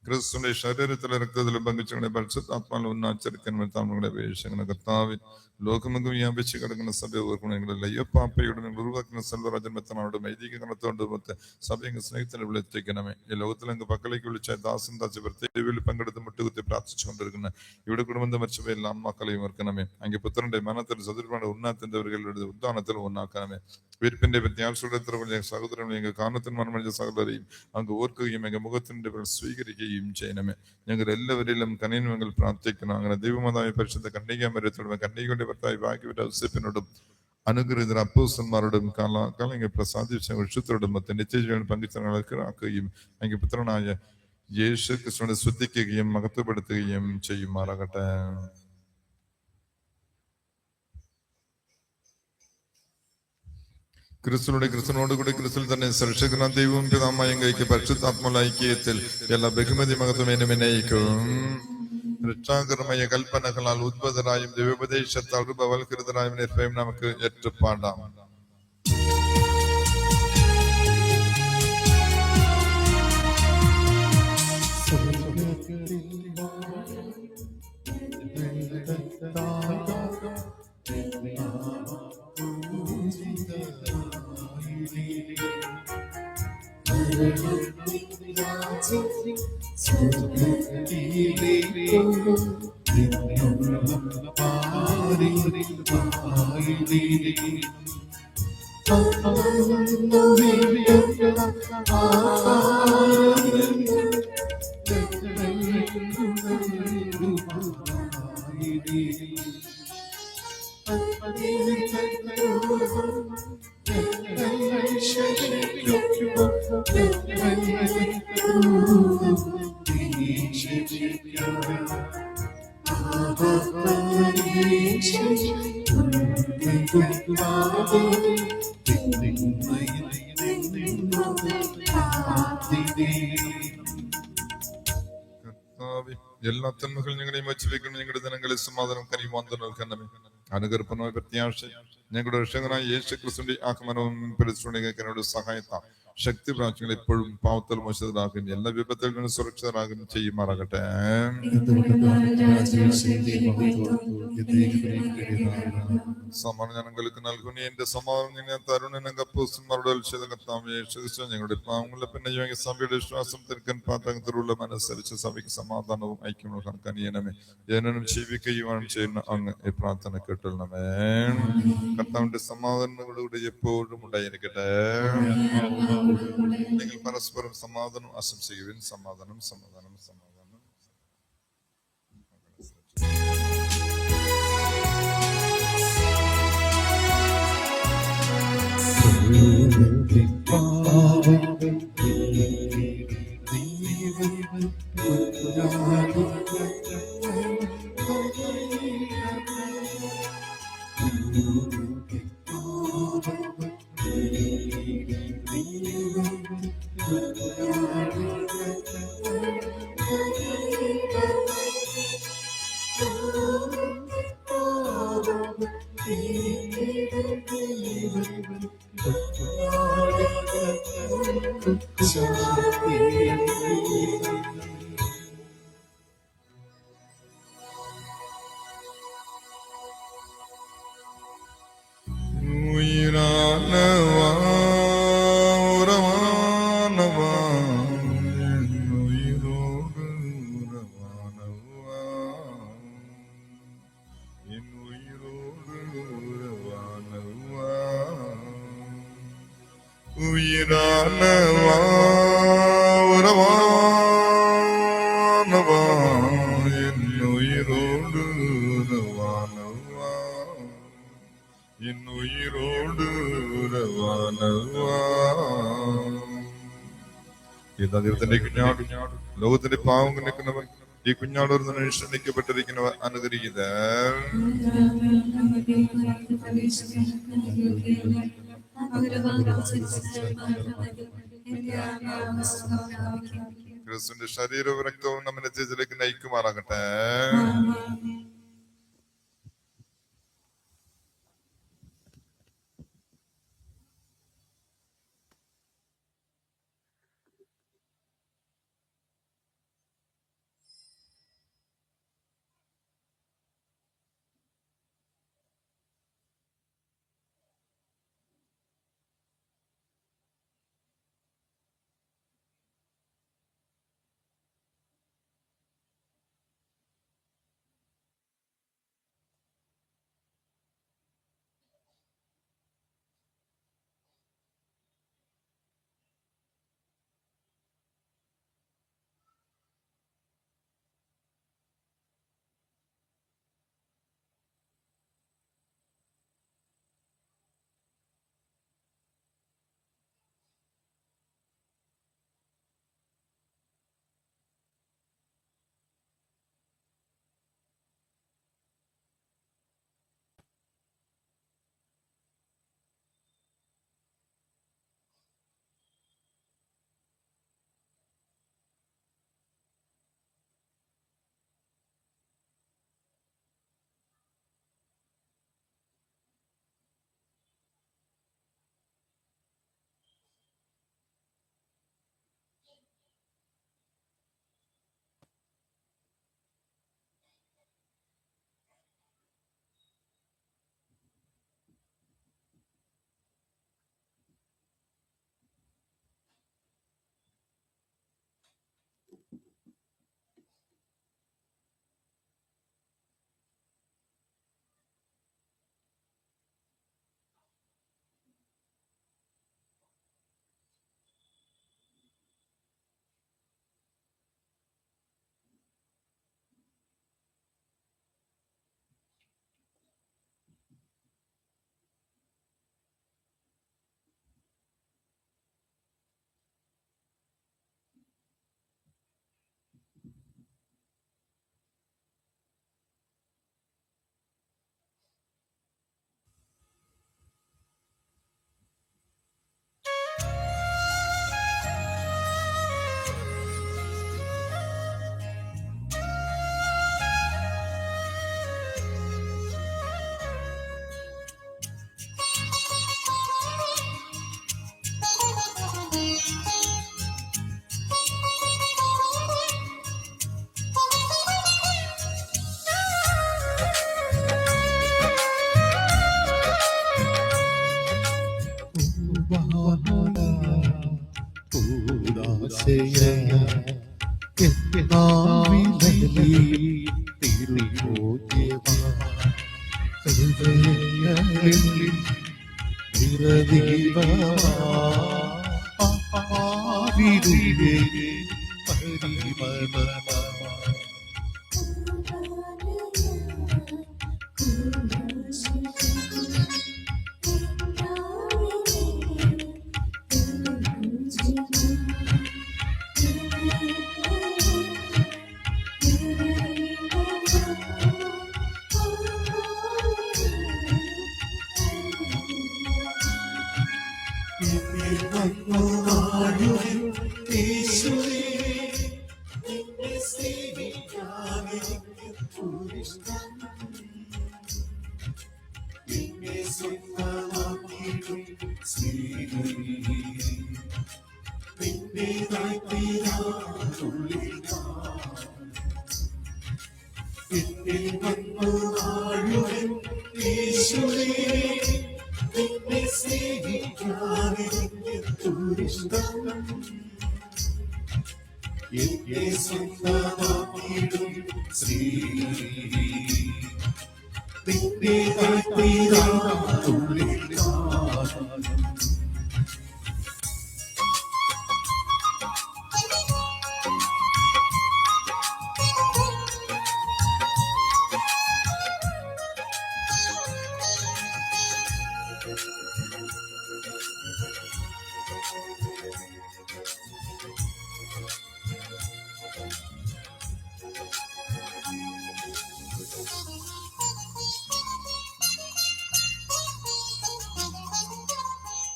ക്രിസ്തുവിന്റെ ശരീരത്തിലെ രക്തത്തിലും പങ്കുച്ചകളെ പരിശുദ്ധാത്മാവിൽ ഉന്നാച്ചരിക്കുന്ന താങ്കളുടെ അപേക്ഷകളെ കർത്താവിൽ ലോകമെങ്കും വ്യാപിച്ച് കിടക്കുന്ന സഭ ഓർക്കണമെങ്കിൽ അയ്യപ്പാപ്പയുടെ നിങ്ങൾ ഉരുവാക്കുന്ന സെൽവരാജന്മത്തനോട് വൈദിക കണത്തോണ്ട് മൊത്തം സഭയെങ്കിൽ സ്നേഹത്തിന് വിളിച്ചേക്കണമേ. ഈ ലോകത്തിലെങ്കിൽ പക്കലേക്ക് വിളിച്ച ദാസൻ താച്ച് പ്രത്യേകയിൽ പങ്കെടുത്ത് മുട്ടുകുത്തി പ്രാർത്ഥിച്ചുകൊണ്ടിരിക്കുന്ന ഇവിടെ കുടുംബത്തെ മരിച്ചവയെല്ലാം അമ്മക്കളെയും ഓർക്കണമേ. അങ്കിൽ പുത്രന്റെ മനത്തിൽ സദൃപാട് ഉന്നാത്തിന്റെ അവരുടെ ഉദ്ധാനത്തിൽ ഒന്നാക്കണമേ. വീർപ്പിന്റെ പ്രത്യാശയുടെ എത്ര വലിയ സഹോദരങ്ങളെ എങ്കിൽ കാരണത്തിന് മർമ്മ സഹോദരെയും അങ്ങ് ഓർക്കുകയും എങ്കിൽ മുഖത്തിന്റെ സ്വീകരിക്കുകയും ചെയ്യണമേ. ഞങ്ങൾ എല്ലാവരിലും കനീനുമെങ്കിൽ പ്രാർത്ഥിക്കണം. അങ്ങനെ ദൈവമാതായ പരിശുദ്ധ കന്യകാമരത്തോടും കന്യകയുടെ ഭർത്താവ് ഭാഗ്യവരുടെ ഔസേപ്പിനോടും അനുഗ്രഹീതർ അപ്പോസ്തലന്മാരോടും കാലങ്ങൾ പ്രസാദിച്ച വിശുദ്ധരോടും നിത്യജീവൻ പങ്കിച്ചാക്കുകയും എങ്കിൽ പുത്രനായ യേശു ക്രിസ്തുവിനെ ശ്രദ്ധിക്കുകയും മഹത്വപ്പെടുത്തുകയും ചെയ്യുമാറാകട്ടെ. ക്രിസ്തുവിനോടുകൂടി ക്രിസ്തുവിൽ തന്നെ സർഷകന ദൈവവും പിതാമായ കൈക്ക് പരിശുദ്ധാത്മ ഐക്യത്തിൽ എല്ലാ ബഹുമതി മഹത്വമേനും എന്നയിക്കും. രക്ഷാകരമായ കൽപ്പനകളാൽ ഉദ്ഭുതരായും ദൈവോപദേശത്താൽ രൂപവൽകൃതരായും നിർഭയം നമുക്ക് ഏറ്റുപാടാം. എല്ലാ തന്മകൾ ഞങ്ങളെയും വച്ചുവെക്കണം. ഞങ്ങളുടെ ദിനങ്ങളിൽ സമാധാനം കനിവാന്തം നൽകണമേ. അനുകർപ്പണമായ പ്രത്യാശ ഞങ്ങളുടെ രക്ഷകനായ യേശു ക്രിസ്തുവിന്റെ ആഗമനവും പരിശ്രമിക്കുന്നതിനോട് സഹായത്താം ശക്തി പ്രാവശ്യങ്ങൾ എപ്പോഴും പാവത്തൽ മോശിതരാകും എല്ലാ വിപത്തിൽ നിന്ന് സുരക്ഷിതരാകും ചെയ്യുമാറാകട്ടെ. സമാധാനം ഞങ്ങൾക്ക് നൽകുന്ന എന്റെ സമാധാനം തരുണനോട് ഞങ്ങളുടെ പാവങ്ങളെ പിന്നെ സഭയുടെ വിശ്വാസം തിരുക്കൻ പാത്രത്തിലുള്ള മനസ്സരിച്ച് സഭയ്ക്ക് സമാധാനവും ഐക്യവും കണക്കാനിയനമേ. ജനനം ജീവിക്കുകയും ചെയ്യുന്ന അങ്ങ് ഈ പ്രാർത്ഥന കേട്ടണമേ. കർത്താവിന്റെ സമാധാനങ്ങളോടുകൂടി എപ്പോഴും ഉണ്ടായിരിക്കട്ടെ. നിങ്ങൾ പരസ്പരം സമാധാനം ആശംസിക്കുവിൻ. സമാധാനം സമാധാനം സമാധാനം. ഉയരാനവാ ഇന്നുയിരോട് ഉറവാനവാ. ഇതാ ദൈവത്തിന്റെ കുഞ്ഞാട്, ലോകത്തിന്റെ പാവം നിൽക്കുന്നവൻ, ഈ കുഞ്ഞാട് ഒരു ക്ഷണിക്കപ്പെട്ടിരിക്കുന്നവർ അനുകരിക്കുക. ക്രിസ്തുവിന്റെ ശരീരവും രക്തവും നമ്മെ നിത്യത്തിലേക്ക് നയിക്കുമാറാകട്ടെ.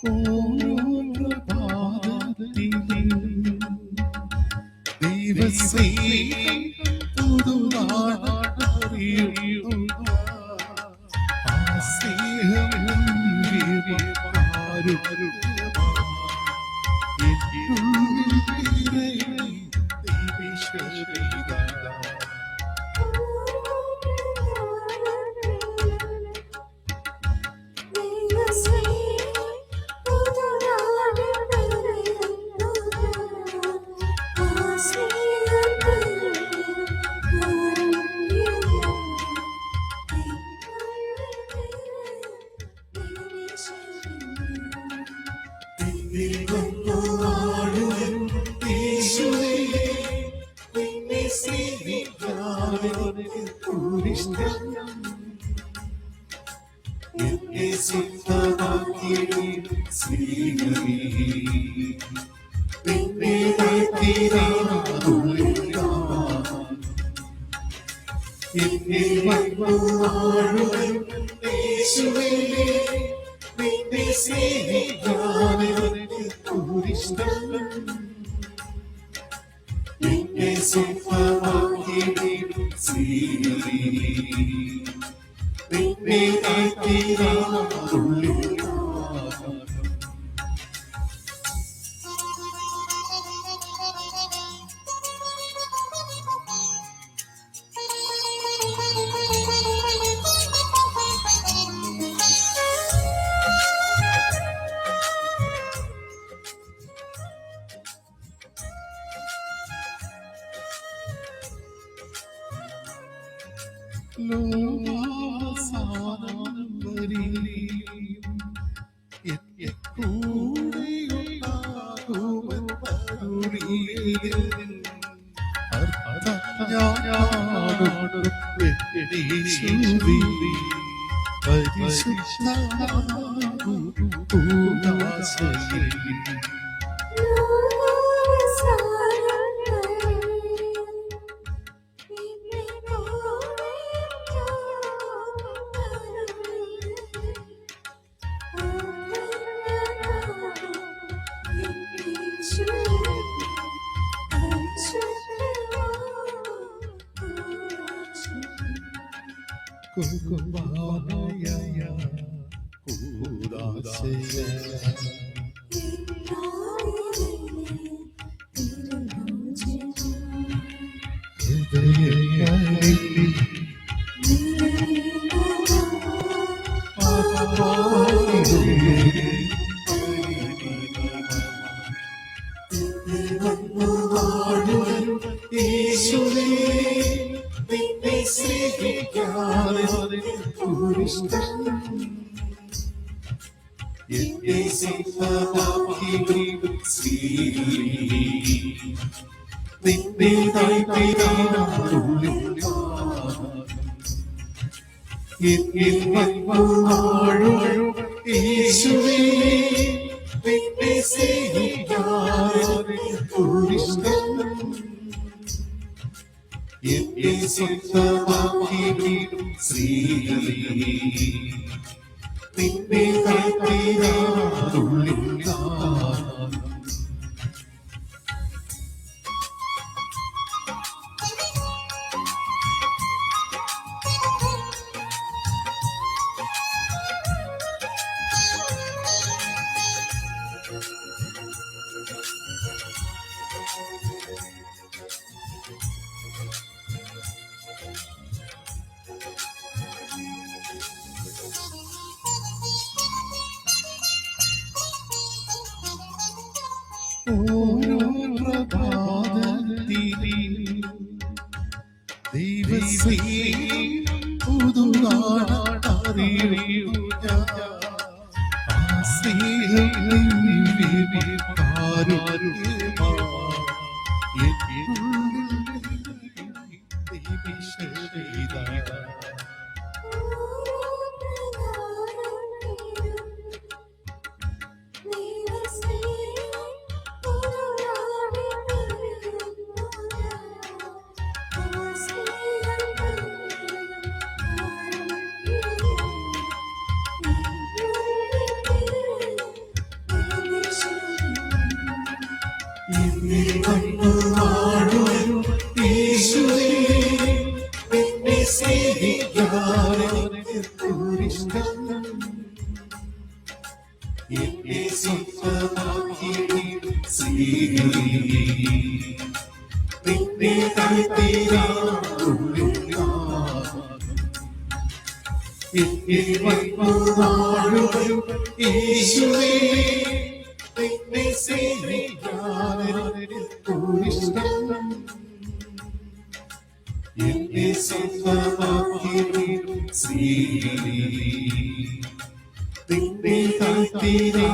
ഓരോ പ്രഭാതത്തിലും ദൈവസ്നേഹം പുതുനാളറിയുന്നു. ആ സ്നേഹം എന്നെ സ്വന്തമാക്കി സ്വീകരി. നിന്നെ എന്നെ വന്നു വാഴുവരും യേശുവേ, നിന്നെ സേവിക്കാനിഷ്ടം. എന്നെ സ്വന്തമാക്കി സ്വീകരി. നിന്നെ താഴ്ത്തിനാ.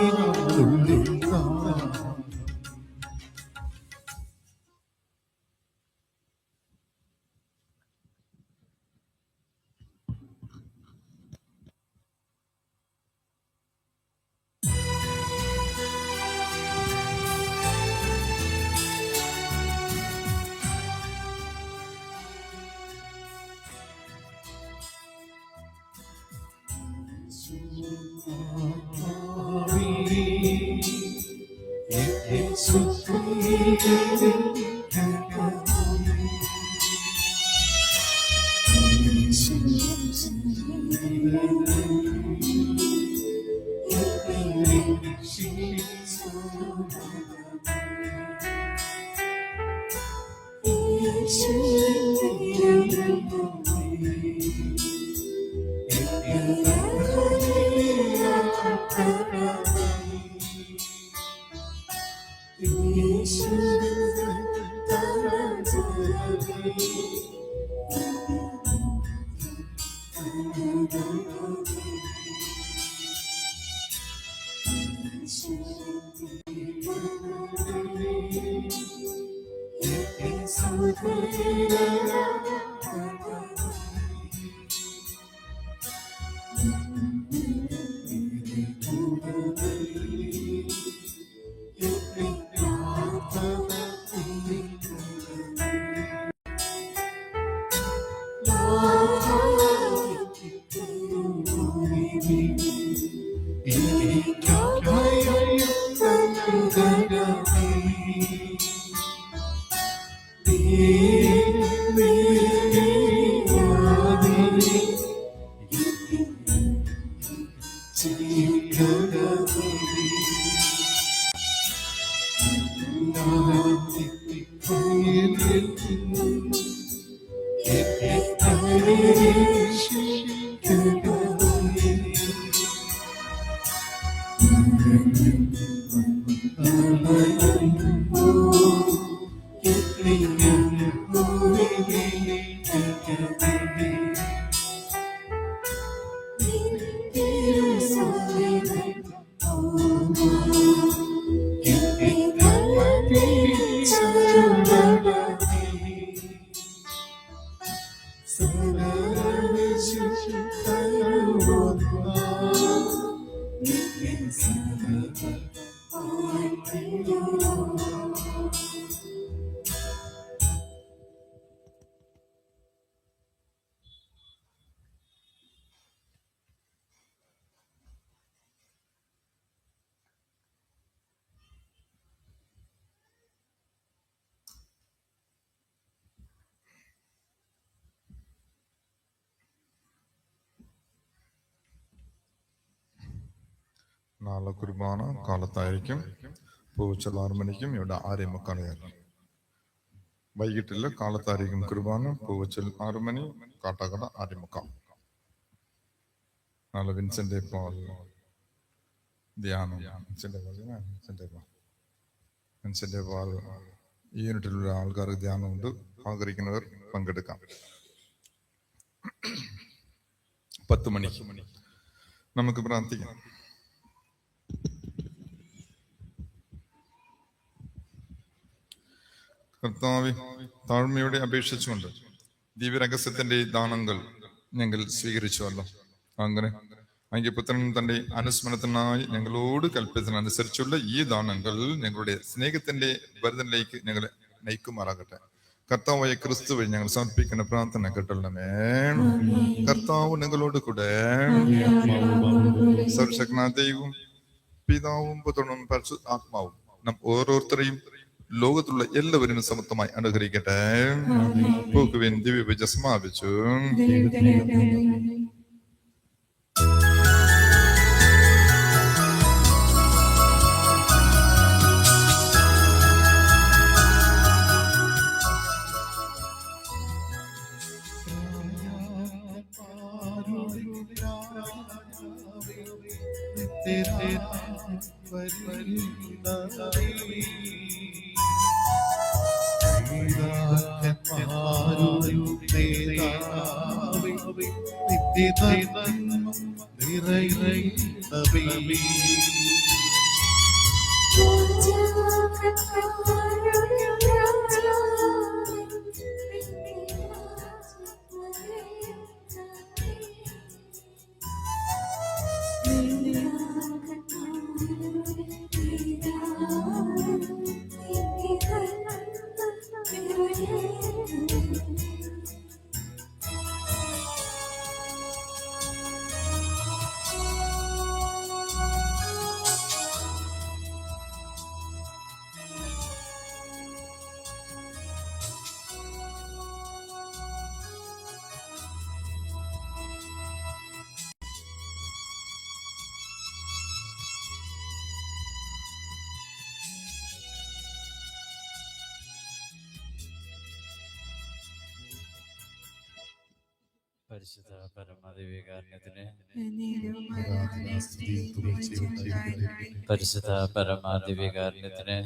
നാളെ കുർബാന കാലത്തായിരിക്കും. പൂച്ചൽ 6 മണിക്കും ഇവിടെ 6:45. വൈകിട്ടില്ല, കാലത്തായിരിക്കും കുർബാന. പൂവച്ചൽ 6 മണി, കാട്ടാക്കട 6:45. നാളെ വിൻസെന്റ് പോൾ ധ്യാനം. വിൻസെന്റ് പോൾ ഈ യൂണിറ്റിലുള്ള ആൾക്കാർക്ക് ധ്യാനമുണ്ട്. ആഗ്രഹിക്കുന്നവർ പങ്കെടുക്കാം. 10 മണിക്ക് നമുക്ക് പ്രാർത്ഥിക്കാം. കർത്താവേ, താഴ്മയോടെ അപേക്ഷിച്ചുകൊണ്ട് ദിവ്യരഹസ്യത്തിന്റെ ദാനങ്ങൾ ഞങ്ങൾ സ്വീകരിച്ചുവല്ലോ. അങ്ങനെ അങ്ങേ പുത്രൻ തന്റെ അനുസ്മരണത്തിനായി ഞങ്ങളോട് കൽപ്പിച്ചതിനനുസരിച്ചുള്ള ഈ ദാനങ്ങൾ ഞങ്ങളുടെ സ്നേഹത്തിന്റെ ഭരതനിലേക്ക് ഞങ്ങളെ നയിക്കുമാറാകട്ടെ. കർത്താവായ ക്രിസ്തു വഴി ഞങ്ങൾ സമർപ്പിക്കുന്ന പ്രാർത്ഥന കേട്ടല്ലമേ. കർത്താവ് നിങ്ങളോട് കൂടെ. സർവശക്തനായ ദൈവവും പിതാവും പുത്രനും പരിശുദ്ധാത്മാവും നാം ഓരോരുത്തരെയും ലോകത്തുള്ള എല്ലാവരും സമത്വമായി അനുഗ്രഹിക്കട്ടെ. പോകുവിൻ, ദിവ്യപൂജ സമാപിച്ചു.
പരിശുദ്ധ പരമാധികാരണത്തിന് പരിശുദ്ധ പരമാധികാരണത്തിന്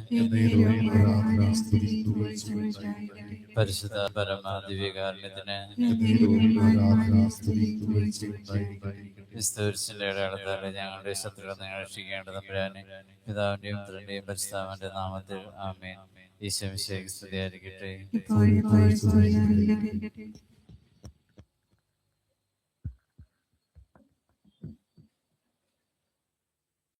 പരിശുദ്ധ പരമാധികാരണത്തിന് ക്രിസ്തുവിന്റെ അടയാളത്താലെ ഞങ്ങളുടെ ശത്രുക്കളെ നിങ്ങൾ രക്ഷിക്കേണ്ടത് തമ്പുരാനെ. പിതാവിന്റെയും പുത്രന്റെയും പരിശുദ്ധാത്മാവിന്റെ നാമത്തിൽ ആമേൻ. ഈശോ മിശിഹായ്ക്ക് സ്തുതിയായിരിക്കട്ടെ.